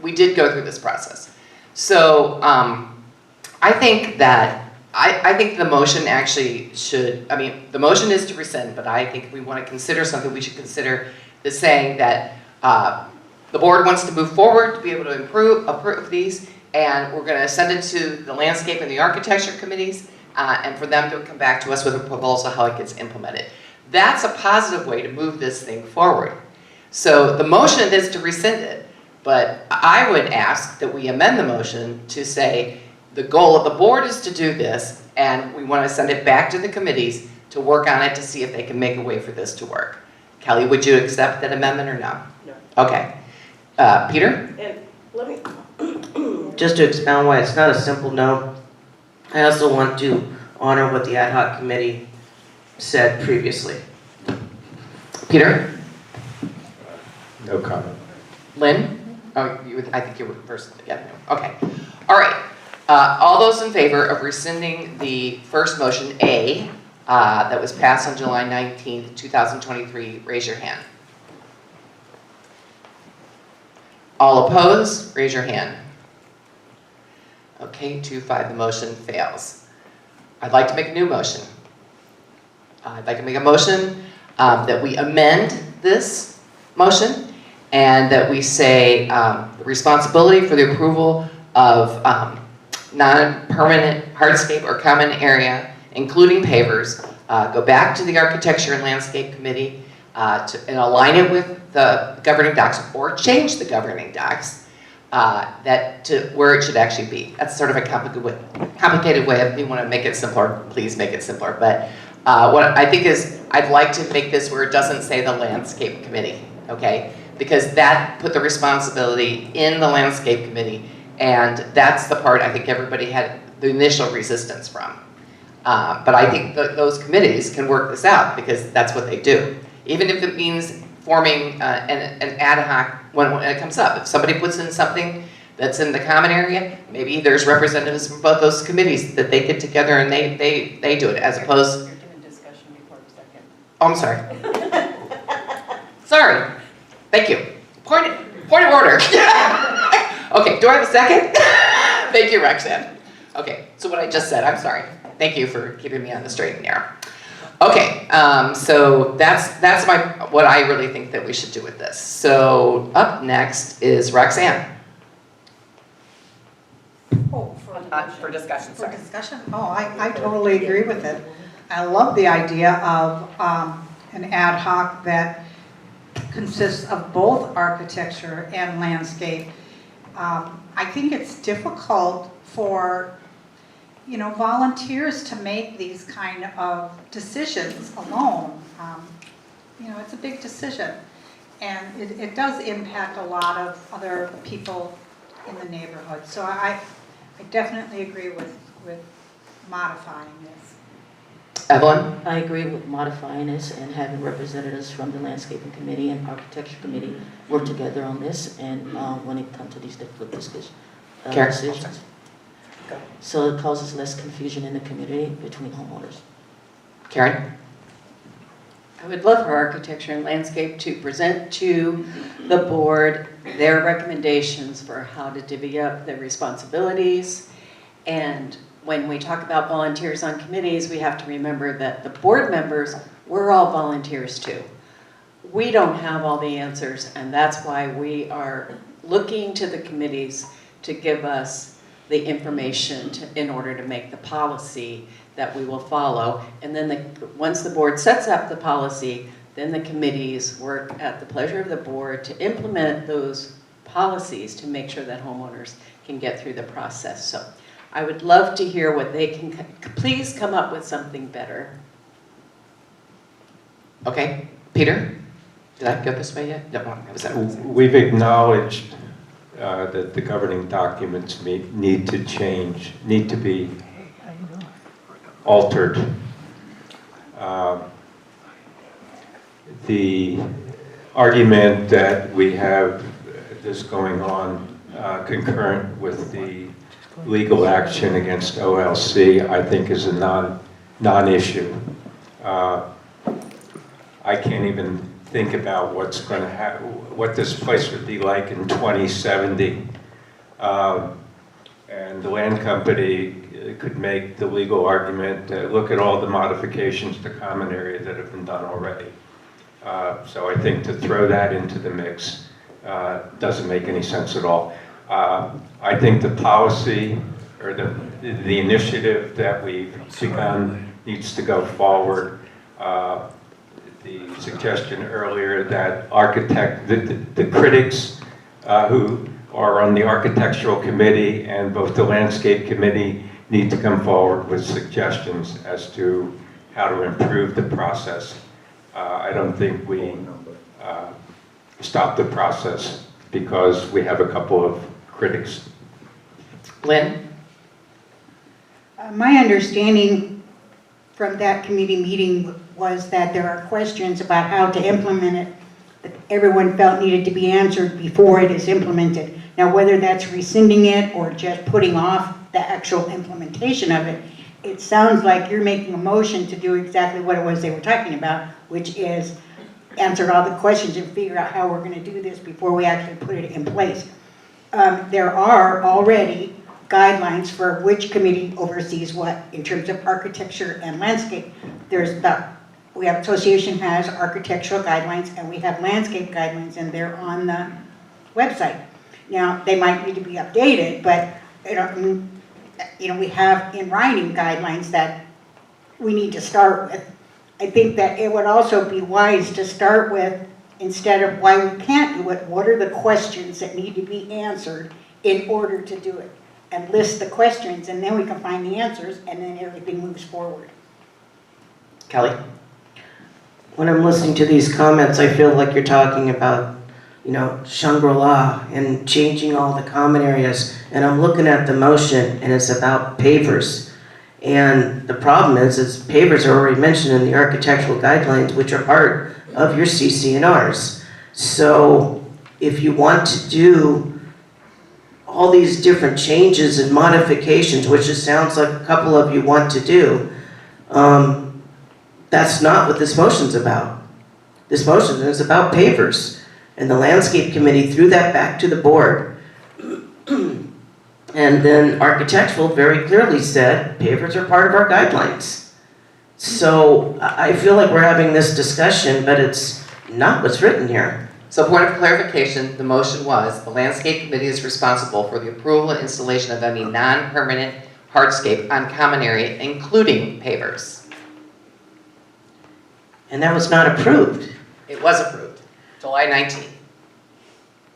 We did go through this process. So I think that, I think the motion actually should, I mean, the motion is to rescind, but I think we want to consider something, we should consider the saying that the board wants to move forward to be able to approve these, and we're going to send it to the landscape and the architecture committees, and for them to come back to us with a proposal how it gets implemented. That's a positive way to move this thing forward. So the motion is to rescind it, but I would ask that we amend the motion to say the goal of the board is to do this, and we want to send it back to the committees to work on it to see if they can make a way for this to work. Kelly, would you accept that amendment or no? No. Okay. Peter? And let me, just to expound why it's not a simple no, I also want to honor what the ad hoc committee said previously. Peter? No comment. Lynn? Oh, I think you were first. Yeah, no. Okay. All right. All those in favor of rescinding the first motion, A, that was passed on July 19th, 2023, raise your hand. All opposed, raise your hand. Okay, 2-5, the motion fails. I'd like to make a new motion. I'd like to make a motion that we amend this motion and that we say the responsibility for the approval of non-permanent hardscape or common area, including pavers, go back to the Architecture and Landscape Committee and align it with the governing docs or change the governing docs to where it should actually be. That's sort of a complicated way. If you want to make it simpler, please make it simpler. But what I think is I'd like to make this where it doesn't say the Landscape Committee, okay? Because that put the responsibility in the Landscape Committee, and that's the part I think everybody had the initial resistance from. But I think those committees can work this out because that's what they do. Even if it means forming an ad hoc when it comes up. If somebody puts in something that's in the common area, maybe there's representatives from both those committees that they get together and they do it, as opposed. You're doing discussion before a second. Oh, I'm sorry. Sorry. Thank you. Point of order. Okay, do I have a second? Thank you, Roxanne. Okay, so what I just said, I'm sorry. Thank you for keeping me on the straight and narrow. Okay, so that's what I really think that we should do with this. So up next is Roxanne. Oh, For discussion, for sorry. discussion? Oh, I totally agree with it. I love the idea of an ad hoc that consists of both architecture and landscape. I think it's difficult for volunteers to make these kind of decisions alone. It's a big decision, and it does impact a lot of other people in the neighborhood. So I definitely agree with modifying this. Evelyn? I agree with modifying this and having representatives from the Landscaping Committee and Architecture Committee work together on this, and when it comes to these difficult decisions. So it causes less confusion in the community between homeowners. Karen? I would love for Architecture and Landscape to present to the board their recommendations for how to divvy up the responsibilities. And when we talk about volunteers on committees, we have to remember that the board members, we're all volunteers too. we don't have all the answers, and that's why we are looking to the committees to give us the information in order to make the policy that we will follow. And then once the board sets up the policy, then the committees work at the pleasure of the board to implement those policies to make sure that homeowners can get through the process. So I would love to hear what they can, please come up with something better. Okay, Peter? Did I go this way yet? No, was that? We've acknowledged that the governing documents need to change, need to be altered. The argument that we have this going on concurrent with the legal action against OLC, I think is a non-issue. I can't even think about what's going to happen, what this place would be like in 2070. And the land company could make the legal argument, look at all the modifications to common area that have been done already. So I think to throw that into the mix doesn't make any sense at all. I think the policy or the initiative that we've begun needs to go forward. The suggestion earlier that the critics who are on the architectural committee and both the landscape committee need to come forward with suggestions as to how to improve the process. I don't think we stop the process because we have a couple of critics. Lynn? My understanding from that committee meeting was that there are questions about how to implement it that everyone felt needed to be answered before it is implemented. Now, whether that's rescinding it or just putting off the actual implementation of it, it sounds like you're making a motion to do exactly what it was they were talking about, which is answer all the questions and figure out how we're going to do this before we actually put it in place. There are already guidelines for which committee oversees what in terms of architecture and landscape. We have association has architectural guidelines and we have landscape guidelines, and they're on the website. Now, they might need to be updated, but we have in writing guidelines that we need to start with. I think that it would also be wise to start with, instead of why we can't do it, what are the questions that need to be answered in order to do it? And list the questions, and then we can find the answers, and then everything moves forward. Kelly? When I'm listening to these comments, I feel like you're talking about, Shangri-La and changing all the common areas. And I'm looking at the motion, and it's about pavers. And the problem is pavers are already mentioned in the architectural guidelines, which are part of your CC&Rs. So if you want to do all these different changes and modifications, which it sounds like a couple of you want to do, that's not what this motion's about. This motion is about pavers. And the landscape committee threw that back to the board. And then architectural very clearly said pavers are part of our guidelines. So I feel like we're having this discussion, but it's not what's written here. So point of clarification, the motion was the landscape committee is responsible for the approval and installation of any non-permanent hardscape on common area, including pavers. And that was not approved. It was approved, July 19th.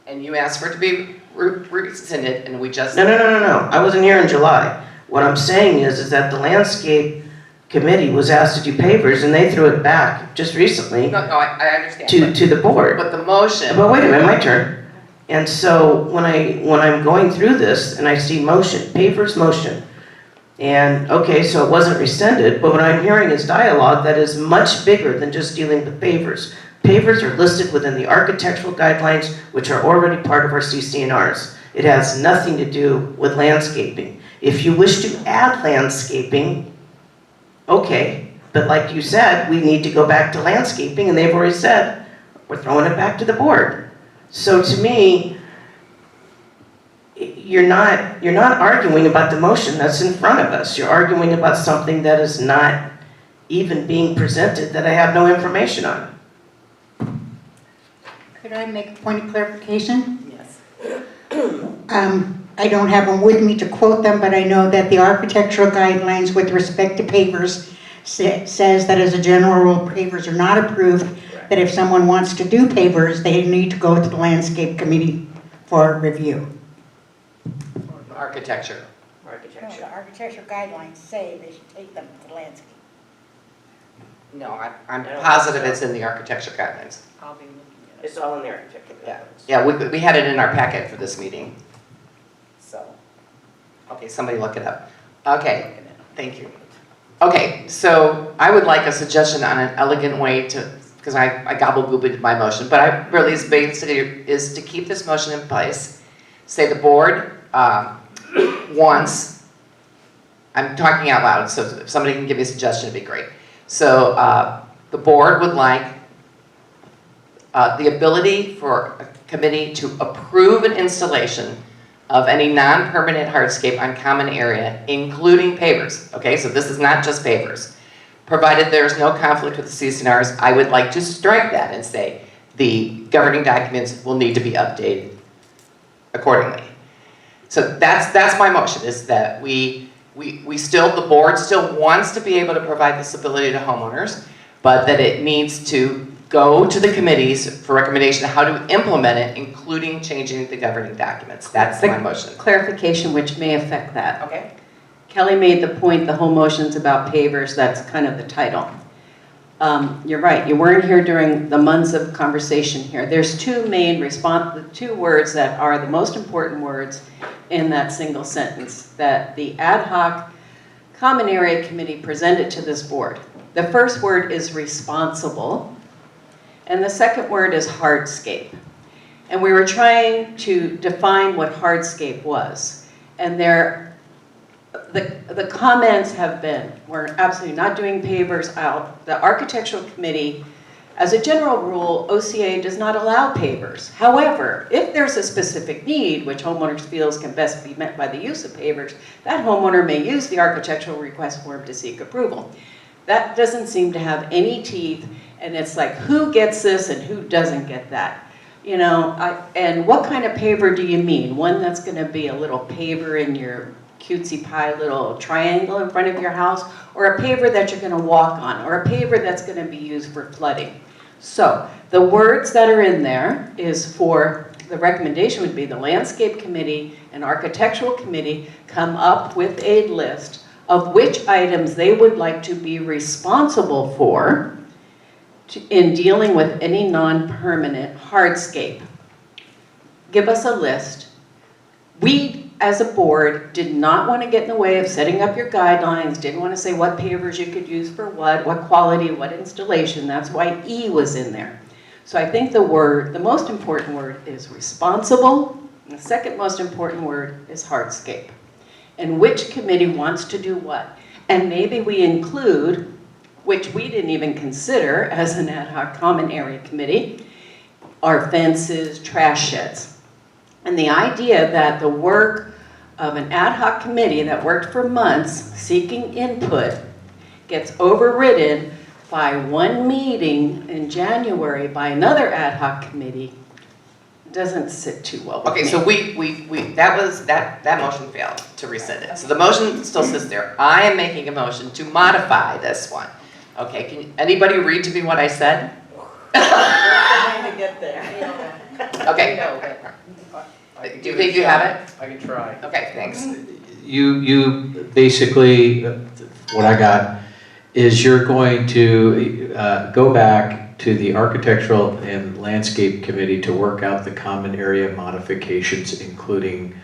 And you asked for it to be rescinded, and we just... No. I wasn't here in July. What I'm saying is that the landscape committee was asked to do pavers, and they threw it back just recently I understand. to the board. But the motion... But wait a minute, my turn. And so when I'm going through this and I see motion, pavers motion, and okay, so it wasn't rescinded, but what I'm hearing is dialogue that is much bigger than just dealing with pavers. Pavers are listed within the architectural guidelines, which are already part of our CC&Rs. It has nothing to do with landscaping. If you wish to add landscaping, okay, but like you said, we need to go back to landscaping, and they've already said, we're throwing it back to the board. So to me, you're not arguing about the motion that's in front of us. You're arguing about something that is not even being presented, that I have no information on. Could I make a point of clarification? Yes. I don't have them with me to quote them, but I know that the architectural guidelines with respect to pavers says that as a general rule, pavers are not approved, that if someone wants to do pavers, they need to go to the landscape committee for review. Architecture. No, the architectural guidelines say they should take them to the landscape. No, I'm positive it's in the architecture guidelines. I'll be looking at it. It's all in the architecture. Yeah, we had it in our packet for this meeting. So, Okay, somebody look it up. Okay, thank you. Okay, so I would like a suggestion on an elegant way to, because I gobble-gobbled my motion, but I really is basically is to keep this motion in place. Say the board wants, I'm talking out loud, so if somebody can give me a suggestion, it'd be great. So the board would like the ability for a committee to approve an installation of any non-permanent hardscape on common area, including pavers. Okay, so this is not just pavers. Provided there is no conflict with the CCNRs, I would like to strike that and say the governing documents will need to be updated accordingly. So that's my motion, is that the board still wants to be able to provide this ability to homeowners, but that it needs to go to the committees for recommendation how to implement it, including changing the governing documents. That's my motion. clarification which may affect that. Okay. Kelly made the point, the whole motion's about pavers, that's kind of the title. You're right, you weren't here during the months of conversation here. There's two main the two words that are the most important words in that single sentence that the ad hoc common area committee presented to this board. The first word is responsible, and the second word is hardscape. And we were trying to define what hardscape was. And the comments have been, we're absolutely not doing pavers out. The architectural committee, as a general rule, OCA does not allow pavers. However, if there's a specific need, which homeowners feels can best be met by the use of pavers, that homeowner may use the architectural request form to seek approval. That doesn't seem to have any teeth, and it's like, who gets this and who doesn't get that? You know, and what kind of paver do you mean? One that's gonna be a little paver in your cutesy pie little triangle in front of your house, or a paver that you're gonna walk on, or a paver that's gonna be used for flooding. So, the words that are in there is for, the recommendation would be the landscape committee and architectural committee come up with a list of which items they would like to be responsible for in dealing with any non-permanent hardscape. Give us a list. We, as a board, did not want to get in the way of setting up your guidelines, didn't want to say what pavers you could use for what quality, what installation. That's why E was in there. So I think the most important word is responsible, and the second most important word is hardscape. And which committee wants to do what. And maybe we include, which we didn't even consider as an ad hoc common area committee, our fences, trash sheds. And the idea that the work of an ad hoc committee that worked for months seeking input gets overridden by one meeting in January by another ad hoc committee doesn't sit too well with me. Okay, so that motion failed to rescind it. So the motion still sits there. I am making a motion to modify this one. Okay, can anybody read to me what I said? Trying to get there. Okay. Do you think you have it? I can try. Okay, thanks. You basically, what I got is you're going to go back to the architectural and landscape committee to work out the common area modifications, including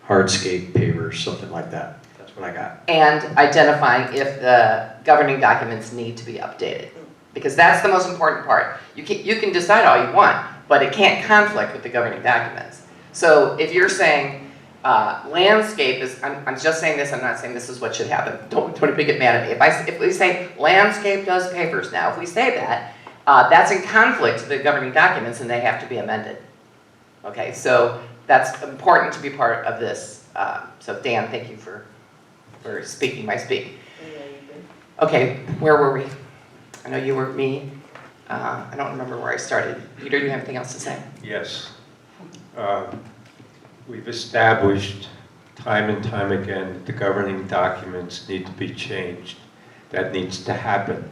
hardscape pavers, something like that. That's what I got. And identifying if the governing documents need to be updated. Because that's the most important part. You can decide all you want, but it can't conflict with the governing documents. So if you're saying landscape is, I'm just saying this, I'm not saying this is what should happen. Don't get mad at me. If we say landscape does pavers now, if we say that, that's in conflict with the governing documents and they have to be amended. Okay, so that's important to be part of this. So Dan, thank you for speaking my speak. Okay, where were we? I know you were me. I don't remember where I started. Peter, do you have anything else to say? Yes. We've established time and time again that the governing documents need to be changed. That needs to happen.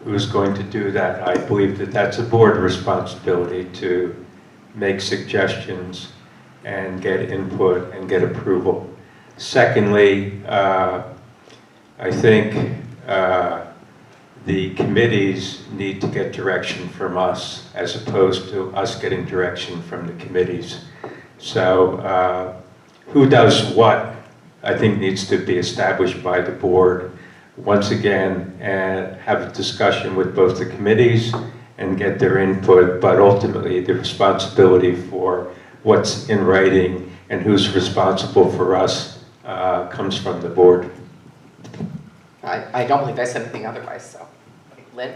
Who's going to do that? I believe that that's a board responsibility to make suggestions and get input and get approval. Secondly, I think the committees need to get direction from us as opposed to us getting direction from the committees. So who does what, I think needs to be established by the board. Once again, have a discussion with both the committees and get their input, but ultimately the responsibility for what's in writing and who's responsible for us comes from the board. I don't believe I said anything otherwise, so. Lynn?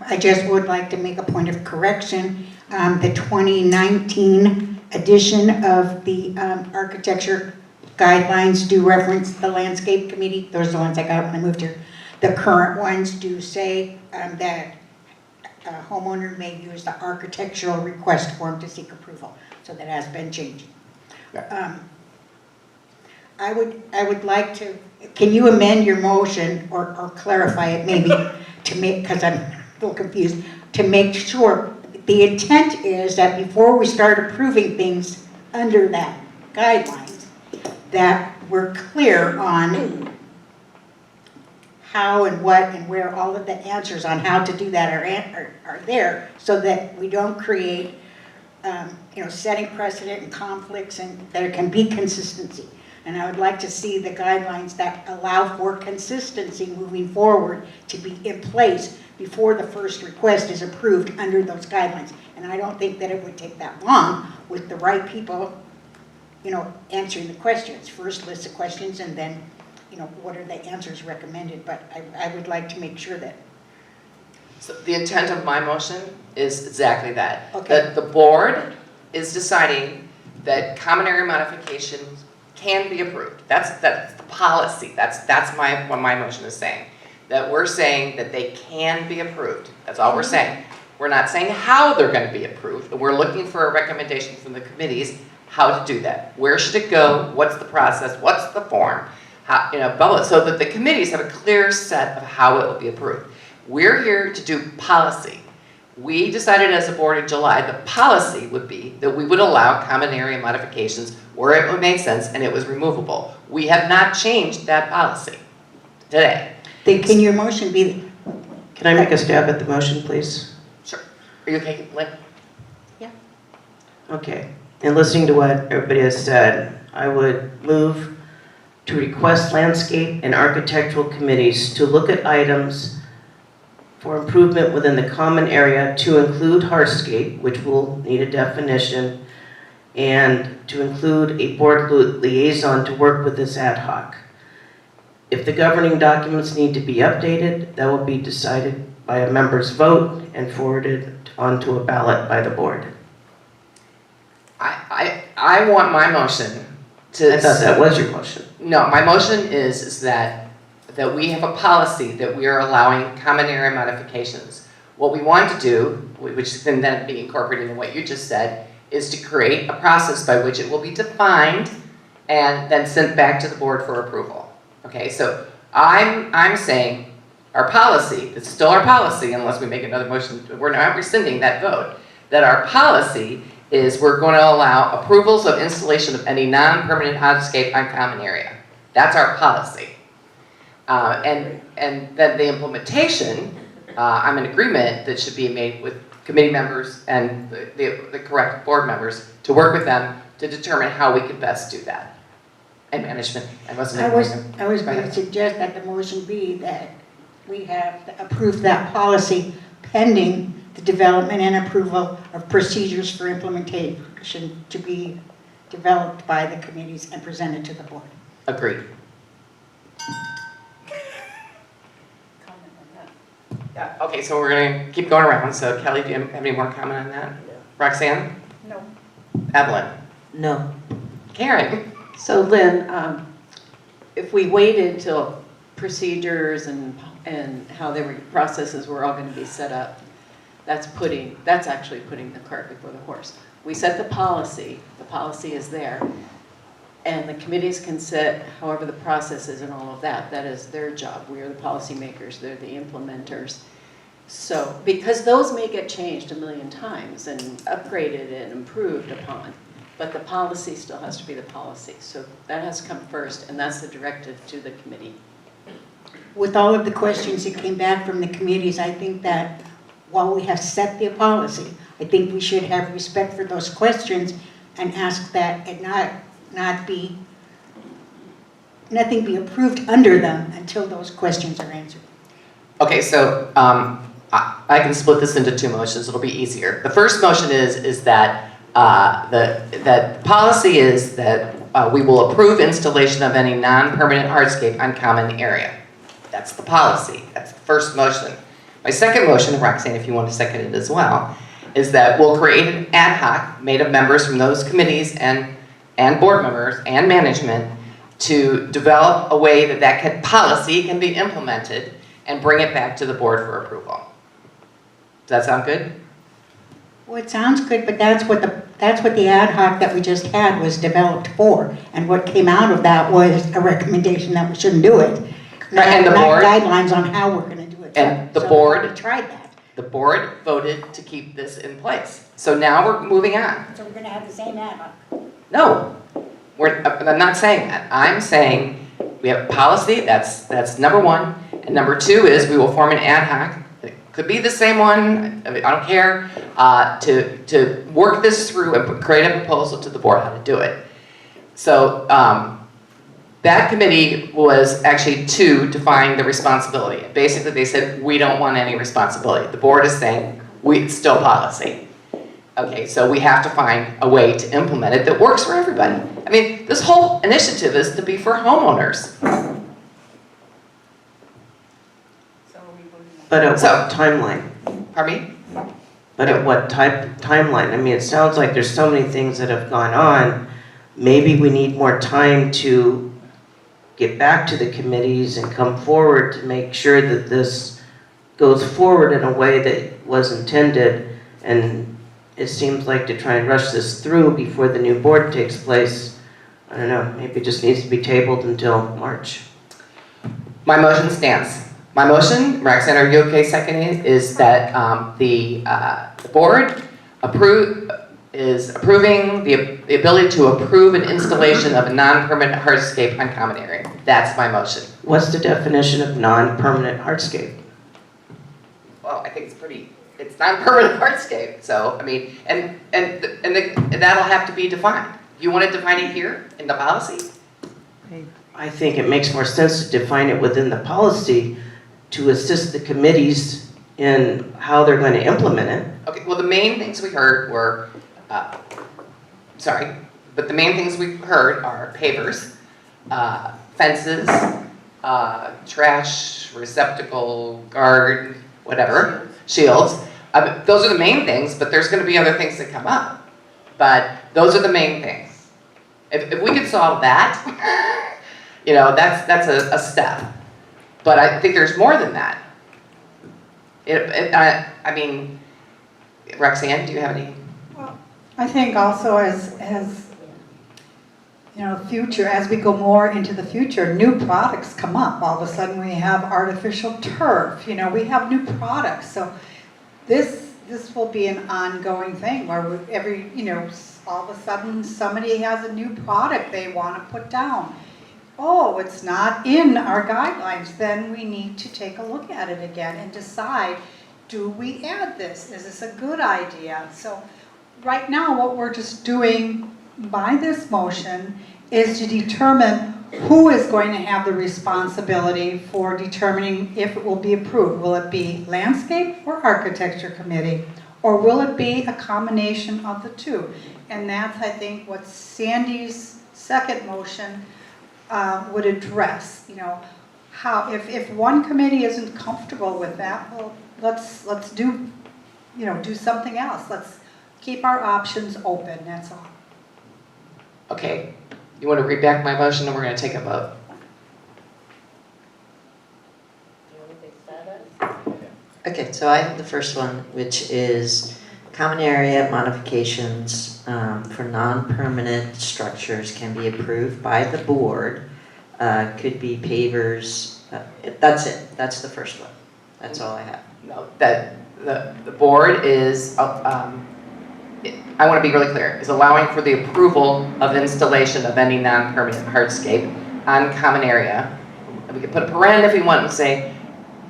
I just would like to make a point of correction. The 2019 edition of the architecture guidelines do reference the landscape committee. Those are the ones I got when I moved here. The current ones do say that a homeowner may use the architectural request form to seek approval. So that has been changed. I would like to, can you amend your motion or clarify it maybe to make, because I'm a little confused, to make sure the intent is that before we start approving things under that guidelines, that we're clear on how and what and where all of the answers on how to do that are there, so that we don't create, setting precedent and conflicts, and there can be consistency. And I would like to see the guidelines that allow for consistency moving forward to be in place before the first request is approved under those guidelines. And I don't think that it would take that long with the right people, answering the questions. First list of questions and then, what are the answers recommended. But I would like to make sure that. So the intent of my motion is exactly that. Okay. That the board is deciding that common area modifications can be approved. That's the policy. That's what my motion is saying. That we're saying that they can be approved. That's all we're saying. We're not saying how they're going to be approved. We're looking for a recommendation from the committees how to do that. Where should it go? What's the process? What's the form? How, so that the committees have a clear set of how it will be approved. We're here to do policy. We decided as a board in July, the policy would be that we would allow common area modifications where it would make sense and it was removable. We have not changed that policy today. Then can your motion be? Can I make a stab at the motion, please? Sure. Are you okay, Lynn? Yeah. Okay. And listening to what everybody has said, I would move to request landscape and architectural committees to look at items for improvement within the common area to include hardscape, which will need a definition, and to include a board liaison to work with this ad hoc. If the governing documents need to be updated, that will be decided by a member's vote and forwarded onto a ballot by the board. I want my motion to. I thought that was your motion. No, my motion is that we have a policy that we are allowing common area modifications. What we want to do, which can then be incorporated in what you just said, is to create a process by which it will be defined and then sent back to the board for approval. Okay, so I'm saying our policy, it's still our policy unless we make another motion, we're not rescinding that vote, that our policy is we're going to allow approvals of installation of any non-permanent hardscape on common area. That's our policy. And then the implementation, I'm in agreement that should be made with committee members and the correct board members to work with them to determine how we can best do that. And management. I was going to suggest that the motion be that we have approved that policy pending the development and approval of procedures for implementation to be developed by the committees and presented to the board. Agreed. Yeah, okay, so we're going to keep going around. So Kelly, do you have any more comment on that? Roxanne? No. Evelyn? No. Karen? So Lynn, if we waited till procedures and how their processes were all going to be set up, that's actually putting the cart before the horse. We set the policy is there, and the committees can set however the process is and all of that. That is their job. We are the policymakers, they're the implementers. So, because those may get changed a million times and upgraded and improved upon, but the policy still has to be the policy. So that has to come first, and that's the directive to the committee. With all of the questions that came back from the committees, I think that while we have set the policy, I think we should have respect for those questions and ask that it nothing be approved under them until those questions are answered. Okay, so I can split this into two motions. It'll be easier. The first motion is that the policy is that we will approve installation of any non-permanent hardscape on common area. That's the policy. That's the first motion. My second motion, Roxanne, if you want to second it as well, is that we'll create an ad hoc made of members from those committees and board members and management to develop a way that policy can be implemented and bring it back to the board for approval. Does that sound good? Well, it sounds good, but that's what the ad hoc that we just had was developed for. And what came out of that was a recommendation that we shouldn't do it. Right, and the board, guidelines on how we're going to do it. And the so board we tried that. The board voted to keep this in place. So now we're moving on. So we're going to have the same ad hoc. No, I'm not saying that. I'm saying we have a policy, that's number one. And number two is we will form an ad hoc. It could be the same one, I don't care, to work this through and create a proposal to the board how to do it. So that committee was actually to define the responsibility. Basically, they said, we don't want any responsibility. The board is saying, it's still policy. Okay, so we have to find a way to implement it that works for everybody. I mean, this whole initiative is to be for homeowners. But at what timeline? Pardon me? But at what timeline? I mean, it sounds like there's so many things that have gone on. Maybe we need more time to get back to the committees and come forward to make sure that this goes forward in a way that was intended. And it seems like to try and rush this through before the new board takes place, I don't know, maybe it just needs to be tabled until March. My motion stands. My motion, Roxanne, are you okay seconding it, is that the board is approving the ability to approve an installation of a non-permanent hardscape on common area. That's my motion. What's the definition of non-permanent hardscape? Well, I think it's non-permanent hardscape. So, I mean, and that'll have to be defined. You want to define it here in the policy? I think it makes more sense to define it within the policy to assist the committees in how they're going to implement it. Okay, well, the main things we heard were, the main things we heard are pavers, fences, trash, receptacle, guard, whatever, shields. Those are the main things, but there's going to be other things that come up. But those are the main things. If we could solve that, you know, that's a step. But I think there's more than that. I mean, Roxanne, do you have any? Well, I think also as you know, future, as we go more into the future, new products come up. All of a sudden we have artificial turf, you know, we have new products. So this will be an ongoing thing where all of a sudden somebody has a new product they want to put down. Oh, it's not in our guidelines, then we need to take a look at it again and decide, do we add this? Is this a good idea? So right now what we're just doing by this motion is to determine who is going to have the responsibility for determining if it will be approved. Will it be landscape or architecture committee? Or will it be a combination of the two? And that's, I think, what Sandy's second motion would address. You know, how if one committee isn't comfortable with that, well, let's do something else. Let's keep our options open. That's all. Okay, you want to read back my motion, and we're going to take a vote. Okay, so I have the first one, which is common area modifications for non-permanent structures can be approved by the board. Could be pavers, that's it, that's the first one. That's all I have. No, that the board is, I want to be really clear, is allowing for the approval of installation of any non-permanent hardscape on common area. And we could put a paren if we want and say,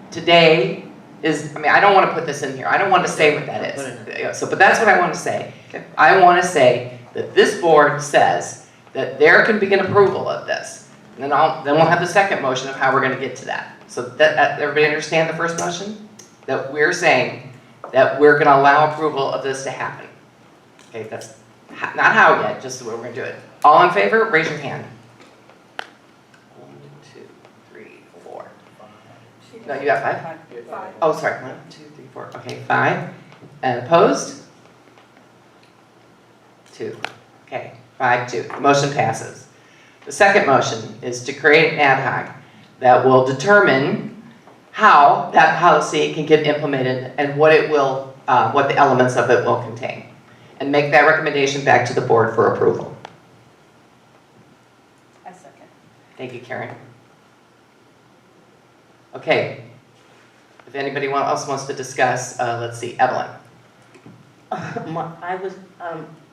today is, I mean, I don't want to put this in here. I don't want to say what that is. Yeah, so, but that's what I want to say. Okay. I want to say that this board says that there can be an approval of this. And then we'll have the second motion of how we're going to get to that. So that, everybody understand the first motion? That we're saying that we're going to allow approval of this to happen. Okay, that's not how yet, just the way we're going to do it. All in favor, raise your hand. 1, 2, 3, 4. No, you got 5? Oh, sorry. 1, 2, 3, 4. Okay, 5. And opposed? 2. Okay, 5, 2. The motion passes. The second motion is to create an ad hoc that will determine how that policy can get implemented and what it will, what the elements of it will contain, and make that recommendation back to the board for approval. I second. Thank you, Karen. Okay. If anybody else wants to discuss, let's see, Evelyn.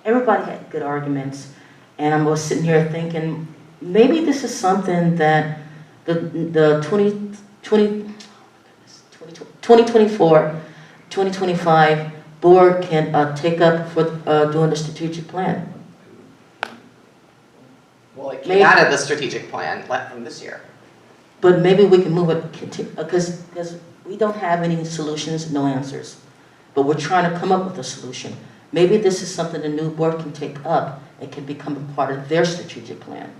Everybody had good arguments, and I was sitting here thinking, maybe this is something that the 2024, 2025 board can take up for doing the strategic plan. Well, it came out of the strategic plan from this year. But maybe we can move it, because we don't have any solutions, no answers. But we're trying to come up with a solution. Maybe this is something the new board can take up and can become a part of their strategic plan.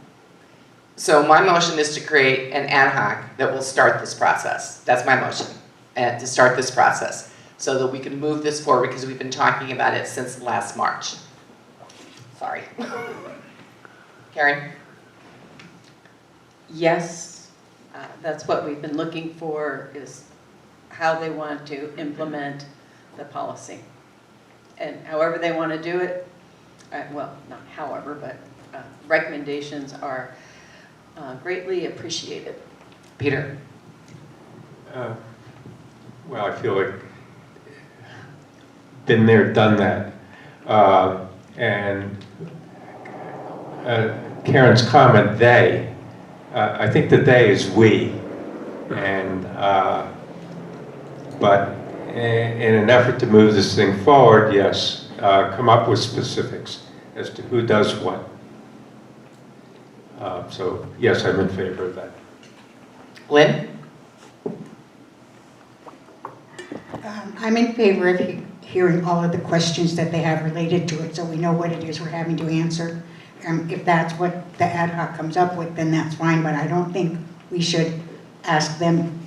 So my motion is to create an ad hoc that will start this process. That's my motion, and to start this process, so that we can move this forward, because we've been talking about it since last March. Sorry. Karen? Yes, that's what we've been looking for, is how they want to implement the policy. And however they want to do it, well, not however, but recommendations are greatly appreciated. Peter? Well, I feel like been there, done that. And Karen's comment, they, I think the they is we. And, but in an effort to move this thing forward, yes, come up with specifics as to who does what. So yes, I'm in favor of that. Lynn? I'm in favor of hearing all of the questions that they have related to it, so we know what it is we're having to answer. If that's what the ad hoc comes up with, then that's fine, but I don't think we should ask them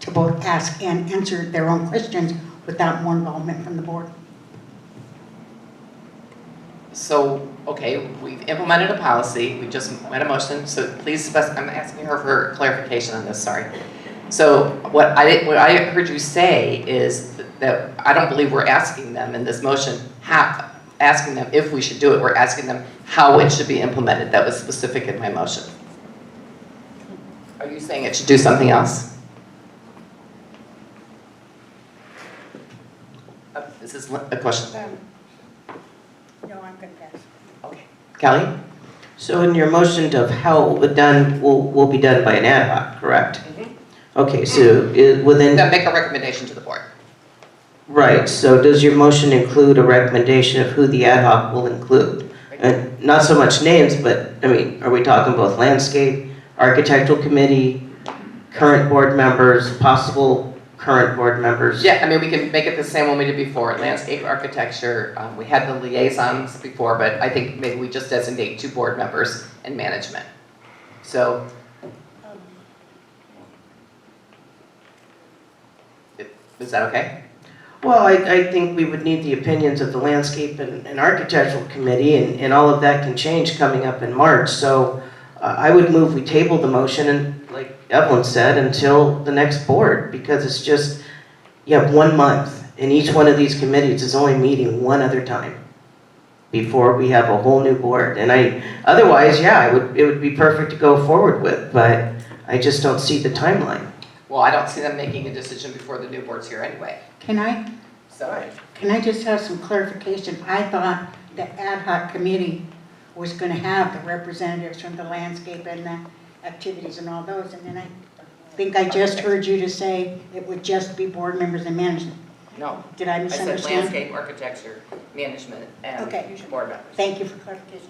to both ask and answer their own questions without more involvement from the board. So, okay, we've implemented a policy, we just made a motion, so please I'm asking her for clarification on this, sorry. So what I heard you say is that I don't believe we're asking them in this motion, asking them if we should do it, we're asking them how it should be implemented. That was specific in my motion. Are you saying it should do something else? Is this a question? No, I'm good, pass. Okay. Kelly? So in your motion of how it done will be done by an ad hoc, correct? Mm-hmm. Okay, so within... Then make a recommendation to the board. Right, so does your motion include a recommendation of who the ad hoc will include? And not so much names, but, I mean, are we talking both landscape, architectural committee, current board members, possible current board members? Yeah, I mean, we can make it the same one we did before, landscape architecture. We had the liaisons before, but I think maybe we just designate 2 board members and management. So, is that okay? Well, I think we would need the opinions of the landscape and architectural committee, and all of that can change coming up in March. So I would move we table the motion, and like Evelyn said, until the next board, because it's just, You have 1 month, and each one of these committees is only meeting one other time before we have a whole new board. And otherwise, yeah, it would be perfect to go forward with, but I just don't see the timeline. Well, I don't see them making a decision before the new board's here anyway. Can I just have some clarification? I thought the ad hoc committee was gonna have the representatives from the landscape and the activities and all those, and then I think I just heard you to say it would just be board members and management. No. Did I I said misunderstand? landscape, architecture, management, and Okay. board members. Thank you for clarification.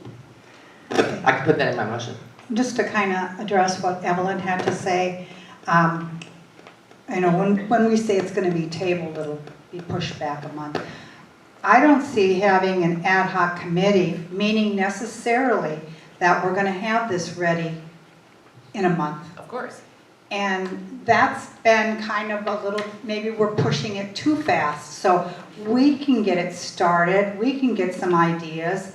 I can put that in my motion. Just to kind of address what Evelyn had to say, when we say it's going to be tabled, it'll be pushed back a month. I don't see having an ad hoc committee meaning necessarily that we're going to have this ready in a month. Of course. And that's been kind of a little, maybe we're pushing it too fast. So we can get it started, we can get some ideas,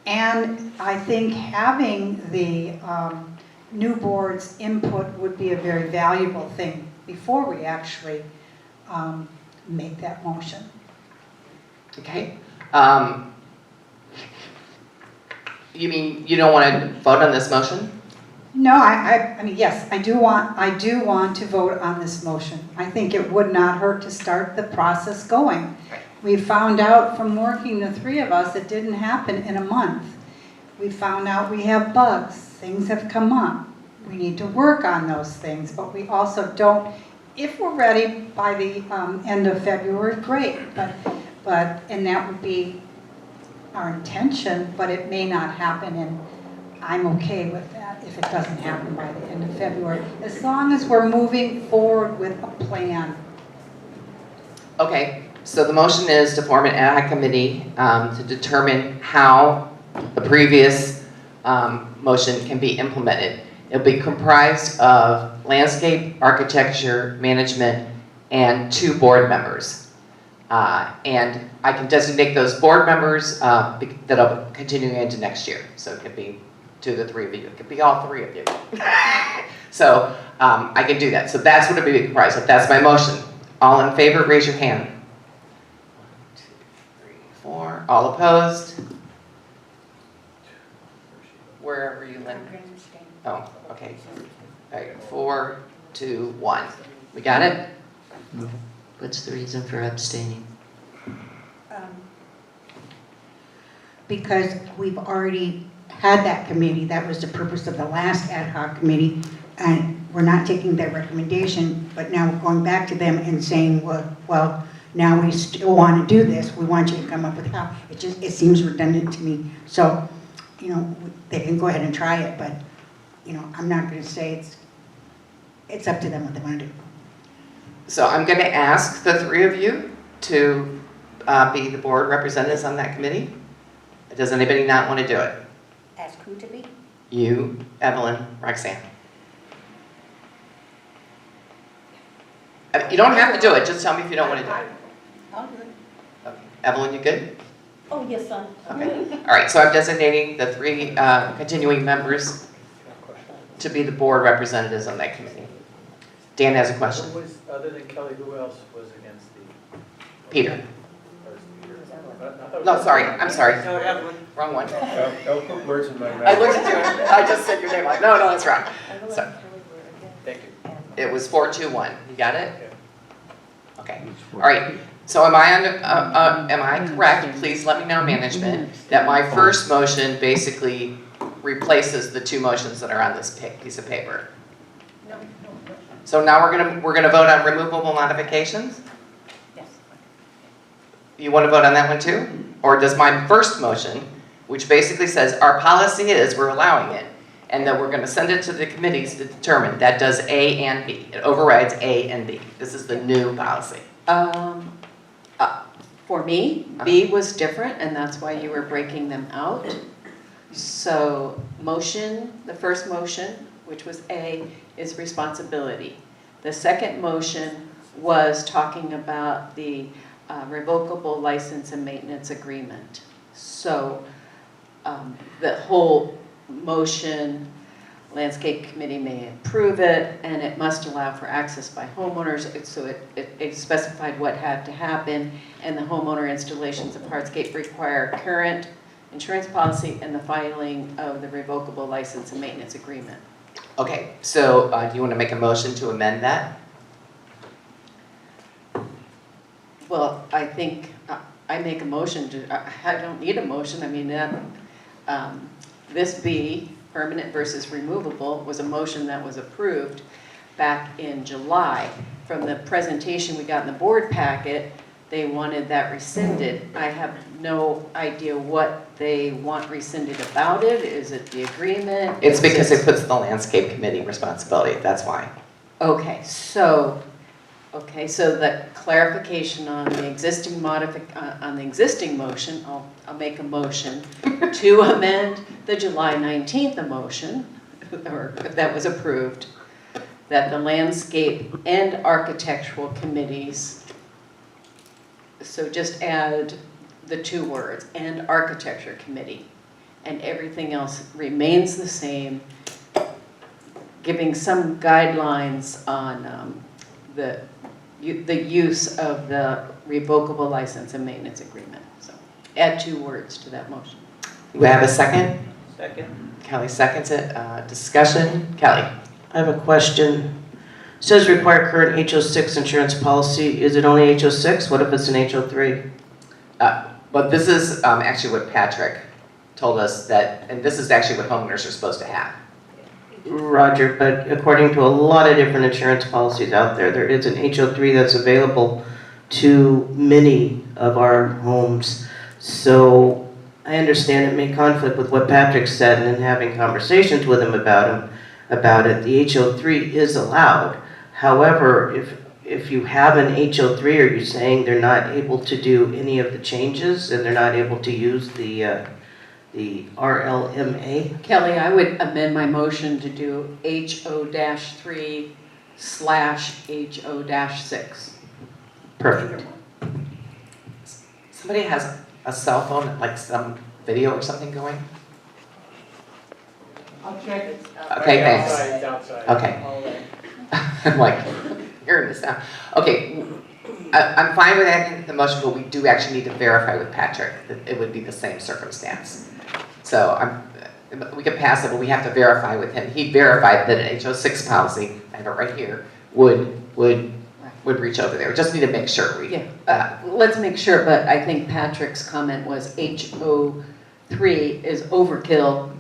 and I think having the new board's input would be a very valuable thing before we actually make that motion. Okay. You mean you don't want to vote on this motion? No, I mean, yes, I do want to vote on this motion. I think it would not hurt to start the process going. Right. We found out from working, the three of us, it didn't happen in a month. We found out we have bugs, things have come up. We need to work on those things, but we also don't, if we're ready by the end of February, great. And that would be our intention, but it may not happen, and I'm okay with that if it doesn't happen by the end of February, as long as we're moving forward with a plan. Okay, so the motion is to form an ad hoc committee to determine how the previous motion can be implemented. It'll be comprised of landscape, architecture, management, and 2 board members. And I can designate those board members that'll continue into next year. So it could be 2 of the 3 of you. It could be all 3 of you. So I can do that. So that's what it'll be comprised of. That's my motion. All in favor, raise your hand. 1, 2, 3, 4. All opposed? Wherever you live. Oh, okay. All right, 4, 2, 1. We got it? No. What's the reason for abstaining? Because we've already had that committee, that was the purpose of the last ad hoc committee, and we're not taking their recommendation, but now we're going back to them and saying, well, now we still want to do this, we want you to come up with how. It seems redundant to me. So, they can go ahead and try it, but, I'm not going to say it's up to them what they want to do. So I'm going to ask the 3 of you to be the board representatives on that committee. Does anybody not want to do it? Ask who to be? You, Evelyn, Roxanne. You don't have to do it, just tell me if you don't want to do it. I'll do it. Okay. Evelyn, you good? Oh, yes, son. Okay. All right, so I'm designating the 3 continuing members to be the board representatives on that committee. Dan has a question. Who was, other than Kelly, who else was against the? Peter. Peter. No, sorry, I'm sorry. No, Evelyn. Wrong one. Don't put words in my mouth. I looked at you, I just said your name. No, that's wrong. So, Thank you. it was 4, 2, 1. You got it? Okay. All right. So am I correct? Please let me know, management, that my first motion basically replaces the 2 motions that are on this piece of paper. So now we're gonna vote on removable modifications? Yes. You want to vote on that one too? Or does my first motion, which basically says our policy is we're allowing it, and that we're going to send it to the committees to determine, that does A and B. It overrides A and B. This is the new policy. For me, B was different, and that's why you were breaking them out. So the first motion, which was A, is responsibility. The second motion was talking about the revocable license and maintenance agreement. So the whole motion Landscape committee may approve it, and it must allow for access by homeowners. So it specified what had to happen, and the homeowner installations of hardscape require current insurance policy and the filing of the revocable license and maintenance agreement. Okay, so do you want to make a motion to amend that? Well, I think I make a motion to, I don't need a motion. I mean, this B, permanent versus removable, was a motion that was approved back in July. From the presentation we got in the board packet, they wanted that rescinded. I have no idea what they want rescinded about it. Is it the agreement? It's because it puts the landscape committee responsibility, that's why. Okay, so the clarification on the existing on the existing motion, I'll make a motion to amend the July 19th motion, or that was approved, that the landscape and architectural committees, so just add the 2 words, and architecture committee, and everything else remains the same, giving some guidelines on the use of the revocable license and maintenance agreement. So add 2 words to that motion. We have a second? Second. Kelly seconds it. Discussion? Kelly? I have a question. It says require current HO6 insurance policy. Is it only HO6? What if it's an HO3? But this is actually what Patrick told us that, and this is actually what homeowners are supposed to have. Roger, but according to a lot of different insurance policies out there, there is an HO3 that's available to many of our homes. So I understand it may conflict with what Patrick said, and in having conversations with him about it, the HO3 is allowed. However, if you have an HO3, are you saying they're not able to do any of the changes and they're not able to use the RLMA? Kelly, I would amend my motion to do HO-3/HO-6. Perfect. Somebody has a cell phone, like some video or something going? I'll check it. Okay, thanks. It's outside. Okay. I'm like, hearing this now. Okay, I'm fine with adding the motion, but we do actually need to verify with Patrick that it would be the same circumstance. So we could pass it, but we have to verify with him. He verified that an HO6 policy, I have it right here, would reach over there. We just need to make sure. Let's make sure, but I think Patrick's comment was HO3 is overkill.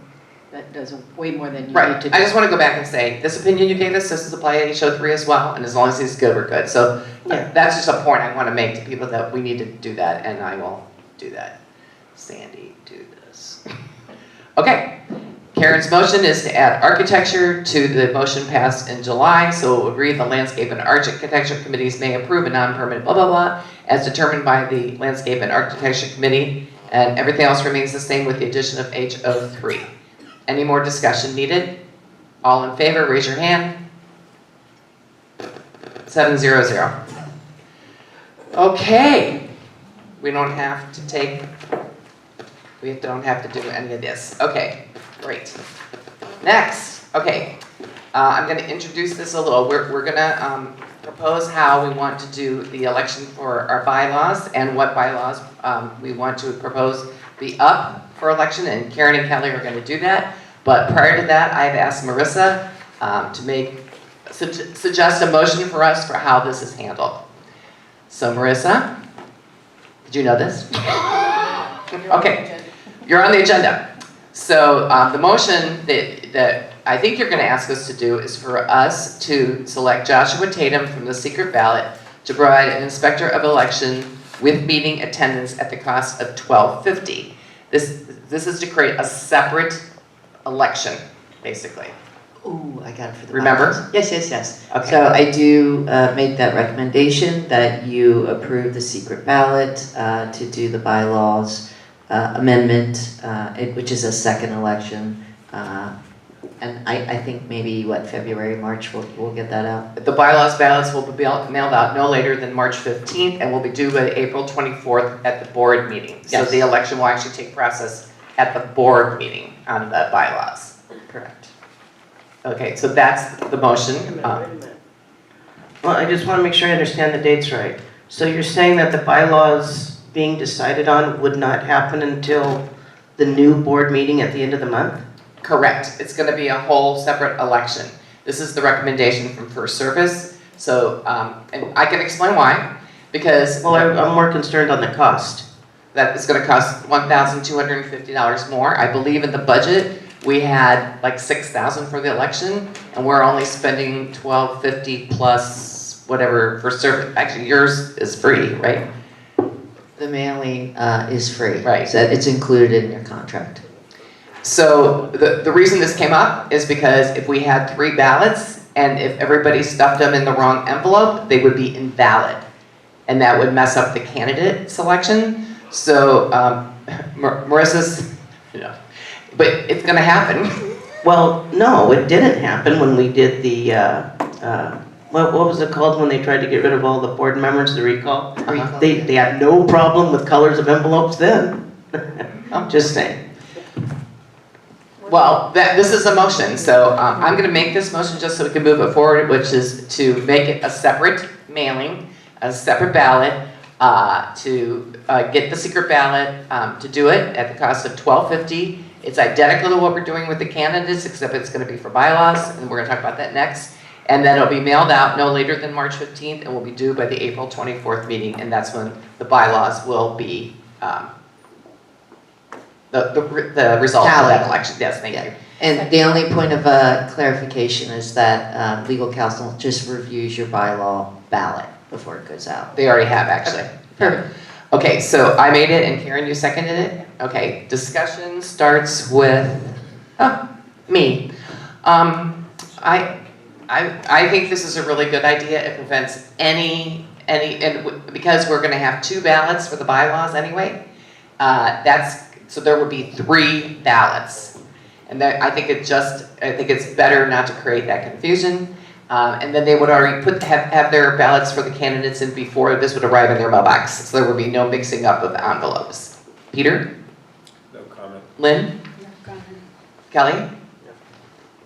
That does way more than you need Right, to do. I just want to go back and say, this opinion you gave us, this is applied to HO3 as well, and as long as he's good, we're good. So that's just a point I want to make to people that we need to do that, and I will do that. Sandy, do this. Okay, Karen's motion is to add architecture to the motion passed in July, so it would read the landscape and architecture committees may approve a non-permanent blah blah blah as determined by the landscape and architecture committee, and everything else remains the same with the addition of HO3. Any more discussion needed? All in favor, raise your hand. 700. Okay, we don't have to do any of this. Okay, great. Next, okay, I'm going to introduce this a little. We're going to propose how we want to do the election for our bylaws and what bylaws we want to propose be up for election, and Karen and Kelly are going to do that. But prior to that, I've asked Marissa to suggest a motion for us for how this is handled. So Marissa, did you know this? Okay, you're on the agenda. So the motion that I think you're going to ask us to do is for us to select Joshua Tatum from the secret ballot to provide an inspector of election with meeting attendance at the cost of $12.50. This is to create a separate election, basically. Ooh, I got it for the Remember? bylaws. Yes. Okay. So I do make that recommendation that you approve the secret ballot to do the bylaws amendment, which is a second election. And I think maybe, February, March, we'll get that out. The bylaws ballots will be mailed out no later than March 15th and will be due by April 24th at the board meeting. So Yes. the election will actually take process at the board meeting on the bylaws. Correct. Okay, so that's the motion. Well, I just want to make sure I understand the dates right. So you're saying that the bylaws being decided on would not happen until the new board meeting at the end of the month? Correct. It's going to be a whole separate election. This is the recommendation from First Service. So, and I can explain why. Because Well, I'm more concerned on the cost. that is going to cost $1,250 more. I believe in the budget we had like $6,000 for the election, and we're only spending $1,250 plus whatever for service. Actually, yours is free, right? The mailing is free. Right. So it's included in your contract. So the reason this came up is because if we had 3 ballots and if everybody stuffed them in the wrong envelope, they would be invalid. And that would mess up the candidate selection. So Marissa's, but it's gonna happen. Well, no, it didn't happen when we did the, what was it called when they tried to get rid of all the board members, the recall? Uh-huh. They had no problem with colors of envelopes then. I'm just saying. Well, this is a motion, so I'm gonna make this motion just so we can move it forward, which is to make it a separate mailing, a separate ballot, to get the secret ballot, to do it at the cost of $1,250. It's identical to what we're doing with the candidates, except it's gonna be for bylaws, and we're gonna talk about that next. And then it'll be mailed out no later than March 15th, and will be due by the April 24th meeting, and that's when the bylaws will be, the result of that Tallied. election. Yes, thank you. And the only point of clarification is that legal counsel just reviews your bylaw ballot before it goes out. They already have, actually. Perfect. Okay, so I made it, and Karen, you seconded it? Okay, discussion starts with, me. I think this is a really good idea. It prevents and because we're gonna have 2 ballots for the bylaws anyway, so there would be 3 ballots. And I think it's better not to create that confusion. And then they would already have their ballots for the candidates in before this would arrive in their mailbox. So there would be no mixing up of envelopes. Peter? No comment. Lynn? Kelly?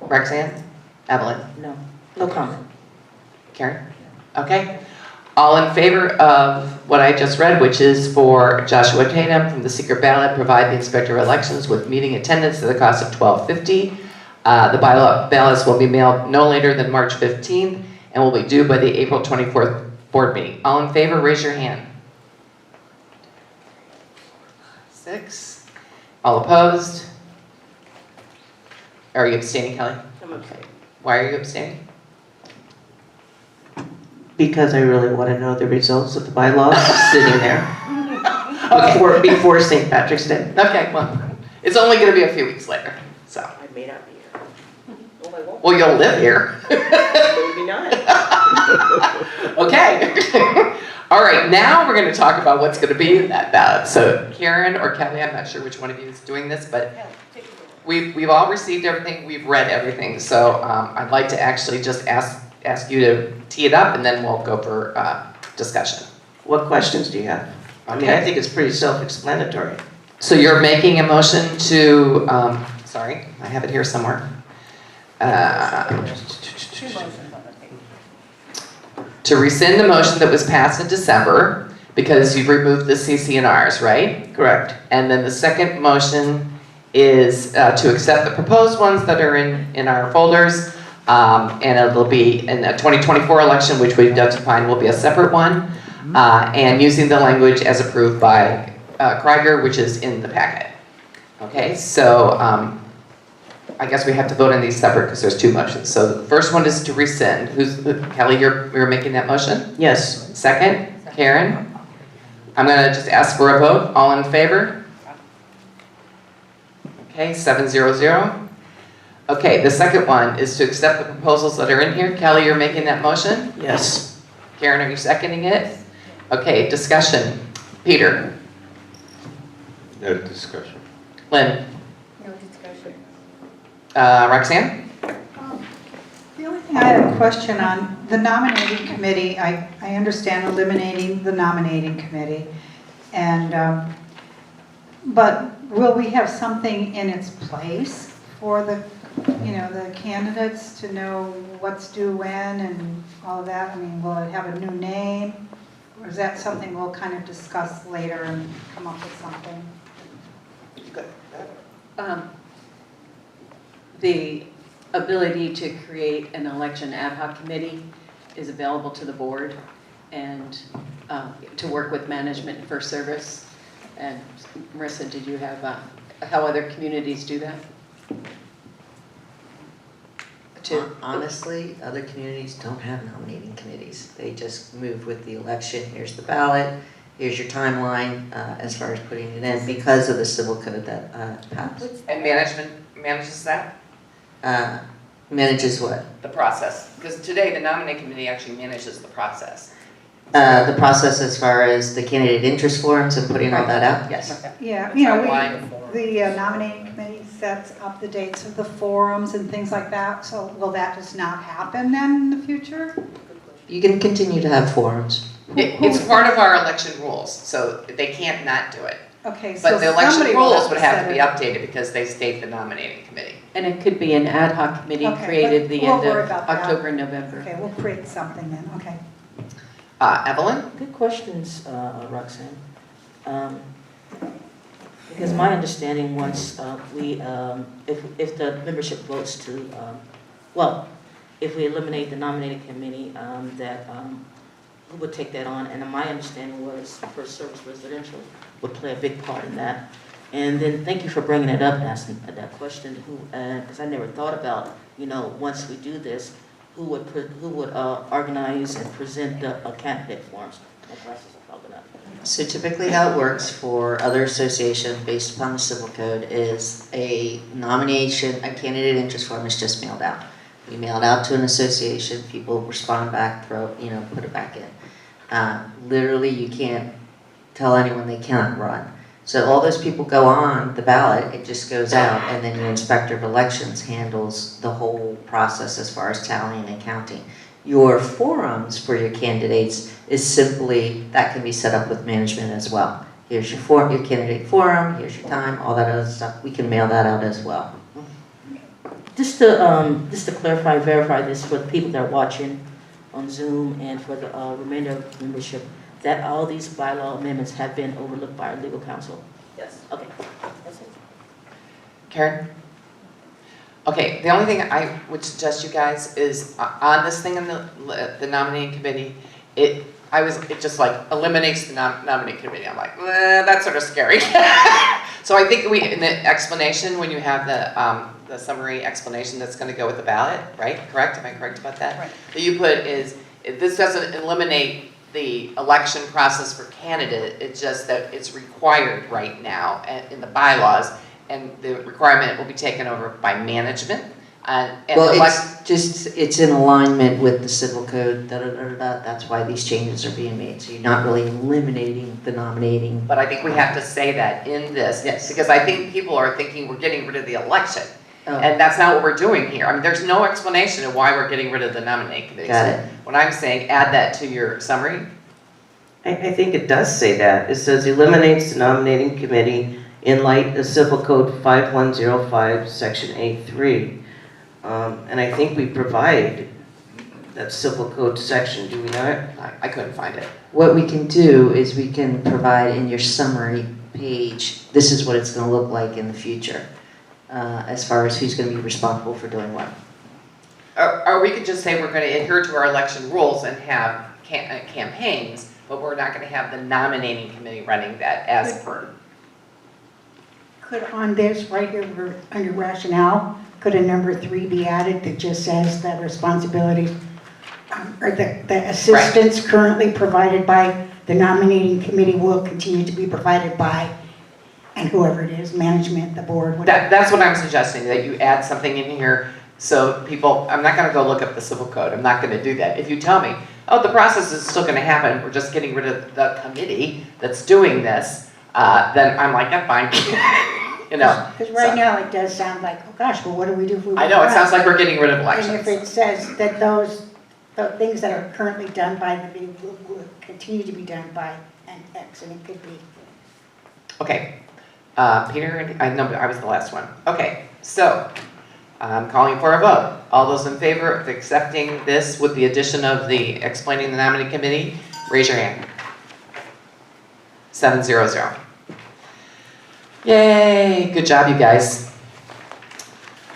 Roxanne? Evelyn? No, no comment. Karen? Okay. All in favor of what I just read, which is for Joshua Tatum from the secret ballot, provide the inspector of elections with meeting attendance at the cost of $1,250. The ballots will be mailed no later than March 15th and will be due by the April 24th board meeting. All in favor, raise your hand. 6. All opposed? Are you abstaining, Kelly? Okay. Why are you abstaining? Because I really want to know the results of the bylaws sitting there Okay. before St. Patrick's Day. Okay, well, it's only going to be a few weeks later, so. I may not be here. Oh, I won't. Well, you'll live here. Maybe not. Okay. All right, now we're going to talk about what's going to be in that ballot. So Karen or Kelly, I'm not sure which one of you is doing this, but we've all received everything, we've read everything. So I'd like to actually just ask you to tee it up, and then we'll go for discussion. What questions do you have? I mean, I think it's pretty self-explanatory. So you're making a motion to, sorry, I have it here somewhere. To rescind the motion that was passed in December because you've removed the CC&Rs, right? Correct. And then the second motion is to accept the proposed ones that are in our folders. And it'll be in the 2024 election, which we've defined will be a separate one. And using the language as approved by Krieger, which is in the packet. Okay, so I guess we have to vote on these separate because there's 2 motions. So the first one is to rescind. Kelly, you're making that motion? Yes. Second, Karen? I'm gonna just ask for a vote. All in favor? Okay, 7-0-0. Okay, the second one is to accept the proposals that are in here. Kelly, you're making that motion? Yes. Karen, are you seconding it? Okay, discussion. Peter? No discussion. Lynn? No discussion. Roxanne? The only thing I had a question on, the nominating committee, I understand eliminating the nominating committee, and, but will we have something in its place for the you know, the candidates to know what's due when and all of that? I mean, will it have a new name? Or is that something we'll kind of discuss later and come up with something? The ability to create an election ad hoc committee is available to the board and to work with management for service. And Marissa, did you have, how other communities do that? Honestly, other communities don't have nominating committees. They just move with the election. Here's the ballot, here's your timeline as far as putting it in because of the civil code that passed. And management manages that? Manages what? The process. Because today, the nominating committee actually manages the process. The process as far as the candidate interest forms and putting all that out? Yes. Yeah, you know, Timeline. the nominating committee sets up the dates of the forums and things like that. So will that just not happen then in the future? You can continue to have forums. It's part of our election rules, so they can't not do it. Okay, so But the election somebody will rules would have to be set updated because they state the nominating committee. And it could be an ad hoc committee Okay, created but the we'll end worry of about that. October, November. Okay, we'll create something then, okay. Evelyn? Good questions, Roxanne. Because my understanding, once if the membership votes to, if we eliminate the nominating committee, who would take that on? And my understanding was First Service Residential would play a big part in that. And then thank you for bringing it up, asking that question, because I never thought about, you know, once we do this, who would organize and present the candidate forms. So typically how it works for other associations based upon the civil code is a nomination, a candidate interest form is just mailed out. We mail it out to an association, people respond back, put it back in. Literally you can't tell anyone they cannot run. So all those people go on the ballot, it just goes out, and then your inspector of elections handles the whole process as far as tallying and counting. Your forums for your candidates is simply, that can be set up with management as well. Here's your your candidate forum, here's your time, all that other stuff. We can mail that out as well. Just to clarify, verify this for the people that are watching on Zoom and for the remainder of membership, that all these bylaw amendments have been overlooked by our legal counsel? Yes. Okay. That's it. Karen? Okay, the only thing I would suggest you guys is on this thing in the nominating committee, it just like eliminates the nominating committee. I'm like, that's sort of scary. So I think in the explanation, when you have the summary explanation that's going to go with the ballot, right? Correct? Am I correct about that? Right. That you put is, this doesn't eliminate the election process for candidate, it's just that it's required right now in the bylaws, and the requirement will be taken over by management. It's in alignment with the civil code, that's why these changes are being made. So you're not really eliminating the nominating. But I think we have to say that in this, Yes. because I think people are thinking we're getting rid of the election. Oh. And that's not what we're doing here. I mean, there's no explanation of why we're getting rid of the nominating committee. Got So it. when I'm saying add that to your summary, I think it does say that. It says eliminates the nominating committee in light of Civil Code 5105, Section A3. And I think we provide that Civil Code section, do we not? I couldn't find it. What we can do is we can provide in your summary page, this is what it's going to look like in the future, as far as who's going to be responsible for doing what. Or we could just say we're going to adhere to our election rules and have campaigns, but we're not going to have the nominating committee running that as per. Could on this, right here, under rationale, could a number 3 be added that just says that responsibilities, or the assistance currently provided by the nominating committee will continue to be provided by, and whoever it is, management, the board, whatever. That's what I'm suggesting, that you add something in here so people, I'm not going to go look up the civil code, I'm not going to do that. If you tell me, oh, the process is still going to happen, we're just getting rid of the committee that's doing this, then I'm like, yeah, fine. Because right now it does sound like, oh gosh, well, what do we do if we? I know, it sounds like we're getting rid of elections. And if it says that the things that are currently done by the committee will continue to be done by an X, and it could be. Okay, Peter, I know I was the last one. Okay, so I'm calling for a vote. All those in favor of accepting this with the addition of the explaining the nominating committee, raise your hand. 700. Yay, good job, you guys.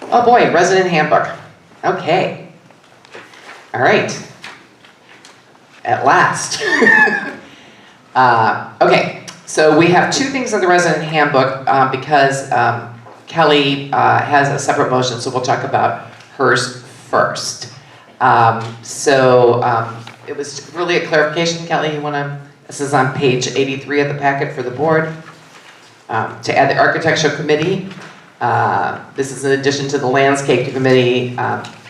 Oh boy, resident handbook. Okay. All right. At last. Okay, so we have two things in the resident handbook because Kelly has a separate motion, so we'll talk about hers first. It was really a clarification, Kelly, this is on page 83 of the packet for the board, to add the architectural committee. This is in addition to the landscape committee,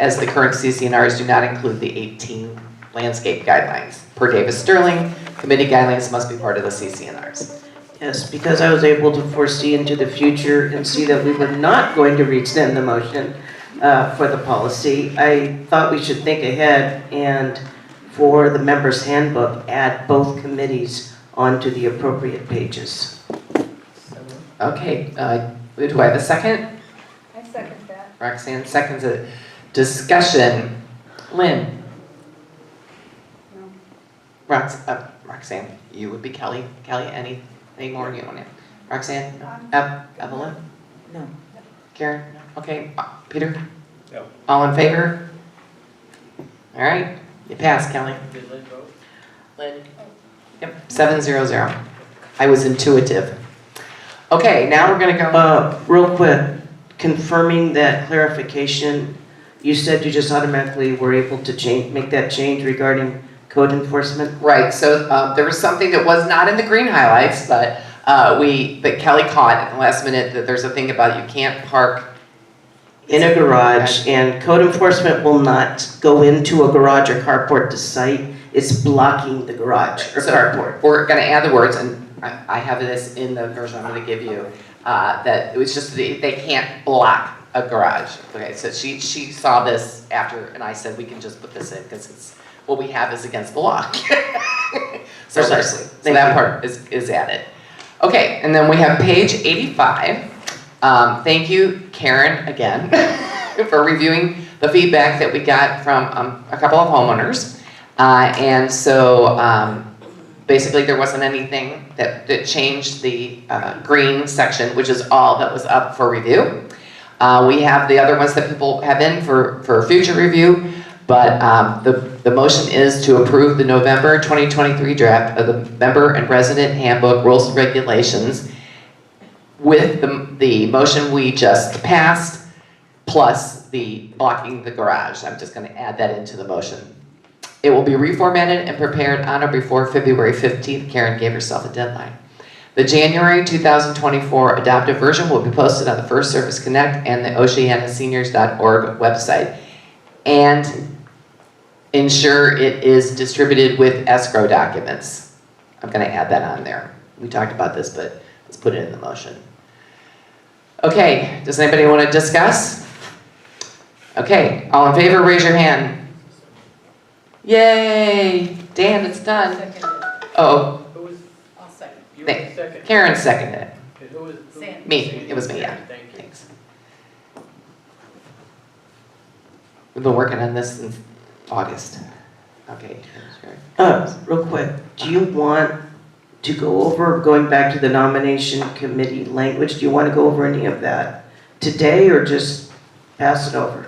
as the current CCNRs do not include the 18 landscape guidelines. Per Davis Sterling, committee guidelines must be part of the CCNRs. Yes, because I was able to foresee into the future and see that we were not going to rescind the motion for the policy, I thought we should think ahead and for the members' handbook, add both committees onto the appropriate pages. Okay, do I have a second? I second that. Roxanne seconds it. Discussion. Lynn? Roxanne, you would be Kelly. Kelly, any more you want to? Roxanne? Evelyn? No. Karen? Okay. Peter? No. All in favor? All right. You passed, Kelly. Did Lynn vote? Lynn? Yep. 700. I was intuitive. Okay, now we're going to go. Real quick, confirming that clarification, you said you just automatically were able to make that change regarding code enforcement? Right, so there was something that was not in the green highlights, but Kelly caught at the last minute that there's a thing about you can't park in a garage, and code enforcement will not go into a garage or carport to cite. It's blocking the garage or carport. We're going to add the words, and I have this in the version I'm going to give you, that it was just they can't block a garage. Okay, so she saw this after, and I said we can just put this in because it's what we have is against the law. Precisely. So that part is added. Okay, and then we have page 85. Thank you, Karen, again, for reviewing the feedback that we got from a couple of homeowners. Basically there wasn't anything that changed the green section, which is all that was up for review. We have the other ones that people have in for future review, but the motion is to approve the November 2023 draft of the Member and Resident Handbook Rules and Regulations with the motion we just passed, plus the blocking the garage. I'm just going to add that into the motion. It will be reformatted and prepared on or before February 15th. Karen gave herself a deadline. The January 2024 adopted version will be posted on the First Service Connect and the OceanaSeniors.org website, and ensure it is distributed with escrow documents. I'm going to add that on there. We talked about this, but let's put it in the motion. Okay, does anybody want to discuss? Okay, all in favor, raise your hand. Yay! Dan, it's done. Oh. Who was, I'll second. You were the second. Karen seconded it. Okay, who was? Me, it was me, yeah. Thank you. Thanks. We've been working on this since August. Okay. Real quick, do you want to go over, going back to the nomination committee language, do you want to go over any of that today or just pass it over?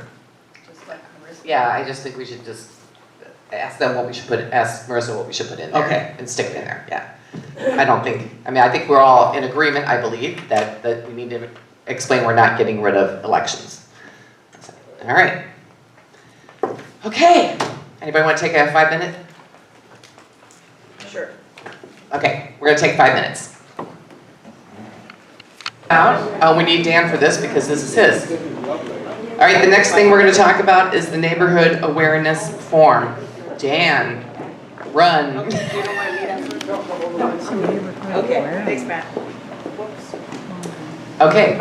Yeah, I just think we should just ask them what we should ask Marissa what we should put in there. Okay. And stick it in there, yeah. I think we're all in agreement, I believe, that we need to explain we're not getting rid of elections. All right. Okay. Anybody want to take a 5-minute? Sure. Okay, we're going to take 5 minutes. Oh, we need Dan for this because this is his. All right, the next thing we're going to talk about is the neighborhood awareness form. Dan, run. Okay, thanks, Matt. Okay.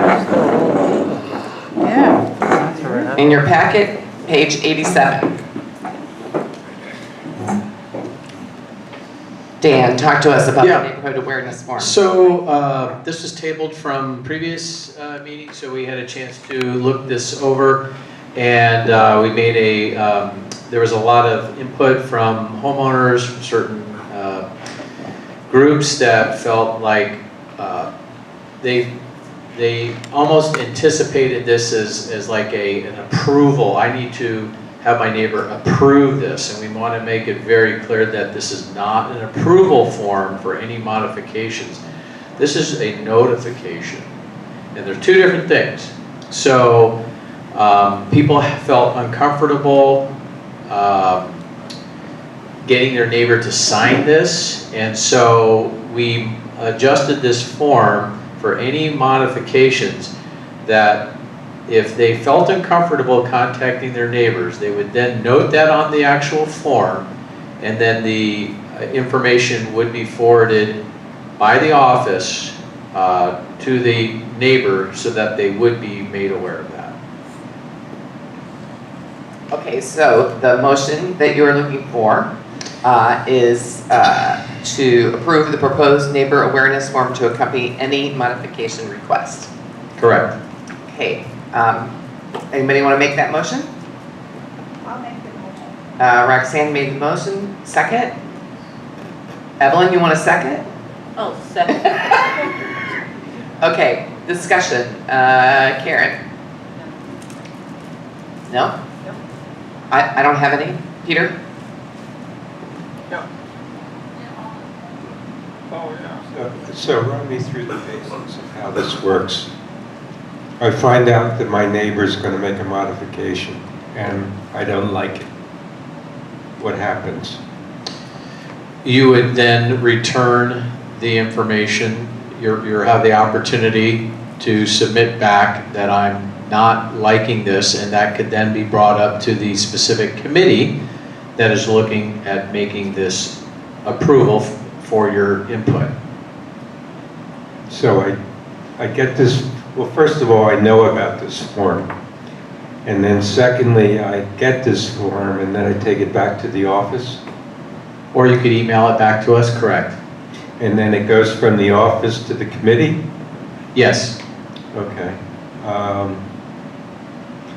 Yeah. In your packet, page 87. Dan, talk to us about Yeah. the neighborhood awareness form. So this was tabled from previous meetings, so we had a chance to look this over. And we made there was a lot of input from homeowners, from certain groups that felt like they almost anticipated this as like an approval. I need to have my neighbor approve this, and we want to make it very clear that this is not an approval form for any modifications. This is a notification, and there's two different things. So people felt uncomfortable getting their neighbor to sign this, and so we adjusted this form for any modifications that if they felt uncomfortable contacting their neighbors, they would then note that on the actual form, and then the information would be forwarded by the office to the neighbor so that they would be made aware of that. Okay, so the motion that you're looking for is to approve the proposed neighbor awareness form to accompany any modification request. Correct. Okay, anybody want to make that motion? I'll make the motion. Roxanne made the motion, second. Evelyn, you want a second? Oh, second. Okay, discussion. Karen? No? No. I don't have any. Peter? Oh, yeah. So run me through the basics of how this works. I find out that my neighbor's going to make a modification, and I don't like it. What happens? You would then return the information. You have the opportunity to submit back that I'm not liking this, and that could then be brought up to the specific committee that is looking at making this approval for your input. So I get this, well, first of all, I know about this form. And then secondly, I get this form and then I take it back to the office. Or you could email it back to us, correct? And then it goes from the office to the committee? Yes. Okay.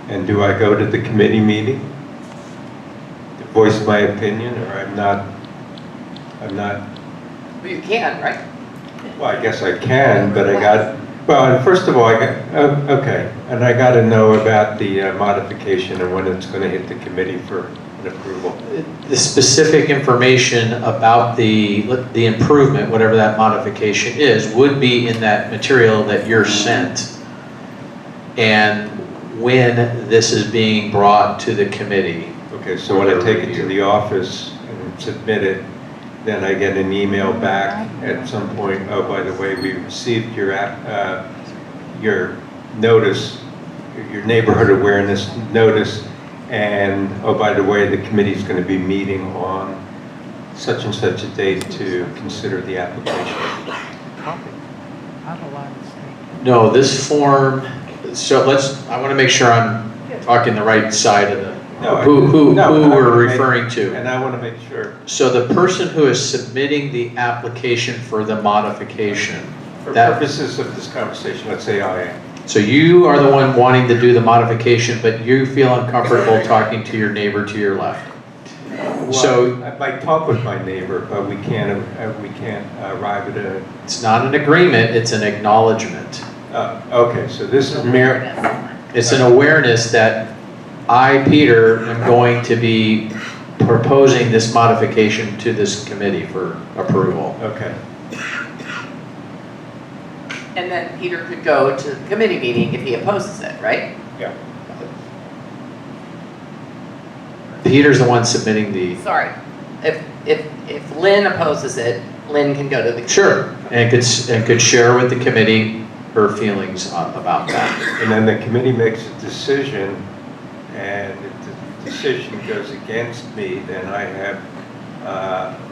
And do I go to the committee meeting to voice my opinion, or I'm not? Well, you can, right? Well, I guess I can, but well, first of all, okay, and I got to know about the modification and when it's going to hit the committee for an approval. The specific information about the improvement, whatever that modification is, would be in that material that you're sent. And when this is being brought to the committee. Okay, so when I take it to the office and submit it, then I get an email back at some point, oh, by the way, we received your notice, your neighborhood awareness notice, and oh, by the way, the committee's going to be meeting on such and such a date to consider the application. No, this form, so I want to make sure I'm talking the right side of who we're referring to. And I want to make sure. So the person who is submitting the application for the modification. For purposes of this conversation, let's say I am. So you are the one wanting to do the modification, but you feel uncomfortable talking to your neighbor to your left. Well, So I might talk with my neighbor, but we can't arrive at a. it's not an agreement, it's an acknowledgement. Okay, so this is mere. It's an awareness that I, Peter, am going to be proposing this modification to this committee for approval. Okay. And then Peter could go to the committee meeting if he opposes it, right? Yeah. Peter's the one submitting the. Sorry. If Lynn opposes it, Lynn can go to the. Sure, and could share with the committee her feelings about that. And then the committee makes a decision, and if the decision goes against me, then I have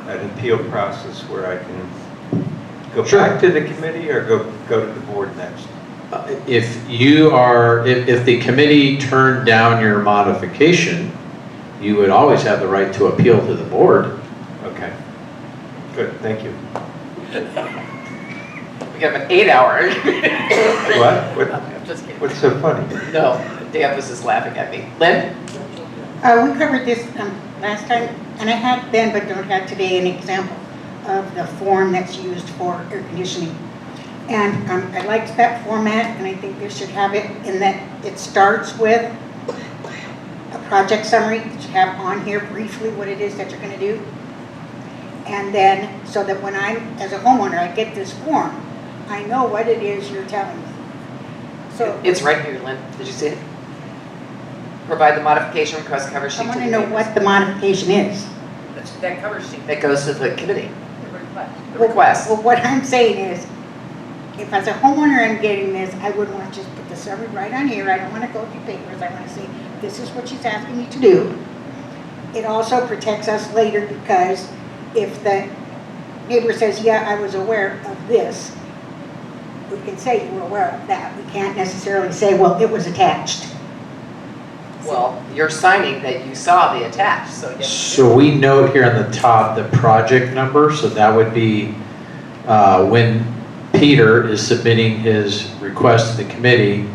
an appeal process where I can go back to the committee or go to the board next. If the committee turned down your modification, you would always have the right to appeal to the board. Okay. Good, thank you. We got an 8-hour. What? I'm just kidding. What's so funny? No, Dan was just laughing at me. Lynn? We covered this last time, and I had then, but don't have today, an example of the form that's used for air conditioning. And I liked that format, and I think they should have it in that it starts with a project summary. It should have on here briefly what it is that you're gonna do. And then, so that when I'm, as a homeowner, I get this form, I know what it is you're telling me. So It's right here, Lynn. Did you see it? Provide the modification request cover sheet I to wanna the know neighbors. what the modification is. That cover sheet, That goes to the committee, the request. the request. Well, what I'm saying is, if as a homeowner I'm getting this, I would want to just put the summary right on here. I don't want to go through papers. I want to say, this is what she's asking me to do. It also protects us later because if the neighbor says, yeah, I was aware of this, we can say you were aware of that. We can't necessarily say, well, it was attached. Well, you're signing that you saw the attached, so you have to do So we note here on the top the project number, so that would be when Peter is submitting his request to the committee,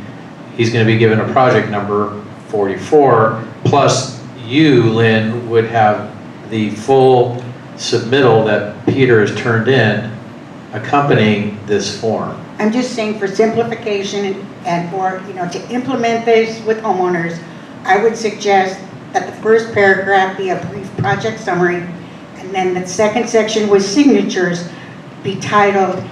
he's going to be given a project number 44, plus you, Lynn, would have the full submittal that Peter has turned in accompanying this form. I'm just saying for simplification and for, to implement this with homeowners, I would suggest that the first paragraph be a brief project summary, and then the second section with signatures be titled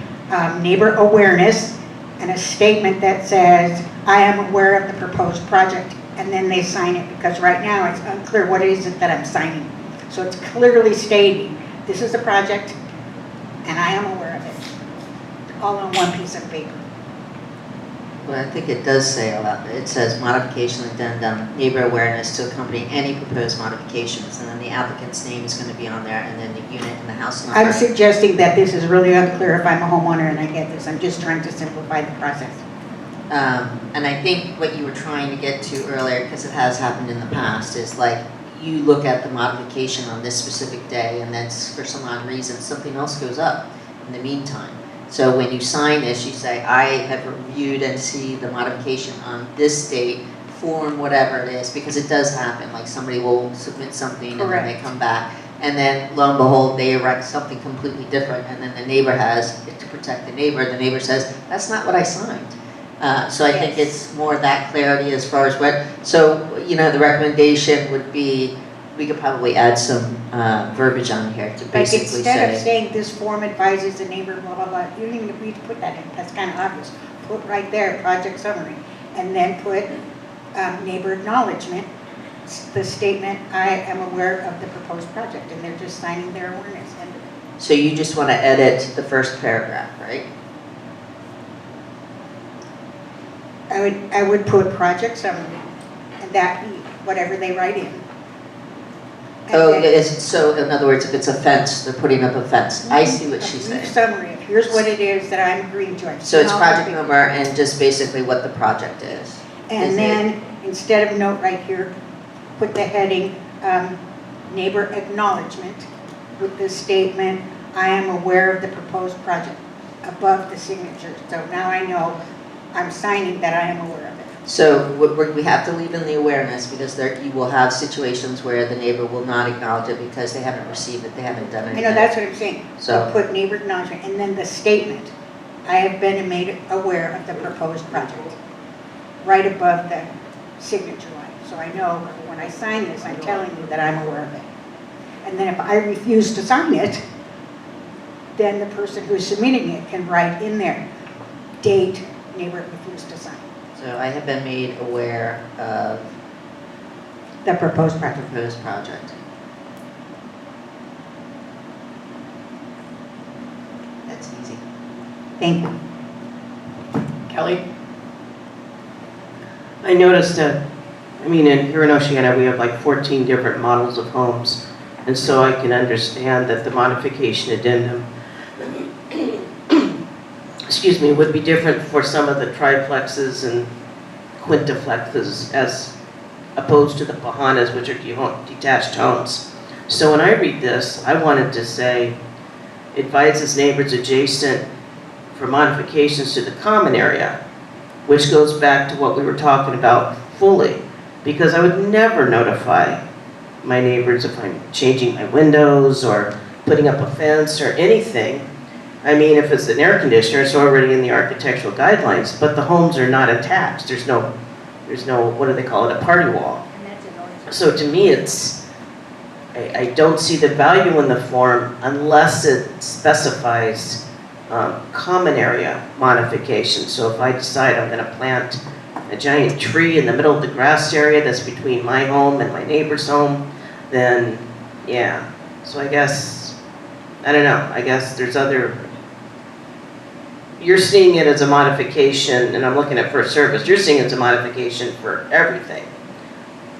neighbor awareness, and a statement that says, I am aware of the proposed project, and then they sign it, because right now it's unclear what it is that I'm signing. So it's clearly stating, this is a project, and I am aware of it, all on one piece of paper. Well, I think it does say a lot. It says modification addendum, neighbor awareness to accompany any proposed modifications, and then the applicant's name is going to be on there, and then the unit and the house number. I'm suggesting that this is really unclear if I'm a homeowner and I get this. I'm just trying to simplify the process. And I think what you were trying to get to earlier, because it has happened in the past, is like you look at the modification on this specific day, and then for some odd reason, something else goes up in the meantime. So when you sign this, you say, I have reviewed and see the modification on this date, form whatever it is, because it does happen. Like somebody will submit something and then they come back, and then lo and behold, they erect something completely different, and then the neighbor has, to protect the neighbor says, that's not what I signed. So I think it's more that clarity as far as what, so, the recommendation would be, we could probably add some verbiage on here to basically say. Like instead of saying this form advises the neighbor, blah, blah, blah, you don't even need to put that in. That's kind of obvious. Put right there, project summary, and then put neighbor acknowledgement, the statement, I am aware of the proposed project, and they're just signing their awareness. So you just want to edit the first paragraph, right? I would put project summary, and that be whatever they write in. And So in other words, if it's a fence, they're putting up a fence. I see what she's a brief saying. summary of here's what it is that I'm agreeing to. So it's project number and just basically what the project is. And then, instead of note right here, put the heading, neighbor acknowledgement with the statement, I am aware of the proposed project above the signature. So now I know I'm signing that I am aware of it. So we have to leave in the awareness because you will have situations where the neighbor will not acknowledge it because they haven't received it, they haven't done anything. That's what I'm saying. So Put neighbor acknowledgement, and then the statement, I have been made aware of the proposed project, right above the signature line. So I know when I sign this, I'm telling you that I'm aware of it. And then if I refuse to sign it, then the person who's submitting it can write in there, date, neighbor refused to sign. So I have been made aware of the proposed project. That's easy. Thank you. Kelly? I noticed that, here in Oceana, we have like 14 different models of homes. And so I can understand that the modification addendum, would be different for some of the triplexes and quintuplexes as opposed to the Pahanas, which are detached homes. So when I read this, I wanted to say, advises neighbors adjacent for modifications to the common area, which goes back to what we were talking about fully, because I would never notify my neighbors if I'm changing my windows or putting up a fence or anything. I mean, if it's an air conditioner, it's already in the architectural guidelines, but the homes are not attached. There's no, what do they call it, a party wall. So to me, I don't see the value in the form unless it specifies common area modification. So if I decide I'm going to plant a giant tree in the middle of the grass area that's between my home and my neighbor's home, then yeah. So I guess, I don't know, I guess there's other, you're seeing it as a modification, and I'm looking at first service, you're seeing it as a modification for everything.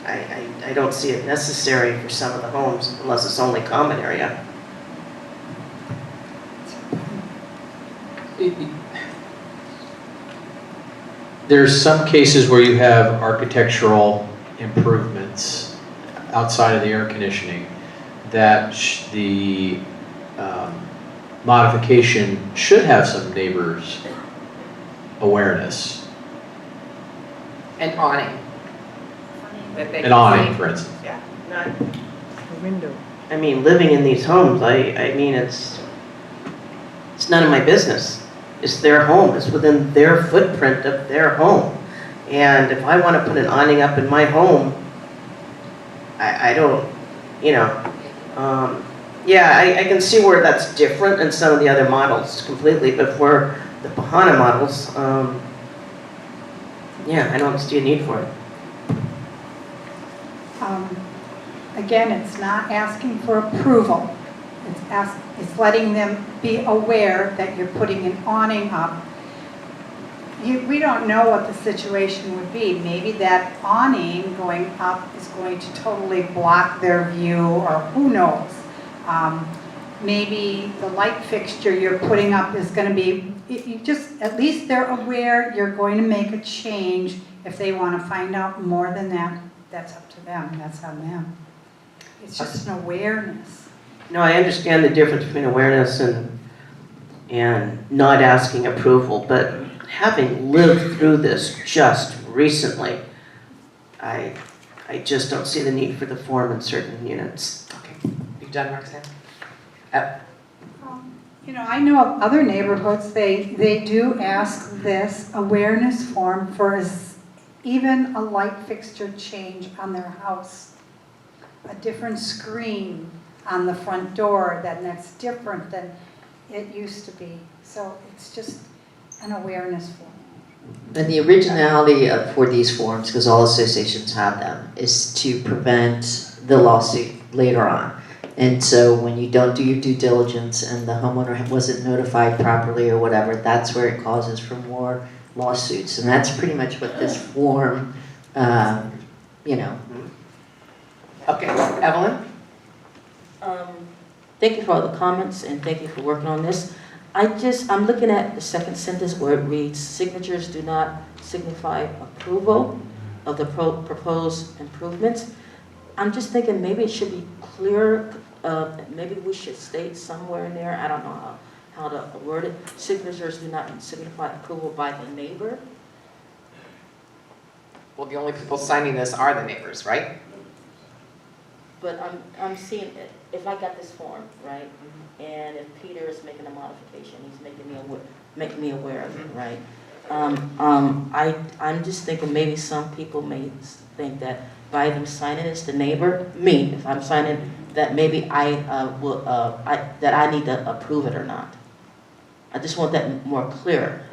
I don't see it necessary for some of the homes unless it's only common area. There's some cases where you have architectural improvements outside of the air conditioning that the modification should have some neighbors' awareness. And awning. An awning, for instance. Yeah. Not, The window. I mean, living in these homes, I mean, it's none of my business. It's their home. It's within their footprint of their home. And if I want to put an awning up in my home, I don't, you know, yeah, I can see where that's different in some of the other models completely, but for the Bahana models, yeah, I don't see a need for it. Again, it's not asking for approval. It's letting them be aware that you're putting an awning up. We don't know what the situation would be. Maybe that awning going up is going to totally block their view, or who knows. Maybe the light fixture you're putting up is going to be, you just, at least they're aware you're going to make a change. If they want to find out more than that, that's up to them. That's on them. It's just an awareness. No, I understand the difference between awareness and not asking approval, but having lived through this just recently, I just don't see the need for the form in certain units. Okay. You done, Roxanne? You know, I know of other neighborhoods, they do ask this awareness form for even a light fixture change on their house. A different screen on the front door, that's different than it used to be. So it's just an awareness form. And the originality for these forms, because all associations have them, is to prevent the lawsuit later on. And so when you don't do your due diligence and the homeowner wasn't notified properly or whatever, that's where it causes for more lawsuits. And that's pretty much what this form, you know. Okay, Evelyn? Thank you for all the comments and thank you for working on this. I'm looking at the second sentence where it reads, signatures do not signify approval of the proposed improvements. I'm just thinking maybe it should be clearer, maybe we should state somewhere in there, I don't know how to word it, signatures do not signify approval by the neighbor. Well, the only people signing this are the neighbors, right? But I'm seeing it, if I got this form, right, and if Peter is making a modification, he's making me aware of it, right? I'm just thinking maybe some people may think that by them signing as the neighbor, me, if I'm signing, that maybe that I need to approve it or not. I just want that more clear.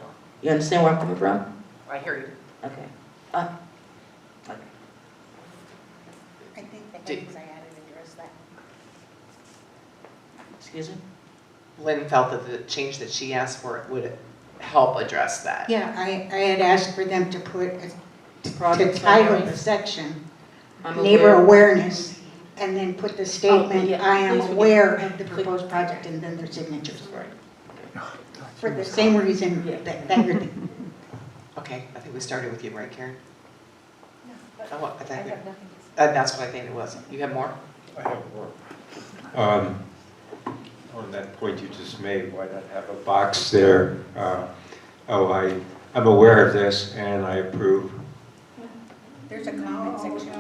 You understand where I'm coming from? I hear you. Okay. I think the headings I added address that. Excuse me? Lynn felt that the change that she asked for would help address that. Yeah, I had asked for them to put, to Project title summary. the section, I'm neighbor aware. awareness, and then put the statement, yeah, I am please forgive aware me. of the proposed project, and then their signatures. Right. For the same reason that you're thinking. Okay, I think we started with you, right, Karen? No, Oh, I think have we, nothing to say. that's what I think it was. You have more? I have more. on that point you just made, why not have a box there? I'm aware of this and I approve. There's a comment section.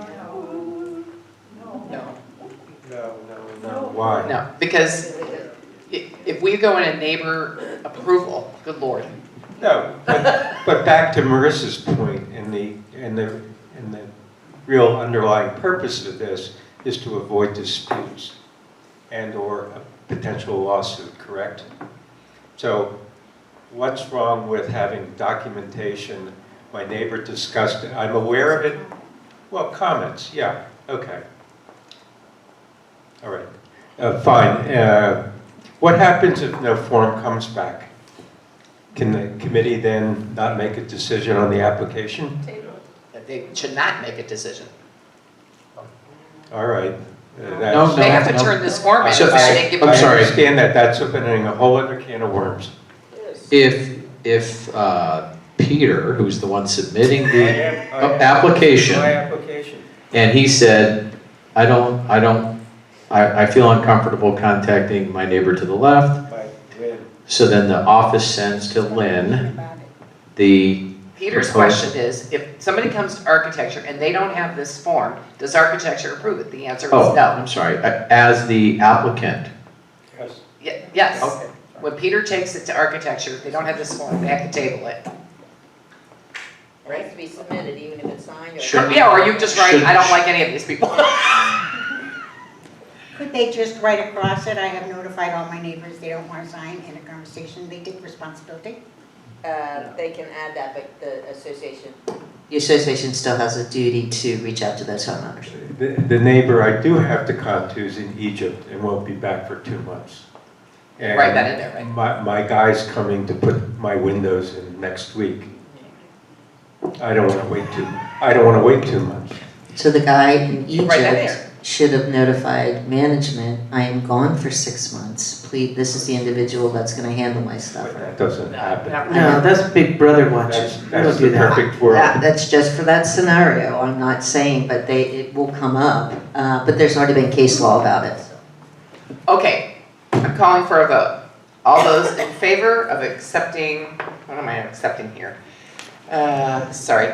No. Why? No, because if we go in a neighbor approval, good Lord. No, but back to Marissa's point, and the real underlying purpose of this is to avoid disputes and/or a potential lawsuit, correct? So what's wrong with having documentation? My neighbor discussed it, I'm aware of it. Well, comments, yeah, okay. All right, fine. What happens if no form comes back? Can the committee then not make a decision on the application? They should not make a decision. All right. No, They have to turn this form in. So- They didn't give I'm us- I sorry. understand that that's opening a whole other can of worms. If Peter, who's the one submitting the application, My application. and he said, I feel uncomfortable contacting my neighbor to the left, so then the office sends to Lynn the Peter's proposed- question is, if somebody comes to architecture and they don't have this form, does architecture approve it? The answer is Oh, no. I'm sorry, as the applicant. Yes. Okay. When Peter takes it to architecture, if they don't have this form, they have to table it. It has to be submitted, even if it's signed or. Should- Yeah, or you just write, should- I don't like any of these people. Could they just write across it, I have notified all my neighbors they don't want to sign in a conversation, they take responsibility? They can add that, but the association. The association still has a duty to reach out to those homeowners. The neighbor I do have to come to is in Egypt and won't be back for 2 months. And Write that in there, right? My guy's coming to put my windows in next week. I don't want to wait 2 months. So the guy in Write that Egypt should have notified management, I am gone for 6 months. Please, this is the individual that's going to handle my stuff. But that doesn't happen. No, that's Big Brother watching. That's the perfect world. That's just for that scenario. I'm not saying, but it will come up. But there's already been case law about it. Okay, I'm calling for a vote. All those in favor of accepting, what am I accepting here? Sorry.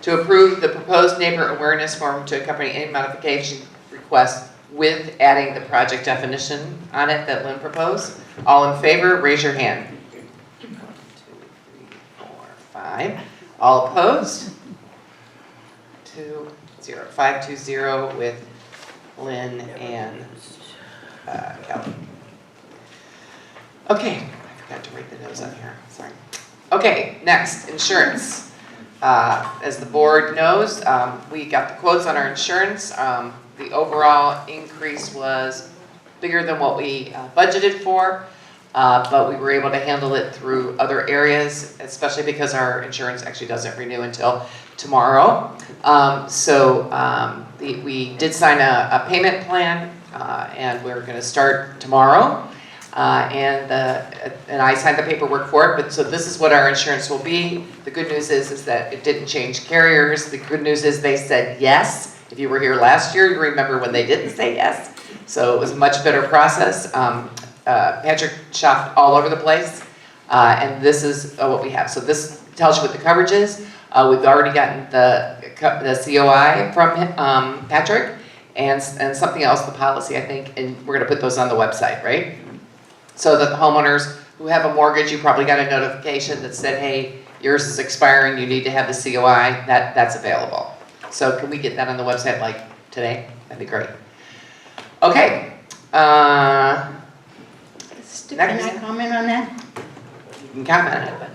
To approve the proposed neighbor awareness form to accompany any modification request with adding the project definition on it that Lynn proposed. All in favor, raise your hand. 1, 2, 3, 4, 5. All opposed? 2, 0. 5, 2, 0 with Lynn and Kelly. Okay, I forgot to write the notes on here, sorry. Okay, next, insurance. As the board knows, we got the quotes on our insurance. The overall increase was bigger than what we budgeted for, but we were able to handle it through other areas, especially because our insurance actually doesn't renew until tomorrow. We did sign a payment plan, and we're going to start tomorrow. And I signed the paperwork for it, but so this is what our insurance will be. The good news is that it didn't change carriers. The good news is they said yes. If you were here last year, you remember when they didn't say yes. So it was a much better process. Patrick shopped all over the place, and this is what we have. So this tells you what the coverage is. We've already gotten the COI from Patrick, and something else, the policy, I think, and we're gonna put those on the website, right? So that the homeowners who have a mortgage, you probably got a notification that said, hey, yours is expiring, you need to have the COI, that's available. So can we get that on the website like today? That'd be great. Okay. Can I comment on that? You can comment on it, but.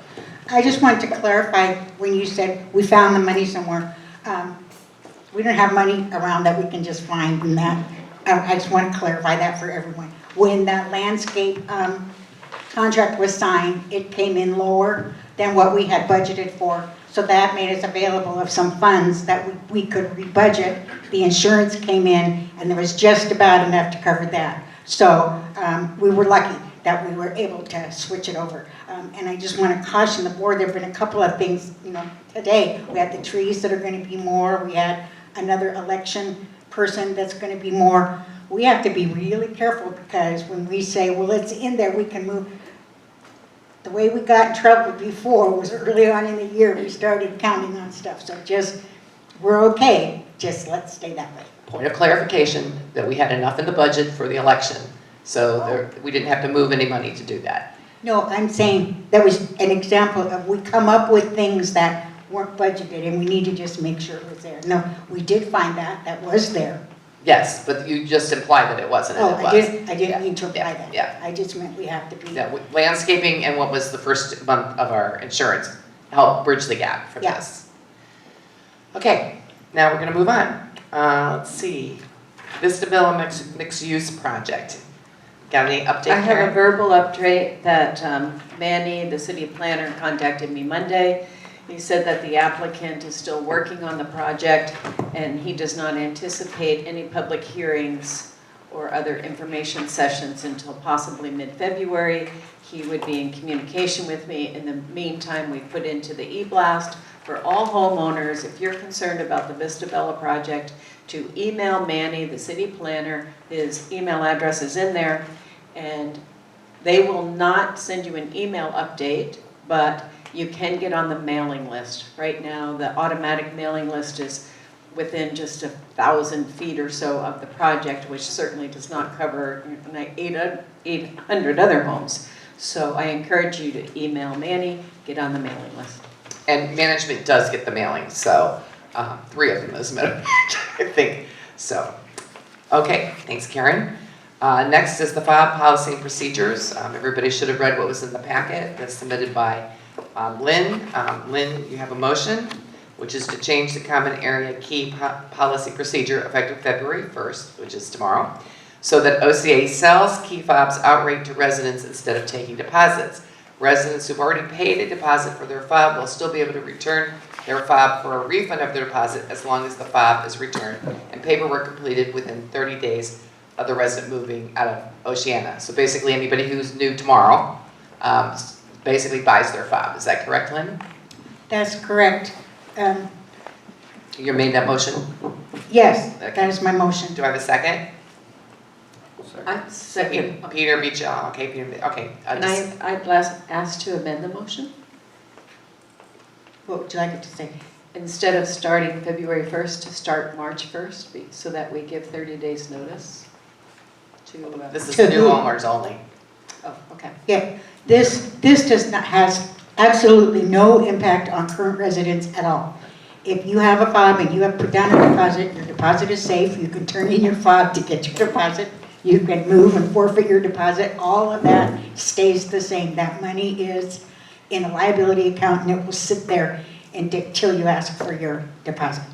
I just wanted to clarify when you said we found the money somewhere. We don't have money around that we can just find in that. I just want to clarify that for everyone. When that landscape contract was signed, it came in lower than what we had budgeted for. So that made us available of some funds that we could rebudget. The insurance came in and there was just about enough to cover that. So we were lucky that we were able to switch it over. And I just want to caution the board, there have been a couple of things, today. We had the trees that are going to be more. We had another election person that's going to be more. we have to be really careful because when we say, well, it's in there, we can move. The way we got in trouble before was early on in the year, we started counting on stuff. So just, we're okay, just let's stay that way. Point of clarification, that we had enough in the budget for the election, so we didn't have to move any money to do that. No, I'm saying that was an example of we come up with things that weren't budgeted and we need to just make sure it was there. No, we did find that was there. Yes, but you just implied that it wasn't, and it was. I didn't mean to imply that. Yeah. I just meant we have to be. Yeah, landscaping and what was the first month of our insurance help bridge the gap for Yeah. this. Okay, now we're gonna move on. Let's see, Vista Villa mixed use project. Got any update, I have a Karen? verbal update that Manny, the city planner, contacted me Monday. He said that the applicant is still working on the project and he does not anticipate any public hearings or other information sessions until possibly mid-February. He would be in communication with me. In the meantime, we put into the e-blast for all homeowners, if you're concerned about the Vista Bella project, to email Manny, the city planner. His email address is in there, and they will not send you an email update, but you can get on the mailing list. Right now, the automatic mailing list is within just 1,000 feet or so of the project, which certainly does not cover 800 other homes. So I encourage you to email Manny, get on the mailing list. And management does get the mailing, so 3 of them as a matter of fact, I think. So, okay, thanks, Karen. Next is the FOB policy and procedures. Everybody should have read what was in the packet that's submitted by Lynn. Lynn, you have a motion, which is to change the common area key policy procedure effective February 1st, which is tomorrow, so that OCA sells key fobs outright to residents instead of taking deposits. Residents who've already paid a deposit for their fob will still be able to return their fob for a refund of their deposit as long as the fob is returned and paperwork completed within 30 days of the resident moving out of Oceana. So basically anybody who's new tomorrow basically buys their fob. Is that correct, Lynn? That's correct. You made that motion? Yes, that is my motion. Do I have a second? I second. Peter beat you. Okay, Peter. Okay. And I'd ask to amend the motion. What would you like it to say? Instead of starting February 1st, to start March 1st, so that we give 30 days notice to. This is new owners only. Oh, okay. Yeah, this has absolutely no impact on current residents at all. If you have a fob and you have put down a deposit, your deposit is safe. You can turn in your fob to get your deposit. You can move and forfeit your deposit. All of that stays the same. That money is in a liability account and it will sit there until you ask for your deposit.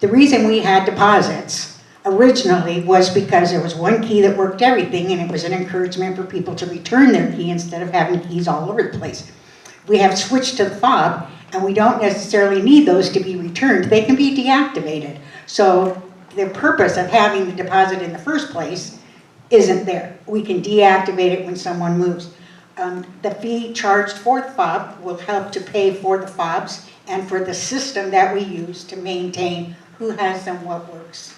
The reason we had deposits originally was because there was one key that worked everything, and it was an encouragement for people to return their key instead of having keys all over the place. We have switched to the fob, and we don't necessarily need those to be returned. They can be deactivated. So the purpose of having the deposit in the first place isn't there. We can deactivate it when someone moves. The fee charged for the fob will help to pay for the fobs and for the system that we use to maintain who has them, what works,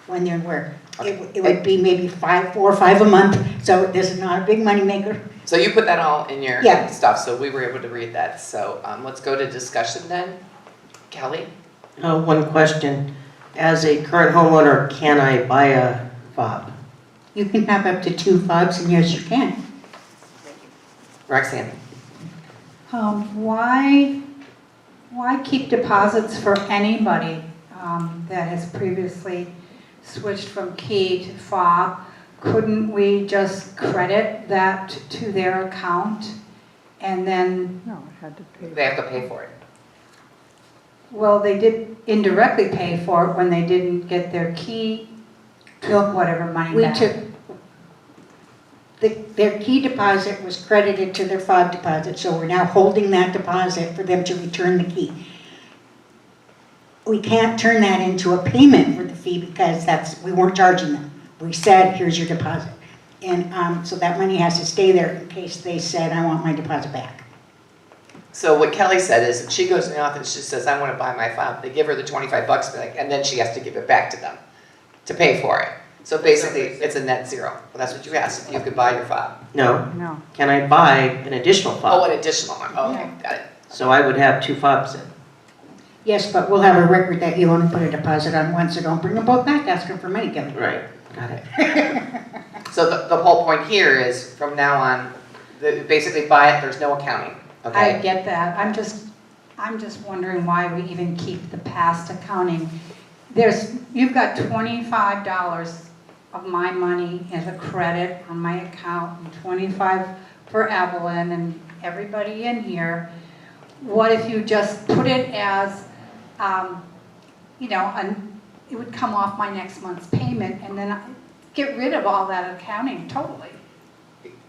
when they're where. It would be maybe $4 or $5 a month, so this is not a big money maker. So you put that all in your Yeah. stuff, so we were able to read that. So let's go to discussion then. Kelly? One question. As a current homeowner, can I buy a fob? You can have up to 2 fobs, and yes, you can. Roxanne? Why keep deposits for anybody that has previously switched from key to fob? Couldn't we just credit that to their account and then? No, it had to pay. They have to pay for it. Well, they did indirectly pay for it when they didn't get their key, took whatever money We back. took, their key deposit was credited to their fob deposit, so we're now holding that deposit for them to return the key. We can't turn that into a payment for the fee because we weren't charging them. We said, here's your deposit. And so that money has to stay there in case they said, I want my deposit back. So what Kelly said is, if she goes in the office, she says, I want to buy my fob. They give her the $25 back, and then she has to give it back to them to pay for it. So basically, it's a net zero. Well, that's what you asked, if you could buy your fob. No, No. can I buy an additional Oh, fob? an additional one, okay, got it. So I would have 2 fobs then. Yes, but we'll have a record that you only put a deposit on one, so don't bring them both back asking for money, Kevin. Right, got it. So the whole point here is, from now on, basically buy it, there's no accounting, I okay? get that. I'm just wondering why we even keep the past accounting. You've got $25 of my money as a credit on my account and 25 for Evelyn and everybody in here. What if you just put it as, it would come off my next month's payment and then get rid of all that accounting totally.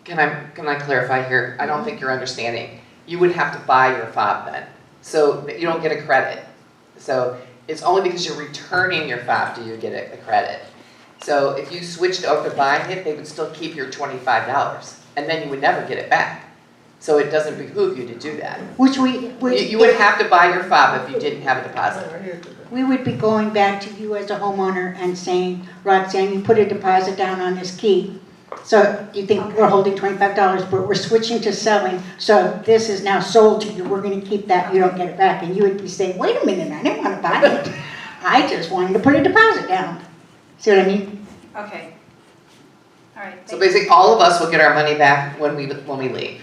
Can I clarify here? I don't think you're understanding. You would have to buy your fob then, so that you don't get a credit. So it's only because you're returning your fob do you get a credit. So if you switched over to buying it, they would still keep your $25, and then you would never get it back. So it doesn't behoove you to do that. You would have to buy your fob if you didn't have a deposit. We would be going back to you as a homeowner and saying, Roxanne, you put a deposit down on this key. So you think we're holding $25, but we're switching to selling, so this is now sold to you, we're gonna keep that, you don't get it back. And you would be saying, wait a minute, I didn't wanna buy it. I just wanted to put a deposit down. See what I mean? Okay. All right. So basically, all of us will get our money back when we leave.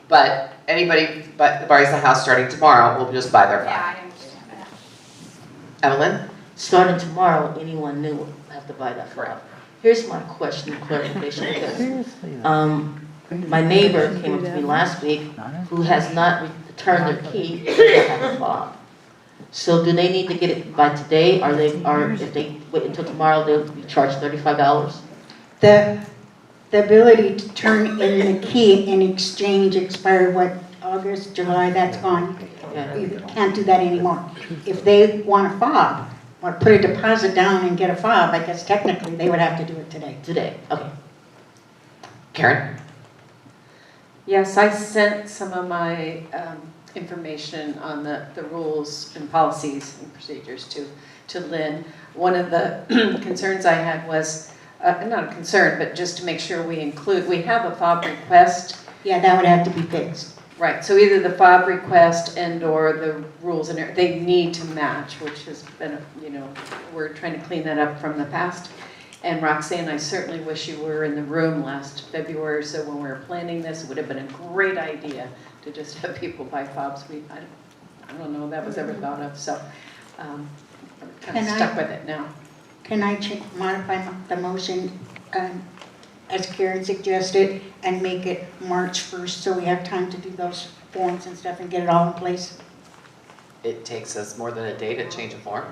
But anybody that buys the house starting tomorrow will just buy their Yeah, fob. I understand that. Evelyn? Starting tomorrow, anyone new will have to buy that fob. Here's my question, clarification, because my neighbor came up to me last week who has not returned their key, they have a fob. So do they need to get it by today, or if they wait until tomorrow, they'll be charged $35? The ability to turn in the key in exchange expired, August, July, that's gone. You can't do that anymore. If they want a fob, or put a deposit down and get a fob, I guess technically they would have to do it today. Today, okay. Karen? Yes, I sent some of my information on the rules and policies and procedures to Lynn. One of the concerns I had was, not a concern, but just to make sure we have a fob request. Yeah, that would have to be fixed. Right, so either the fob request and/or the rules and they need to match, which has been, we're trying to clean that up from the past. And Roxanne, I certainly wish you were in the room last February, so when we were planning this, it would have been a great idea to just have people buy fobs. I don't know if that was ever thought of, so I'm kind of stuck with it now. Can I modify the motion as Karen suggested and make it March 1st so we have time to do those forms and stuff and get it all in place? It takes us more than a day to change a form.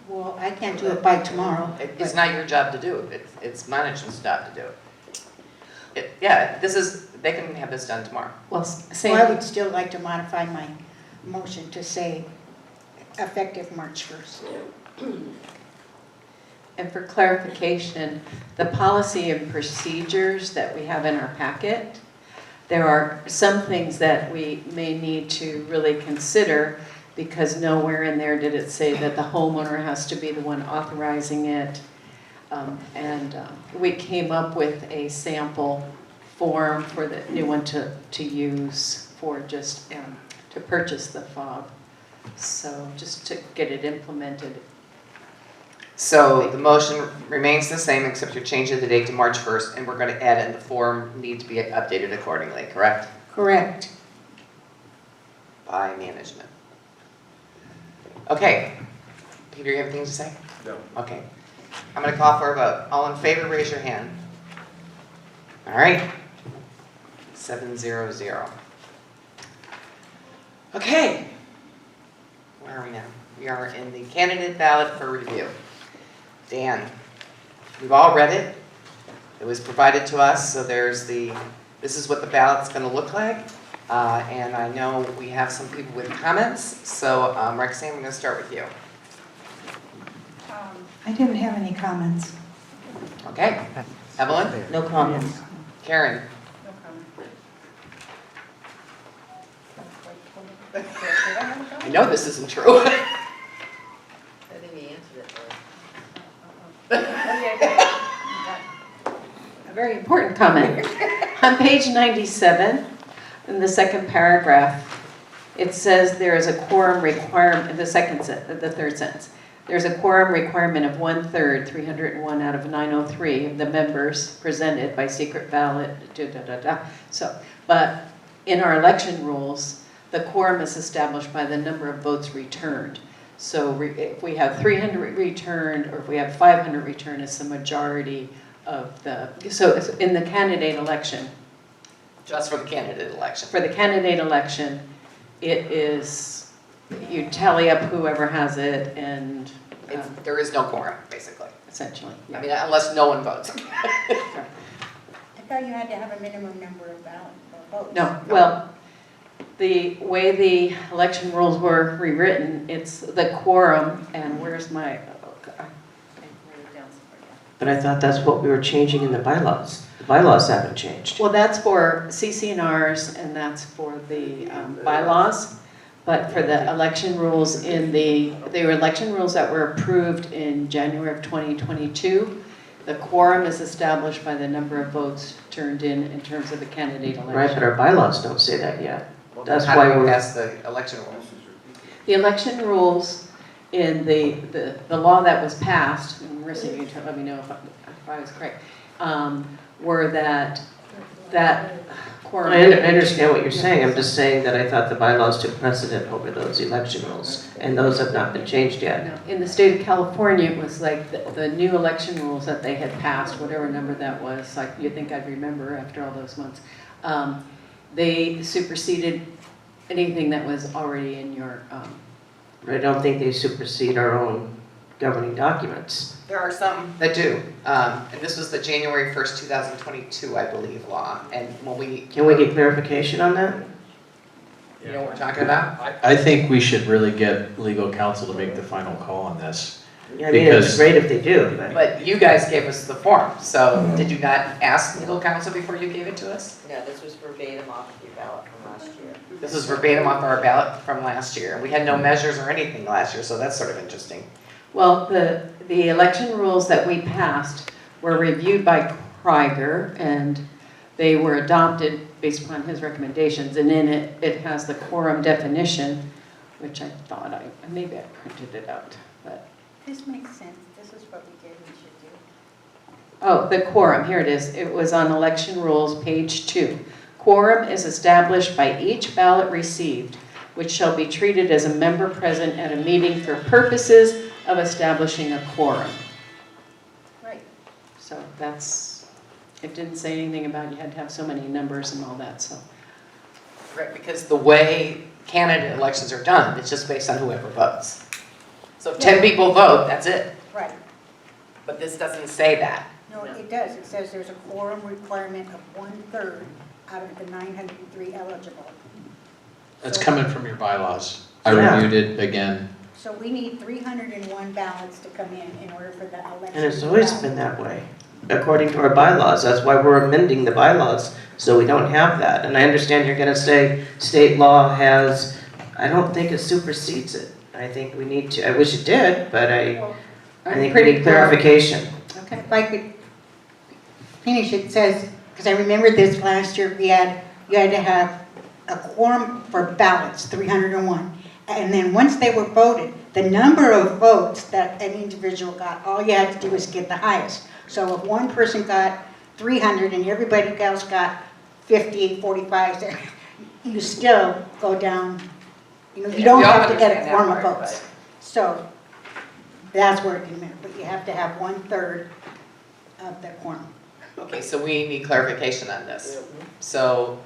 Well, I can't do it by tomorrow. It's not your job to do. It's management's job to do it. Yeah, they can have this done tomorrow. Well, I would still like to modify my motion to say effective March 1st. And for clarification, the policy and procedures that we have in our packet, there are some things that we may need to really consider because nowhere in there did it say that the homeowner has to be the one authorizing it. We came up with a sample form for the new one to use for just to purchase the fob. So just to get it implemented. So the motion remains the same, except you're changing the date to March 1st, and we're going to add in the form need to be updated accordingly, correct? Correct. By management. Okay. Peter, you have anything to say? No. Okay. I'm going to call for a vote. All in favor, raise your hand. All right. 7-0-0. Okay. Where are we now? We are in the candidate ballot for review. Dan, we've all read it. It was provided to us, so this is what the ballot's going to look like. And I know we have some people with comments, so Roxanne, I'm going to start with you. I didn't have any comments. Okay. Evelyn? No comments. Karen? No comment. I know this isn't true. I think we answered it though. Oh, yeah. important comment. On page 97, in the second paragraph, it says there is a quorum requirement, the third sentence. There's a quorum requirement of 1/3, 301 out of 903 of the members presented by secret ballot, So, but in our election rules, the quorum is established by the number of votes returned. So if we have 300 returned, or if we have 500 returned, it's the majority of the, so it's in the candidate election. Just for the candidate election. For the candidate election, it is, you tally up whoever has it and. There is no quorum, basically. Essentially, yeah. I mean, unless no one votes. I thought you had to have a minimum number of votes. No, well, the way the election rules were rewritten, it's the quorum, and where's my, But I thought that's what we were changing in the bylaws. The bylaws haven't changed. well, that's for CCNRs and that's for the bylaws. But for the election rules they were election rules that were approved in January of 2022, the quorum is established by the number of votes turned in terms of the candidate election. Right, but our bylaws don't say that yet. That's How why do we we're. pass the election rules? The election rules in the law that was passed, and Marissa, you can let me know if I was correct, were that quorum. I understand what you're saying. I'm just saying that I thought the bylaws took precedent over those election rules, and those have not been changed yet. No, in the state of California, it was like the new election rules that they had passed, whatever number that was, like you'd think I'd remember after all those months. They superseded anything that was already in your. I don't think they supersede our own governing documents. There are some that do. And this was the January 1st, 2022, I believe, law. And when we. Can we get clarification on that? You know what we're talking about? I think we should really get legal counsel to make the final call on this. I mean, it's great if they do, but. But you guys gave us the form, so did you not ask legal counsel before you gave it to us? No, this was verbatim off your ballot from last year. This was verbatim off our ballot from last year. We had no measures or anything last year, so that's sort of interesting. Well, the election rules that we passed were reviewed by Krieger, and they were adopted based upon his recommendations. And in it has the quorum definition, which I thought maybe I printed it out, but. This makes sense. This is what we did, we should do. Oh, the quorum, here it is. It was on election rules, page 2. Quorum is established by each ballot received, which shall be treated as a member present at a meeting for purposes of establishing a quorum. Right. So that's, it didn't say anything about you had to have so many numbers and all that, so. Right, because the way candidate elections are done, it's just based on whoever votes. So if 10 people vote, that's it. Right. But this doesn't say that. No, it does. It says there's a quorum requirement of 1/3 out of the 903 eligible. That's coming from your bylaws. I Yeah. reviewed it again. So we need 301 ballots to come in order for the election. And it's always been that way, according to our bylaws. That's why we're amending the bylaws, so we don't have that. And I understand you're gonna say state law has, I don't think it supersedes it. I think we need to, I wish it did, but I think we need clarification. Okay. If I could finish, it says, because I remember this last year, you had to have a quorum for ballots, 301. And then once they were voted, the number of votes that an individual got, all you had to do was get the highest. So if one person got 300 and everybody else got 50, 45, you still go down, you don't have to get a quorum of votes. So that's where it can matter, but you have to have 1/3 of the quorum. Okay, so we need clarification on this. So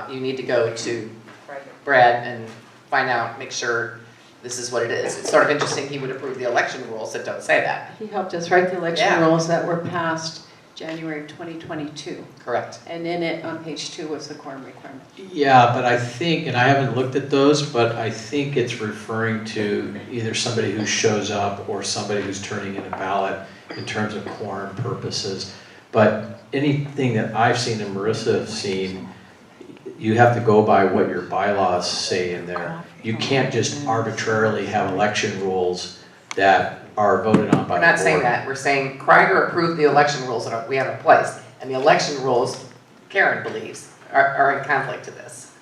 you need to go to Brad and find out, make sure this is what it is. It's sort of interesting he would approve the election rules that don't say that. He helped us write the election Yeah. rules that were passed January of 2022. Correct. And in it, on page 2, was the quorum requirement. Yeah, but I think, and I haven't looked at those, but I think it's referring to either somebody who shows up or somebody who's turning in a ballot in terms of quorum purposes. But anything that I've seen and Marissa have seen, you have to go by what your bylaws say in there. You can't just arbitrarily have election rules that are voted on by the board. We're not saying that. We're saying Krieger approved the election rules that we have in place. and the election rules, Karen believes, are in conflict to this.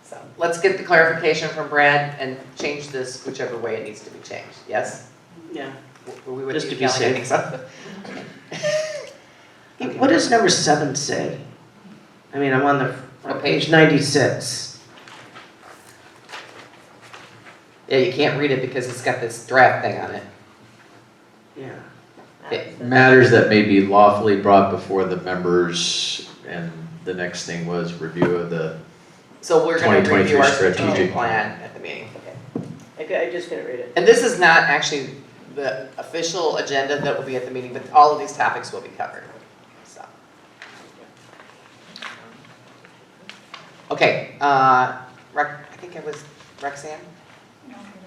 So let's get the clarification from Brad and change this whichever way it needs to be changed, yes? Yeah. Were we with Just you, to be Kelly? I think safe. so. What does number 7 say? I mean, I'm on the What page page? 96. Yeah, you can't read it because it's got this draft thing on it. Yeah. Matters that may be lawfully brought before the members, and the next thing was review of the So we're gonna 2023 review our strategic strategic plan at the meeting. I just gotta read it. And this is not actually the official agenda that will be at the meeting, but all of these topics will be covered, so. Okay, I think it was Roxanne?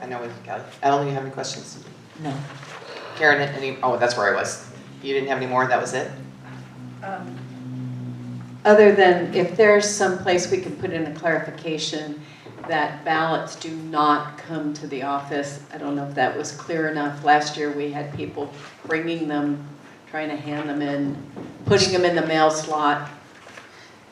I know it was Kelly. Ellen, you have any questions? No. Karen, oh, that's where I was. You didn't have any more, that was it? Other than if there's some place we can put in a clarification that ballots do not come to the office. I don't know if that was clear enough. Last year, we had people bringing them, trying to hand them in, putting them in the mail slot.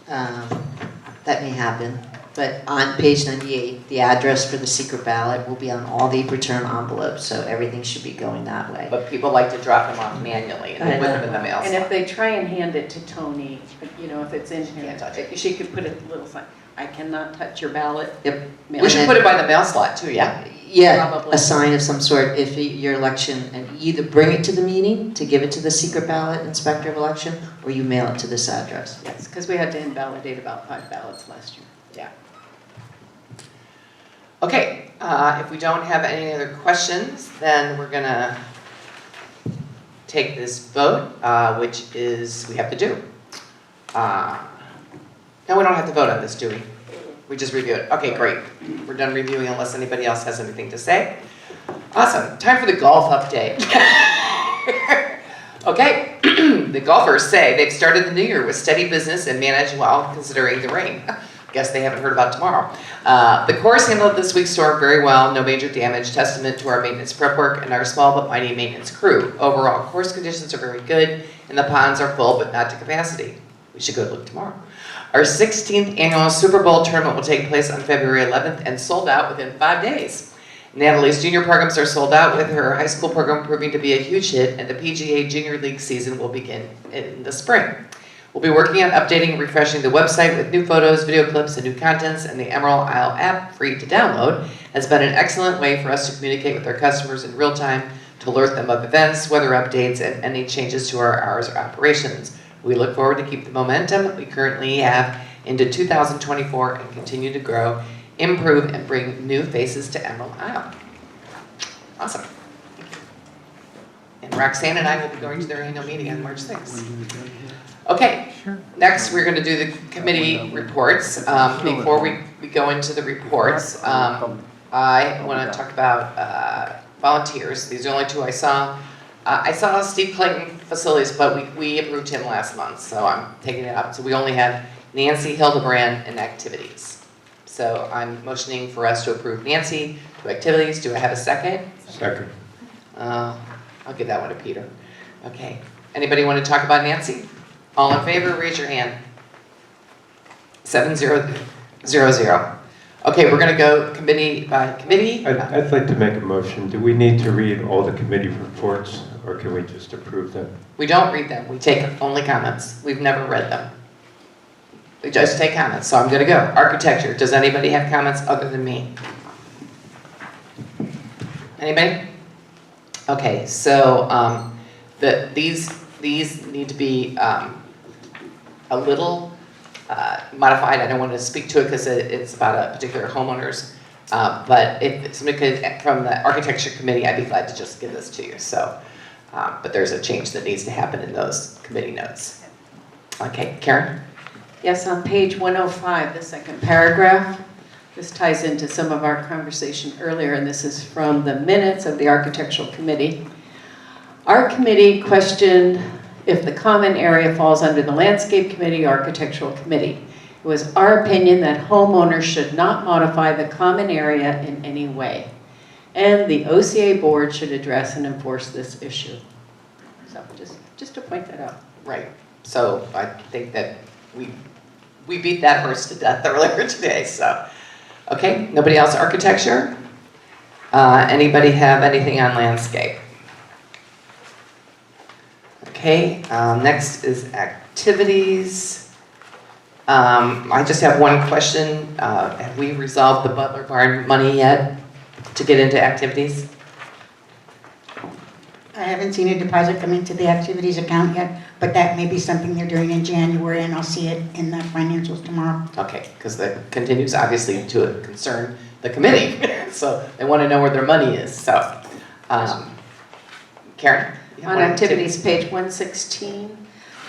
That may happen, but on page 98, the address for the secret ballot will be on all the return envelopes, so everything should be going that way. But people like to drop them off manually and then put them in the mail And slot. if they try and hand it to Tony, you know, if it's in here, Can't touch it. she could put a little sign, I cannot touch your ballot. Yep. We should put it by the mail slot too, yeah? Yeah, Probably. a sign of some sort, if your election, and either bring it to the meeting to give it to the secret ballot inspector of election, or you mail it to this address. Yes, because we had to invalidate about 5 ballots last year. Yeah. Okay, if we don't have any other questions, then we're gonna take this vote, which is, we have to do. No, we don't have to vote on this, do we? We just review it. Okay, great. We're done reviewing unless anybody else has anything to say. Awesome, time for the golf update. Okay, the golfers say they've started the new year with steady business and managed well considering the rain. Guess they haven't heard about tomorrow. The course handled this week's storm very well, no major damage, testament to our maintenance prep work and our small but mighty maintenance crew. Overall, course conditions are very good and the ponds are full but not to capacity. We should go look tomorrow. Our 16th annual Super Bowl tournament will take place on February 11th and sold out within 5 days. Natalie's junior programs are sold out, with her high school program proving to be a huge hit, and the PGA Junior League season will begin in the spring. We'll be working on updating and refreshing the website with new photos, video clips, and new contents, and the Emerald Isle app, free to download, has been an excellent way for us to communicate with our customers in real time, to alert them of events, weather updates, and any changes to our hours or operations. We look forward to keep the momentum we currently have into 2024 and continue to grow, improve, and bring new faces to Emerald Isle. Awesome. And Roxanne and I will be going to their annual meeting on March 6th. Okay, next we're going to do the committee reports. Before we go into the reports, I want to talk about volunteers. These are the only two I saw. I saw Steve Clayton facilities, but we approved him last month, so I'm taking it up. So we only have Nancy Hildebrand and activities. So I'm motioning for us to approve Nancy to activities. Do I have a second? Second. I'll give that one to Peter. Okay. Anybody want to talk about Nancy? All in favor, raise your hand. 7-0-0-0. Okay, we're gonna go committee by committee. I'd like to make a motion. Do we need to read all the committee reports, or can we just approve them? We don't read them, we take only comments. We've never read them. We just take comments, so I'm gonna go. Architecture, does anybody have comments other than me? Anybody? Okay, so these need to be a little modified. I don't want to speak to it because it's about a particular homeowner's, but if somebody could, from the architecture committee, I'd be glad to just give this to you. So, but there's a change that needs to happen in those committee notes. Okay, Karen? Yes, on page 105, the second paragraph, this ties into some of our conversation earlier, and this is from the minutes of the architectural committee. Our committee questioned if the common area falls under the landscape committee or architectural committee. It was our opinion that homeowners should not modify the common area in any way, and the OCA board should address and enforce this issue. So just to point that out. Right. So I think that we beat that horse to death earlier today, so. Okay, nobody else architecture? Anybody have anything on landscape? Okay, next is activities. I just have one question. Have we resolved the Butler Barn money yet to get into activities? I haven't seen a deposit come into the activities account yet, but that may be something they're doing in January, and I'll see it in the financials tomorrow. Okay, because that continues obviously to concern the committee, so they want to know where their money is, so. Karen? you have On one activities, page 116,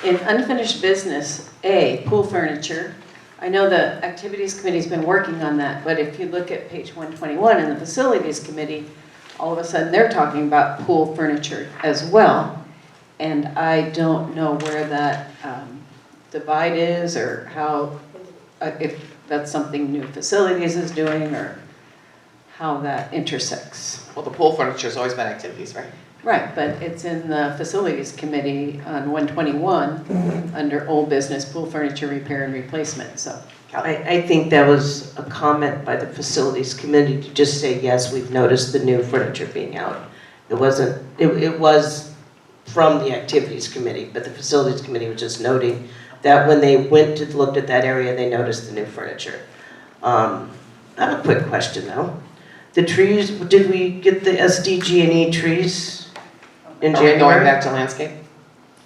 in unfinished business, A, pool furniture. I know the activities committee's been working on that, but if you look at page 121 in the facilities committee, all of a sudden they're talking about pool furniture as well. And I don't know where that divide is or how, if that's something new facilities is doing or how that intersects. Well, the pool furniture's always been activities, right? Right, but it's in the facilities committee on 121 under old business pool furniture repair and replacement, so. I think that was a comment by the facilities committee to just say, yes, we've noticed the new furniture being out. It wasn't, it was from the activities committee, but the facilities committee was just noting that when they went to looked at that area, they noticed the new furniture. I have a quick question though. The trees, did we get the SDG&E trees in Are we January? going back to landscape?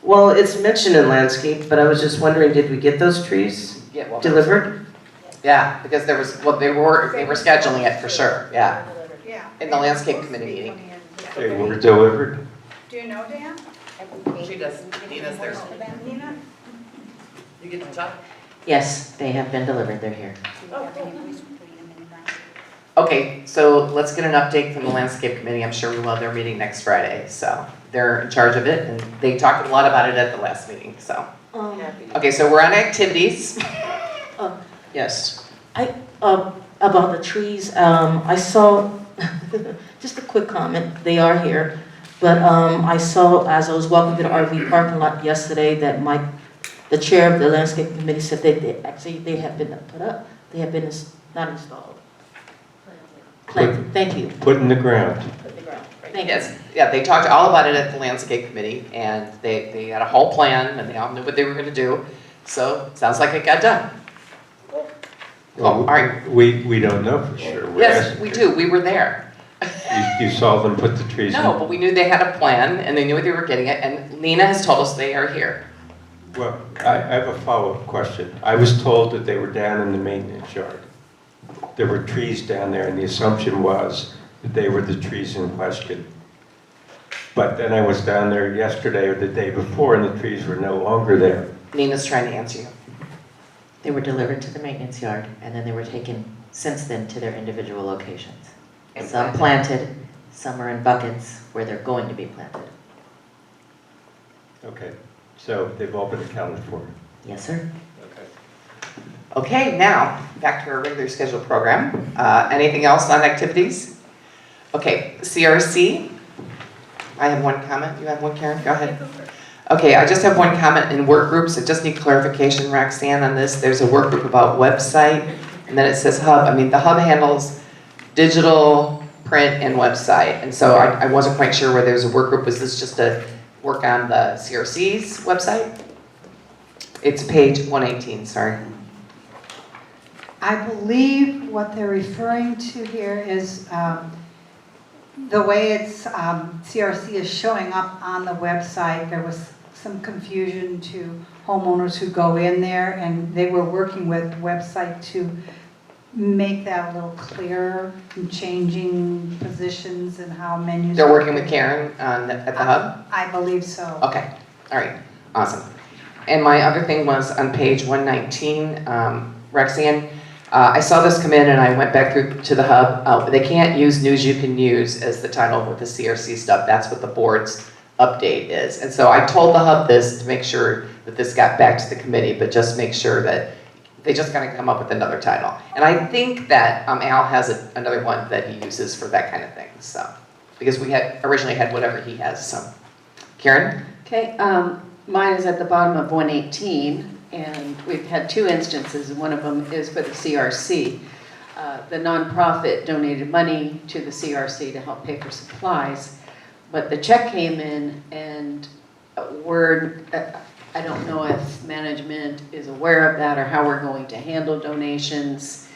Well, it's mentioned in landscape, but I was just wondering, did we get those trees Yeah, well, delivered? Yeah, because there was, well, they were scheduling it for sure, yeah, Yeah. in the landscape committee meeting. They were delivered? Do you know, Dan? She does, Nina's there. Nina? You get to talk? Yes, they have been delivered, they're here. Okay, so let's get an update from the landscape committee. I'm sure we will. They're meeting next Friday, so they're in charge of it, and they talked a lot about it at the last meeting, so. Okay, so we're on activities. Yes. About the trees, I saw, just a quick comment, they are here, but I saw as I was walking through the RV parking lot yesterday that the chair of the landscape committee said they have been put up, they have been not installed. Planted, thank you. Put in the ground. Put the ground. Thank you. Yes, yeah, they talked all about it at the landscape committee, and they had a whole plan, and they all knew what they were gonna do, so sounds like it got done. Oh, all right. We don't know for sure. We're Yes, asking we you. do, we were there. You saw them put the trees in? No, but we knew they had a plan, and they knew what they were getting at, and Nina has told us they are here. Well, I have a follow-up question. I was told that they were down in the maintenance yard. There were trees down there, and the assumption was that they were the trees in question. But then I was down there yesterday or the day before, and the trees were no longer there. Nina's trying to answer you. They were delivered to the maintenance yard, and then they were taken since then to their individual locations. And Some planted, some are in buckets where they're going to be planted. Okay, so they've all been accounted for. Yes, sir. Okay, now, back to our regular scheduled program. Anything else on activities? Okay, CRC. I have one comment. You have one, Karen? Go ahead. Okay, I just have one comment in work groups. I just need clarification, Roxanne, on this. There's a work group about website, and then it says hub. I mean, the hub handles digital, print, and website. And so I wasn't quite sure where there's a work group. Is this just to work on the CRC's website? It's page 118, sorry. I believe what they're referring to here is the way it's, CRC is showing up on the website. There was some confusion to homeowners who go in there, and they were working with the website to make that a little clearer, and changing positions and how menus. They're working with Karen at the hub? I believe so. Okay, all right, awesome. And my other thing was on page 119, Roxanne, I saw this come in and I went back through to the hub. They can't use news you can use as the title with the CRC stuff. That's what the board's update is. And so I told the hub this to make sure that this got back to the committee, but just make sure that they just gotta come up with another title. And I think that Al has another one that he uses for that kind of thing, so. Because we had originally had whatever he has, so. Karen? Okay, Mine is at the bottom of 118, and we've had two instances, and one of them is for the CRC. The nonprofit donated money to the CRC to help pay for supplies, but the check came in and I don't know if management is aware of that or how we're going to handle donations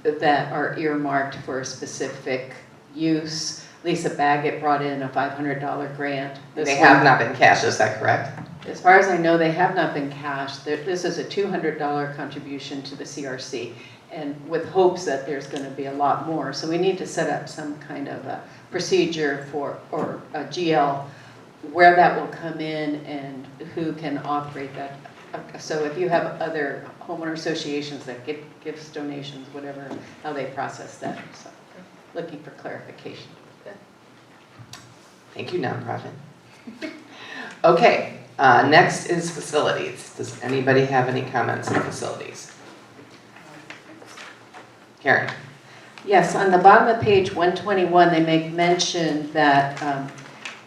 that are earmarked for a specific use. Lisa Baggett brought in a $500 grant. They have not been cashed, is that correct? As far as I know, they have not been cashed. This is a $200 contribution to the CRC, and with hopes that there's going to be a lot more. So we need to set up some kind of a procedure or a GL where that will come in and who can operate that. So if you have other homeowner associations that get gifts, donations, whatever, how they process that. So looking for clarification. Thank you, nonprofit. Okay, next is facilities. Does anybody have any comments on facilities? Karen? Yes, on the bottom of page 121, they make mention that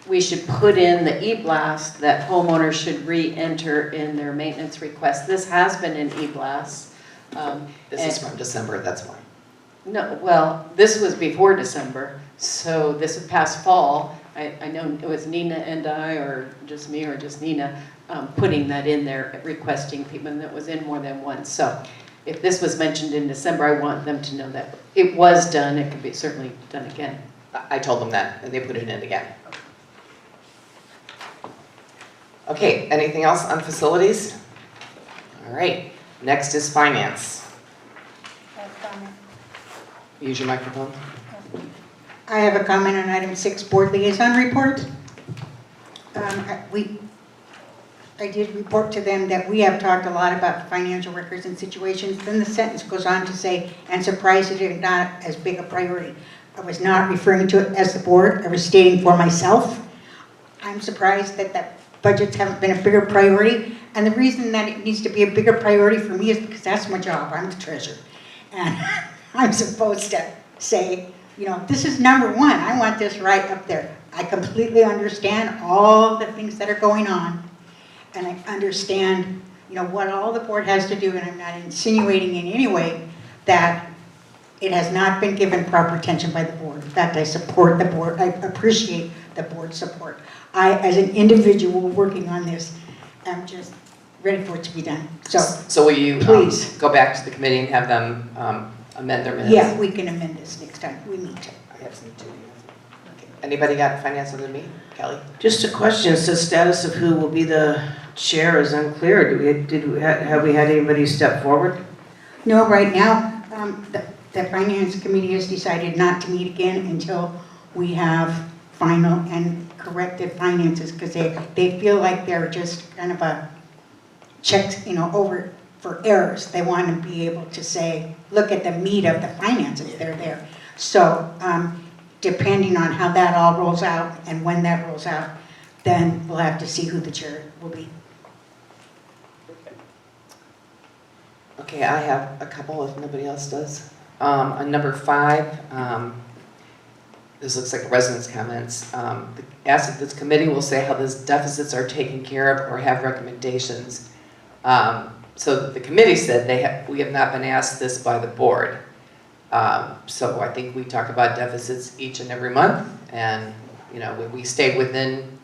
we should put in the e-blast that homeowners should re-enter in their maintenance request. This has been in e-blast. This is from December, that's why. No, well, this was before December, so this was past fall. I know it was Nina and I, or just me, or just Nina, putting that in there, requesting people, and it was in more than once. So if this was mentioned in December, I want them to know that it was done. It could be certainly done again. I told them that, and they put it in again. Okay, anything else on facilities? All right, next is finance. Use your microphone. I have a comment on item 6, board liaison report. I did report to them that we have talked a lot about financial records and situations. Then the sentence goes on to say, and surprised it is not as big a priority. I was not referring to it as the board. I was stating for myself. I'm surprised that budgets haven't been a bigger priority. And the reason that it needs to be a bigger priority for me is because that's my job. I'm the treasurer. And I'm supposed to say, you know, this is number one. I want this right up there. I completely understand all the things that are going on. And I understand, you know, what all the board has to do. And I'm not insinuating in any way that it has not been given proper attention by the board. In fact, I support the board. I appreciate the board's support. I, as an individual working on this, am just ready for it to be done. So will you please go back to the committee and have them amend their minutes? Yeah, we can amend this next time we meet. I have some too. Okay. Anybody got finance other than me? Kelly? Just a question, so status of who will be the chair is unclear. Have we had anybody step forward? No, right now, the finance committee has decided not to meet again until we have final and corrected finances, because they feel like they're just kind of a checks, you know, over for errors. They want to be able to say, look at the meat of the finances, they're there. So depending on how that all rolls out and when that rolls out, then we'll have to see who the chair will be. Okay, I have a couple if nobody else does. On number 5, this looks like residents' comments. Ask if this committee will say how these deficits are taken care of or have recommendations. So the committee said we have not been asked this by the board. So I think we talk about deficits each and every month, and you know we stayed within.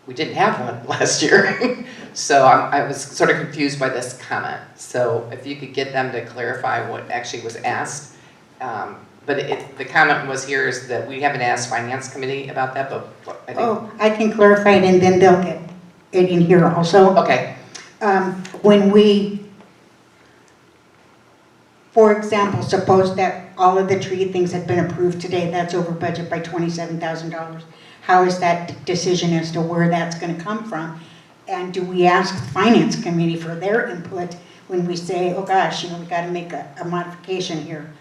We didn't have one last year, so I was sort of confused by this comment. So if you could get them to clarify what actually was asked. But the comment was here is that we haven't asked finance committee about that, but I think. I can clarify it and then they'll get it in here also. Okay. When we, for example, suppose that all of the tree things had been approved today, that's over budget by $27,000. How is that decision as to where that's going to come from? And do we ask the finance committee for their input when we say, oh gosh, you know, we got to make a modification here?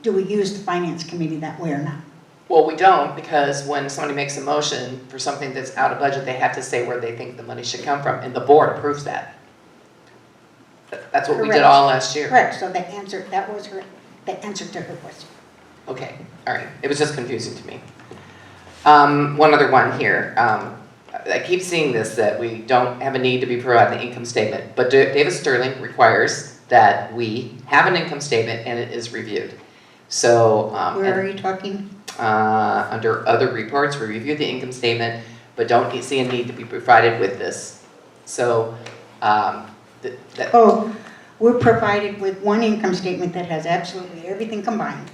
Do we use the finance committee that way or not? Well, we don't, because when somebody makes a motion for something that's out of budget, they have to say where they think the money should come from, and the board approves that. That's what we did all last year. Correct, so that was the answer to her question. Okay, all right, it was just confusing to me. One other one here. I keep seeing this, that we don't have a need to be providing the income statement, but Davis Sterling requires that we have an income statement and it is reviewed. So. Where are you talking? Under other reports, we review the income statement, but don't see a need to be provided with this. So, Oh, we're provided with one income statement that has absolutely everything combined.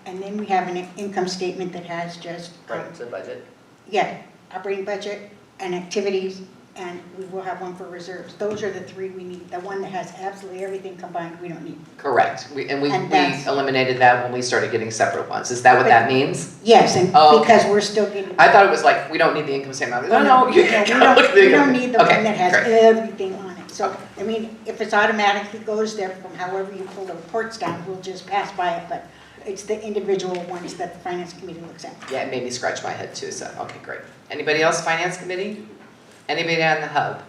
And then we have an income statement that has just, Right, it's a budget. yeah, operating budget and activities, and we will have one for reserves. Those are the three we need. The one that has absolutely everything combined, we don't need. correct. We And that's- eliminated that when we started getting separate ones. Is that what that means? Yes, and Oh, because we're still getting. I thought it was like, we don't need the income statement. No, we you don't, gotta look at the we income- don't need the Okay, one that has great. everything on it. So, I mean, if it's automatically goes there from however you pull the reports down, we'll just pass by it, but it's the individual ones that the finance committee looks at. Yeah, it made me scratch my head too, so, okay, great. Anybody else, finance committee? Anybody on the hub?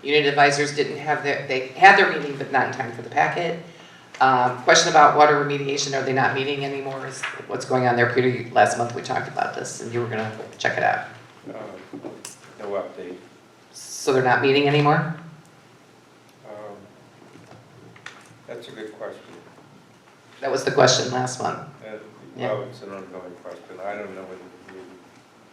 Unit advisors didn't have they had their meeting, but not in time for the packet. Question about water remediation, are they not meeting anymore? Is what's going on there? Peter, last month we talked about this and you were gonna check it out. No update. So they're not meeting anymore? That's a good question. That was the question last month. Well, it's an ongoing question. I don't know whether it's moving.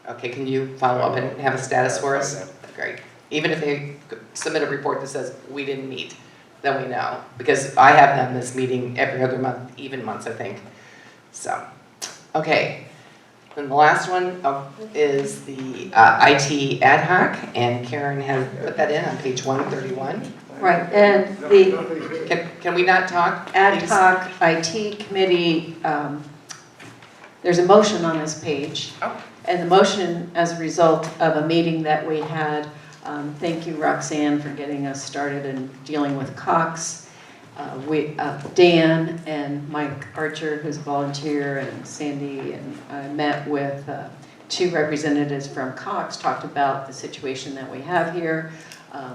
Okay, can you follow up and have a status for us? Find Great. Even if they submit a report that says we didn't meet, then we know. Because I have them this meeting every other month, even months, I think. So, okay. Then the last one is the IT ad hoc, and Karen has put that in on page 131. Right, and the Can we not talk? ad please? hoc IT committee, there's a motion on this page. Oh. And the motion as a result of a meeting that we had, thank you Roxanne for getting us started and dealing with Cox. Dan and Mike Archer, who's a volunteer, and Sandy, and I met with 2 representatives from Cox, talked about the situation that we have here,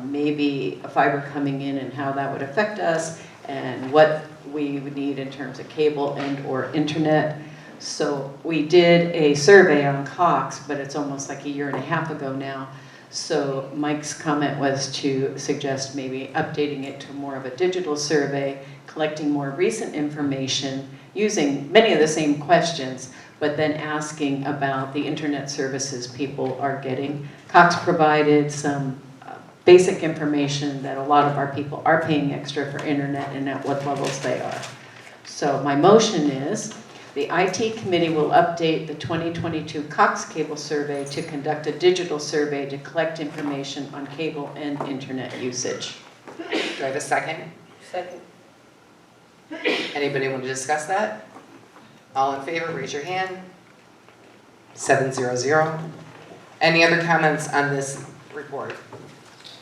maybe a fiber coming in and how that would affect us, and what we would need in terms of cable and or internet. So we did a survey on Cox, but it's almost like a year and a half ago now. So Mike's comment was to suggest maybe updating it to more of a digital survey, collecting more recent information, using many of the same questions, but then asking about the internet services people are getting. Cox provided some basic information that a lot of our people are paying extra for internet and at what levels they are. So my motion is, the IT committee will update the 2022 Cox cable survey to conduct a digital survey to collect information on cable and internet usage. Do I have a second? Second. Anybody want to discuss that? All in favor, raise your hand. 700. Any other comments on this report?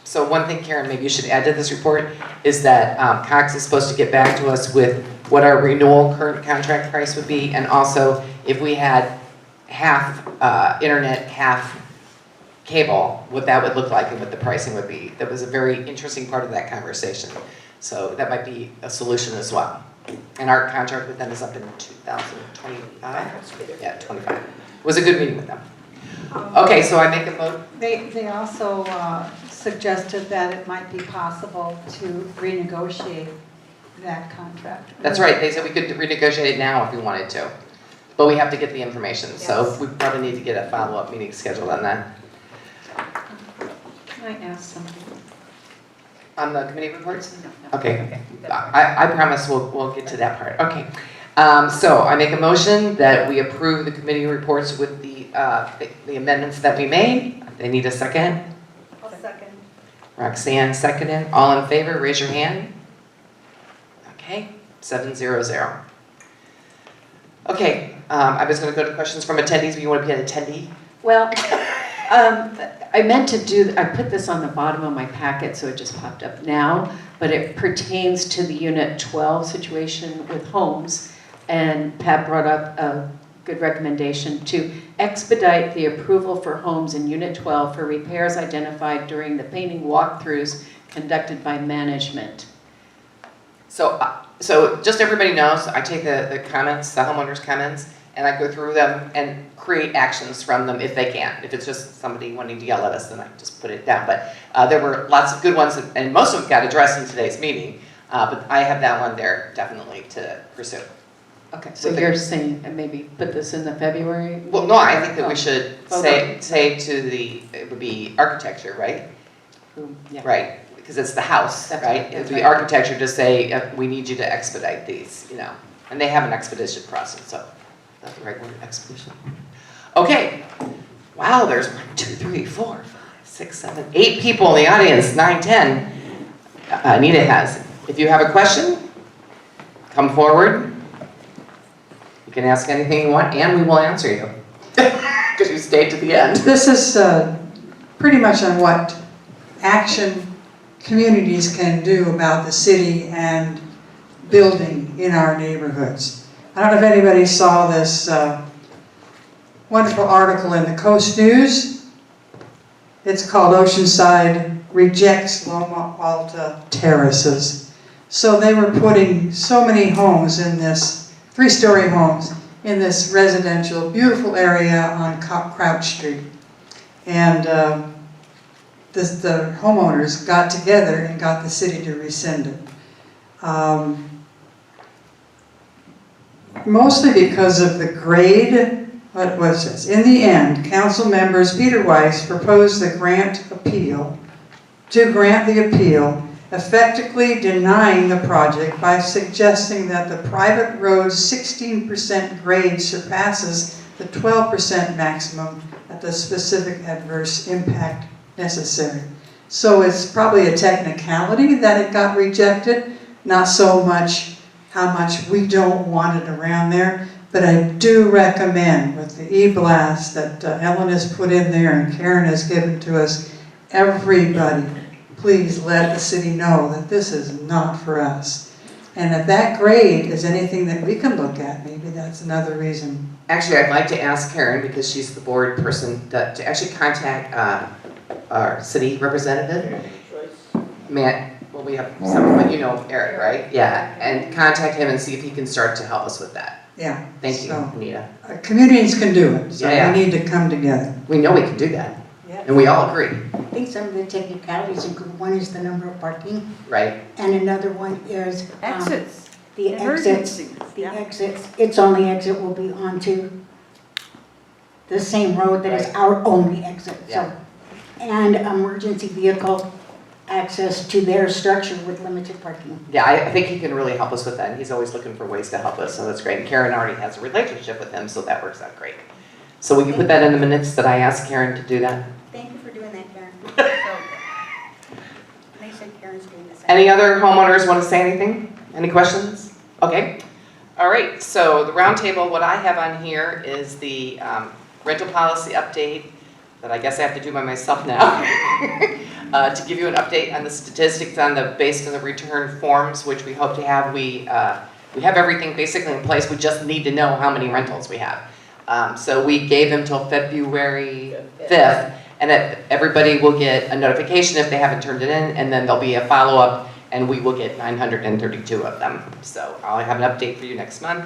So one thing, Karen, maybe you should add to this report is that Cox is supposed to get back to us with what our renewal current contract price would be, and also if we had half internet, half cable, what that would look like and what the pricing would be. That was a very interesting part of that conversation. So that might be a solution as well. And our contract with them is up in 2025? Yeah, 25. It was a good meeting with them. Okay, so I make a vote. They also suggested that it might be possible to renegotiate that contract. That's right, they said we could renegotiate it now if we wanted to. But we have to get the information, so Yes. we probably need to get a follow-up meeting scheduled on that. Can I ask something? On the committee reports? No. Okay, I promise we'll get to that part. Okay, so I make a motion that we approve the committee reports with the amendments that we made. They need a second. I'll second. Roxanne seconded. All in favor, raise your hand. Okay, 700. Okay, I was going to go to questions from attendees, but you want to be an attendee? Well, I meant to do, I put this on the bottom of my packet, so it just popped up now, but it pertains to the Unit 12 situation with homes, and Pat brought up a good recommendation to expedite the approval for homes in Unit 12 for repairs identified during the painting walkthroughs conducted by management. So just everybody knows, I take the comments, the homeowners' comments, and I go through them and create actions from them if they can. If it's just somebody wanting to yell at us, then I just put it down. But there were lots of good ones, and most of them got addressed in today's meeting. But I have that one there definitely to pursue. Okay, so you're saying maybe put this in the February? Well, no, I think that we should say to the, it would be architecture, right? Yeah. Right, because it's the house, That's right? right, It would that's be right. architecture to say, we need you to expedite these, you know. And they have an expedition process, so that's the right word, expedition. Okay, wow, there's 1, 2, 3, 4, 5, 6, 7, 8 people in the audience, 9, 10. Anita has. If you have a question, come forward. You can ask anything you want, and we will answer you. Because you stayed to the end. This is pretty much on what action communities can do about the city and building in our neighborhoods. I don't know if anybody saw this wonderful article in the Coast News. It's called Oceanside Rejects Loma Alta Terraces. So they were putting so many homes in this, 3-story homes, in this residential, beautiful area on Crouch Street. And the homeowners got together and got the city to rescind it. Mostly because of the grade. What was this? In the end, council members Peter Weiss proposed to grant the appeal, effectively denying the project by suggesting that the private road's 16% grade surpasses the 12% maximum at the specific adverse impact necessary. So it's probably a technicality that it got rejected, not so much how much we don't want it around there. But I do recommend with the e-blast that Ellen has put in there and Karen has given to us, everybody, please let the city know that this is not for us. And if that grade is anything that we can look at, maybe that's another reason. Actually, I'd like to ask Karen, because she's the board person, to actually contact our city representative. Matt, well, we have someone, but you know Eric, right? Yeah, and contact him and see if he can start to help us with that. Yeah. Thank you, Anita. Communities can do it, so Yeah. we need to come together. We know we can do that, Yeah. and we all agree, I think some of the technicalities include, one is the number of parking, right? and another one is Exits. the exits. Emergencies, The yeah. exits, its only exit will be onto the same road that is our only exit. Yeah. So, and emergency vehicle access to their structure with limited parking. Yeah, I think he can really help us with that, and he's always looking for ways to help us, so that's great. And Karen already has a relationship with him, so that works out great. So will you put that in the minutes that I asked Karen to do that? Thank you for doing that, Karen. They said Karen's doing the same. Any other homeowners want to say anything? Any questions? Okay. All right, so the roundtable, what I have on here is the rental policy update that I guess I have to do by myself now. To give you an update on the statistics based on the return forms, which we hope to have. We have everything basically in place. We just need to know how many rentals we have. So we gave them till February 5th, and everybody will get a notification if they haven't turned it in, and then there'll be a follow-up, and we will get 932 of them. So I'll have an update for you next month.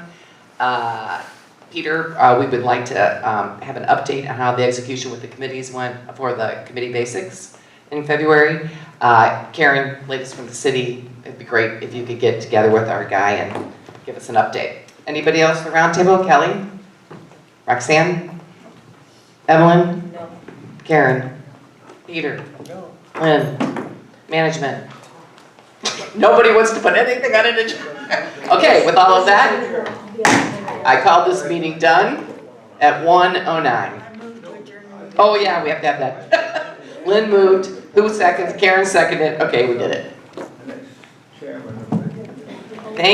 Peter, we would like to have an update on how the execution with the committees went for the committee basics in February. Karen, latest from the city, it'd be great if you could get together with our guy and give us an update. Anybody else at the roundtable? Kelly? Roxanne? Evelyn? No. Karen? Peter? No. Lynn? Management? Nobody wants to put anything on it. Okay, with all of that, I call this meeting done at 1:09. Oh yeah, we have to have that. Lynn moved. Who seconded? Karen seconded. Okay, we did it.